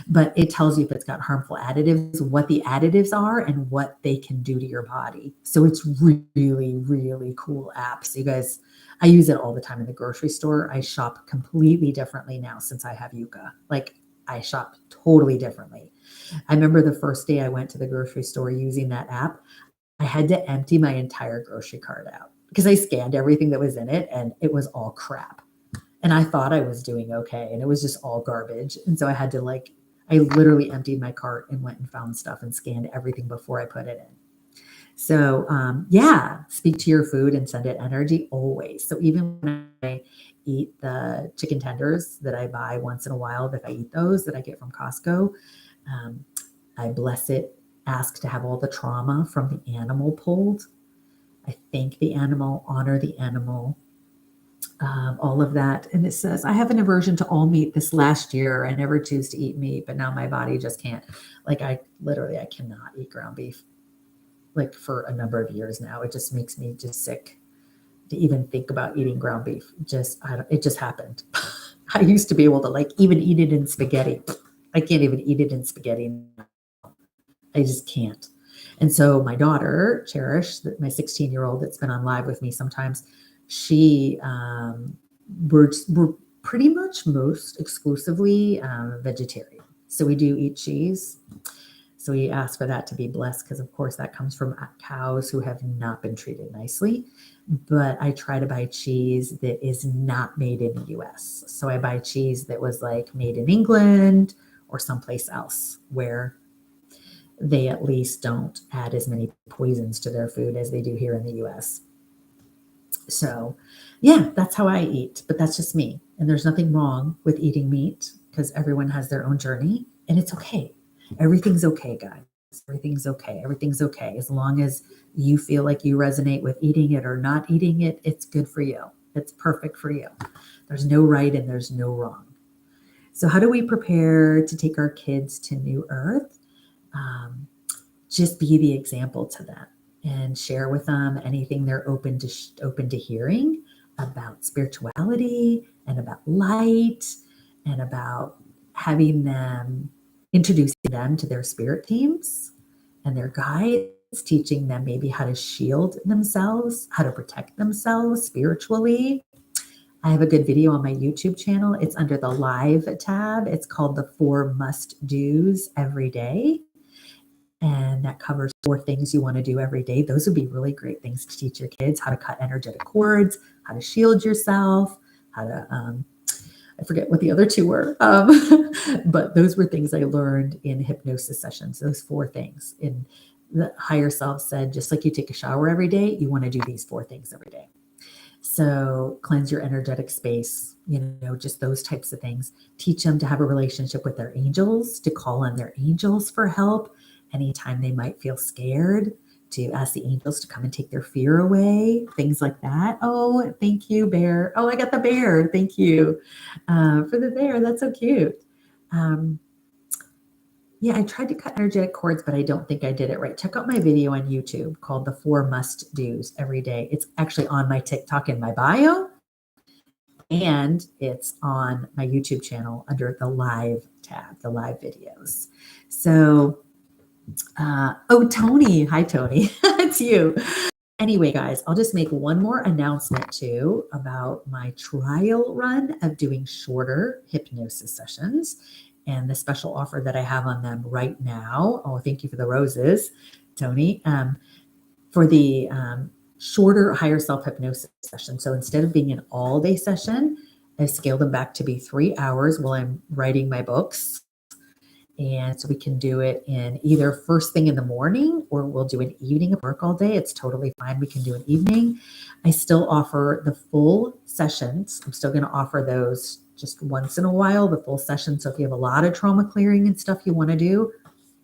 But it tells you if it's got harmful additives, what the additives are, and what they can do to your body. So it's really, really cool app. So you guys, I use it all the time in the grocery store. I shop completely differently now since I have Yuka. I shop totally differently. I remember the first day I went to the grocery store using that app, I had to empty my entire grocery cart out because I scanned everything that was in it and it was all crap. And I thought I was doing okay, and it was just all garbage. And so I had to I literally emptied my cart and went and found stuff and scanned everything before I put it in. So yeah, speak to your food and send it energy always. So even when I eat the chicken tenders that I buy once in a while, if I eat those that I get from Costco, I bless it ask to have all the trauma from the animal pulled. I thank the animal, honor the animal, all of that. And it says, I have an aversion to all meat. This last year, I never choose to eat meat, but now my body just can't. Like I cannot eat ground beef, like for a number of years now. It just makes me just sick to even think about eating ground beef. It just happened. I used to be able to like even eat it in spaghetti. I can't even eat it in spaghetti now. I just can't. And so my daughter, Cherish, my 16-year-old that's been on live with me sometimes, we're pretty much most exclusively vegetarian. So we do eat cheese. So we ask for that to be blessed because, of course, that comes from cows who have not been treated nicely. But I try to buy cheese that is not made in the US. So I buy cheese that was like made in England or someplace else where they at least don't add as many poisons to their food as they do here in the US. So yeah, that's how I eat, but that's just me. And there's nothing wrong with eating meat because everyone has their own journey and it's okay. Everything's okay, guys. Everything's okay. Everything's okay. As long as you feel like you resonate with eating it or not eating it, it's good for you. It's perfect for you. There's no right and there's no wrong. So how do we prepare to take our kids to New Earth? Just be the example to them and share with them anything they're open to hearing about spirituality and about light and about having them, introducing them to their spirit teams and their guides, teaching them maybe how to shield themselves, how to protect themselves spiritually. I have a good video on my YouTube channel. It's under the live tab. It's called the 4 must do's every day. And that covers 4 things you want to do every day. Those would be really great things to teach your kids: how to cut energetic cords, how to shield yourself, how to, I forget what the other 2 were. But those were things I learned in hypnosis sessions, those 4 things. In the higher self said, just like you take a shower every day, you want to do these 4 things every day. So cleanse your energetic space, just those types of things. Teach them to have a relationship with their angels, to call on their angels for help. Anytime they might feel scared, to ask the angels to come and take their fear away, things like that. Oh, thank you, bear. Oh, I got the bear. Thank you for the bear. That's so cute. Yeah, I tried to cut energetic cords, but I don't think I did it right. Check out my video on YouTube called the 4 must do's every day. It's actually on my TikTok in my bio, and it's on my YouTube channel under the live tab, the live videos. So, Tony. Hi, Tony. It's you. Anyway, guys, I'll just make one more announcement too about my trial run of doing shorter hypnosis sessions and the special offer that I have on them right now. Oh, thank you for the roses, Tony. For the shorter higher self hypnosis session. So instead of being an all-day session, I've scaled them back to be 3 hours while I'm writing my books. And so we can do it in either first thing in the morning or we'll do an evening of work all day. It's totally fine. We can do an evening. I still offer the full sessions. I'm still going to offer those just once in a while, the full session. So if you have a lot of trauma clearing and stuff you want to do,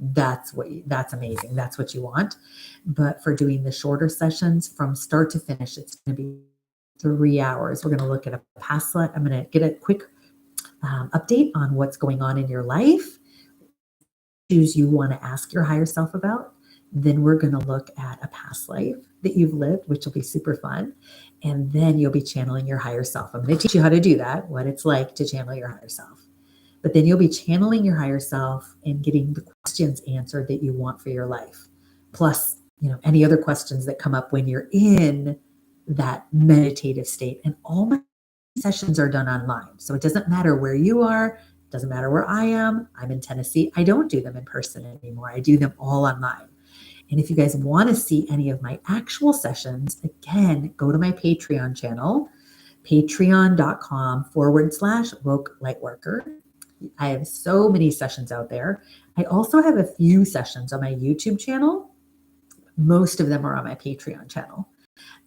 that's amazing. That's what you want. But for doing the shorter sessions from start to finish, it's going to be 3 hours. We're going to look at a past life. I'm going to get a quick update on what's going on in your life, issues you want to ask your higher self about. Then we're going to look at a past life that you've lived, which will be super fun. And then you'll be channeling your higher self. I'm going to teach you how to do that, what it's like to channel your higher self. But then you'll be channeling your higher self and getting the questions answered that you want for your life. Plus, any other questions that come up when you're in that meditative state. And all my sessions are done online. So it doesn't matter where you are. Doesn't matter where I am. I'm in Tennessee. I don't do them in person anymore. I do them all online. And if you guys want to see any of my actual sessions, again, go to my Patreon channel, patreon.com/woke lightworker. I have so many sessions out there. I also have a few sessions on my YouTube channel. Most of them are on my Patreon channel.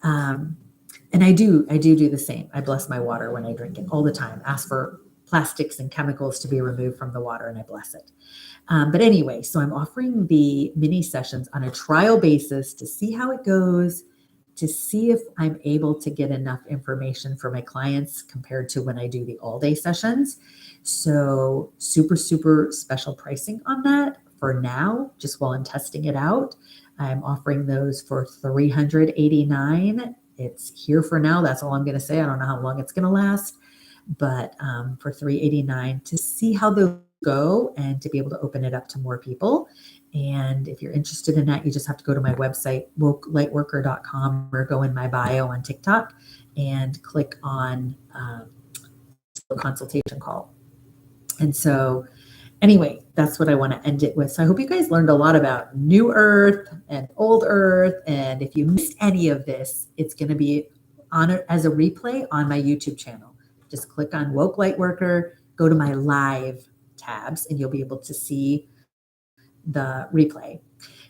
And I do the same. I bless my water when I drink it all the time. Ask for plastics and chemicals to be removed from the water, and I bless it. But anyway, so I'm offering the mini sessions on a trial basis to see how it goes, to see if I'm able to get enough information for my clients compared to when I do the all-day sessions. So super, super special pricing on that for now, just while I'm testing it out. I'm offering those for $389. It's here for now. That's all I'm going to say. I don't know how long it's going to last, but for $389 to see how those go and to be able to open it up to more people. And if you're interested in that, you just have to go to my website, wokelightworker.com, or go in my bio on TikTok and click on a consultation call. And so anyway, that's what I want to end it with. So I hope you guys learned a lot about New Earth and Old Earth. And if you missed any of this, it's going to be on as a replay on my YouTube channel. Just click on Woke Lightworker, go to my live tabs, and you'll be able to see the replay.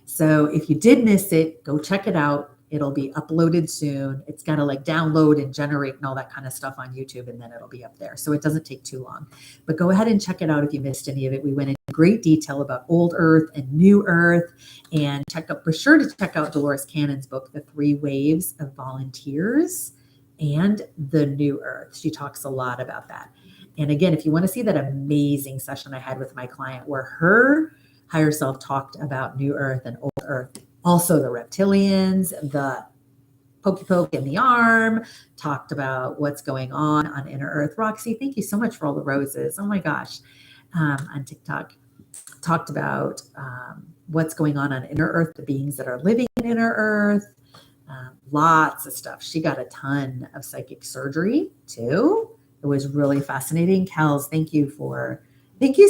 So if you did miss it, go check it out. It'll be uploaded soon. It's got to like download and generate and all that kind of stuff on YouTube, and then it'll be up there. So it doesn't take too long. But go ahead and check it out if you missed any of it. We went into great detail about Old Earth and New Earth, and be sure to check out Dolores Cannon's book, The 3 Waves of Volunteers and the New Earth. She talks a lot about that. And again, if you want to see that amazing session I had with my client where her higher self talked about New Earth and Old Earth, also the reptilians, the pokey poke in the arm, talked about what's going on Inner Earth. Roxy, thank you so much for all the roses. Oh my gosh. On TikTok, talked about what's going on Inner Earth, the beings that are living in Inner Earth, lots of stuff. She got a ton of psychic surgery too. It was really fascinating. Kels, thank you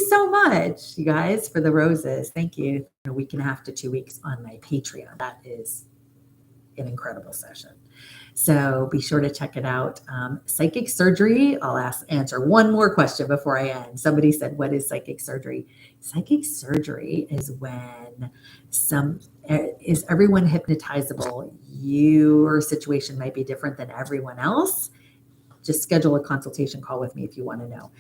so much, you guys, for the roses. Thank you. A week and a half to 2 weeks on my Patreon. That is an incredible session. So be sure to check it out. Psychic surgery. I'll answer one more question before I end. Somebody said, what is psychic surgery? Psychic surgery is when is everyone hypnotizable? Your situation might be different than everyone else. Just schedule a consultation call with me if you want to know.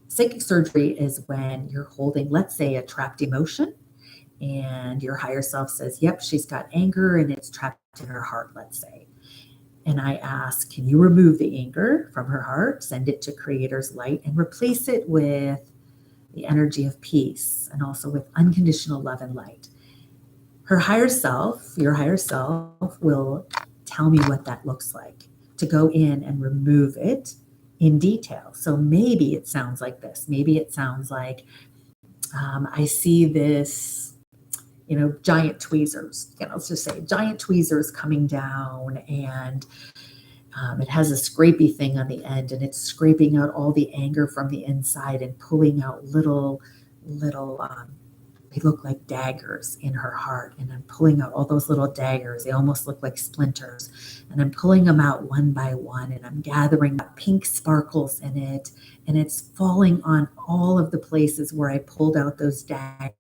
Psychic surgery is when you're holding, let's say, a trapped emotion, and your higher self says, yep, she's got anger and it's trapped in her heart, let's say. And I ask, can you remove the anger from her heart, send it to Creator's light, and replace it with the energy of peace and also with unconditional love and light? Her higher self, your higher self, will tell me what that looks like, to go in and remove it in detail. So maybe it sounds like this. Maybe it sounds like I see this, giant tweezers. Let's just say giant tweezers coming down, and it has a scrapey thing on the end, and it's scraping out all the anger from the inside and pulling out little they look like daggers in her heart, and I'm pulling out all those little daggers. They almost look like splinters, and I'm pulling them out one by one, and I'm gathering pink sparkles in it, and it's falling on all of the places where I pulled out those daggers,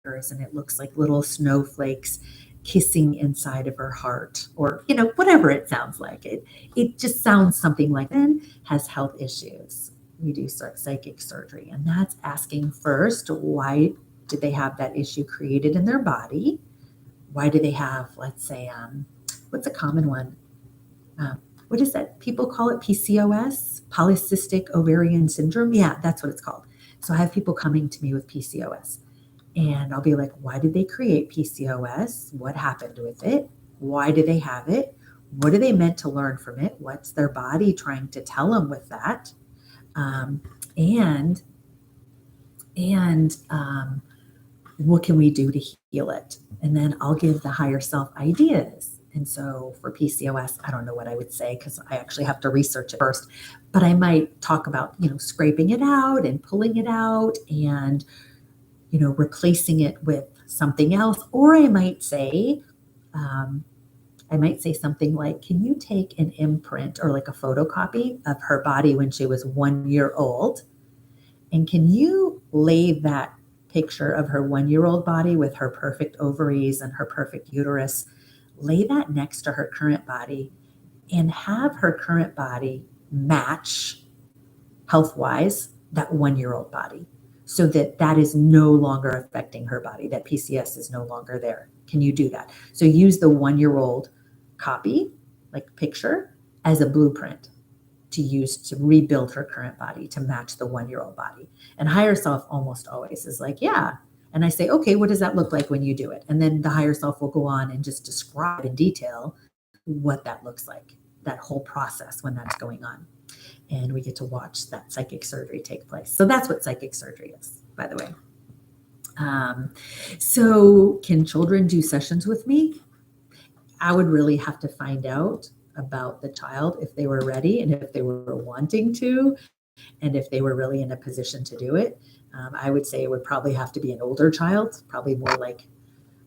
and it looks like little snowflakes kissing inside of her heart, or whatever it sounds like. It just sounds something like that. Has health issues. We do psychic surgery, and that's asking first, why did they have that issue created in their body? Why do they have, let's say, what's a common one? What is that? People call it PCOS, polycystic ovarian syndrome. Yeah, that's what it's called. So I have people coming to me with PCOS, and I'll be like, why did they create PCOS? What happened with it? Why do they have it? What are they meant to learn from it? What's their body trying to tell them with that? What can we do to heal it? And then I'll give the higher self ideas. And so for PCOS, I don't know what I would say because I actually have to research it first, but I might talk about, scraping it out and pulling it out and, replacing it with something else. Or I might say something like, can you take an imprint or like a photocopy of her body when she was 1 year old? And can you lay that picture of her 1 year old body with her perfect ovaries and her perfect uterus, lay that next to her current body, and have her current body match health-wise that 1-year-old body, so that that is no longer affecting her body, that PCS is no longer there. Can you do that? So use the 1-year-old copy, like picture, as a blueprint to use to rebuild her current body to match the 1-year-old body. And higher self almost always is like, yeah. And I say, okay, what does that look like when you do it? And then the higher self will go on and just describe in detail what that looks like, that whole process when that's going on. And we get to watch that psychic surgery take place. So that's what psychic surgery is, by the way. So can children do sessions with me? I would really have to find out about the child, if they were ready and if they were wanting to, and if they were really in a position to do it. I would say it would probably have to be an older child, probably more like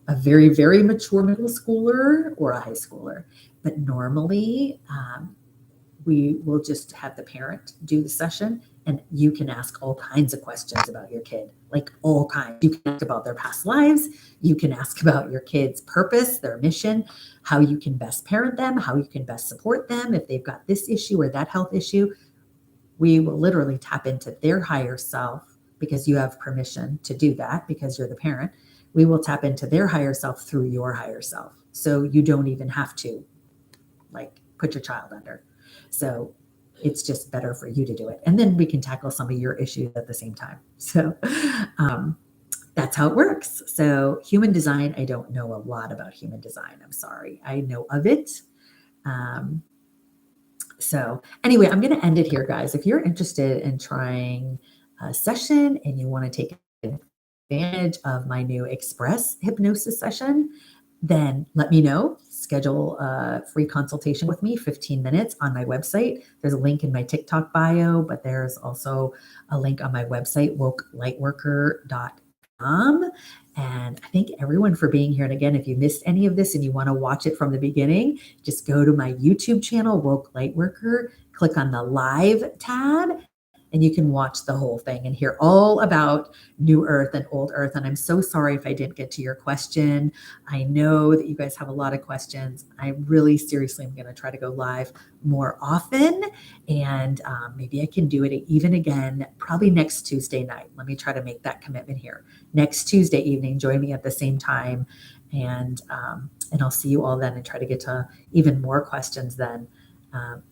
a very, very mature middle schooler or a high schooler. But normally, we will just have the parent do the session, and you can ask all kinds of questions about your kid, like all kinds. You can ask about their past lives. You can ask about your kid's purpose, their mission, how you can best parent them, how you can best support them if they've got this issue or that health issue. We will literally tap into their higher self, because you have permission to do that because you're the parent. We will tap into their higher self through your higher self. So you don't even have to like put your child under. So it's just better for you to do it. And then we can tackle some of your issues at the same time. So that's how it works. So human design, I don't know a lot about human design. I'm sorry. I know of it. So anyway, I'm going to end it here, guys. If you're interested in trying a session and you want to take advantage of my new express hypnosis session, then let me know. Schedule a free consultation with me, 15 minutes on my website. There's a link in my TikTok bio, but there's also a link on my website, wokelightworker.com. And I thank everyone for being here. And again, if you missed any of this and you want to watch it from the beginning, just go to my YouTube channel, Woke Lightworker, click on the live tab, and you can watch the whole thing and hear all about New Earth and Old Earth. And I'm so sorry if I didn't get to your question. I know that you guys have a lot of questions. I really seriously am going to try to go live more often. And maybe I can do it even again, probably next Tuesday night. Let me try to make that commitment here. Next Tuesday evening, join me at the same time. And I'll see you all then and try to get to even more questions then.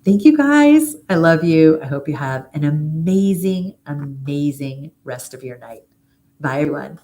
Thank you guys. I love you. I hope you have an amazing, amazing rest of your night. Bye, everyone.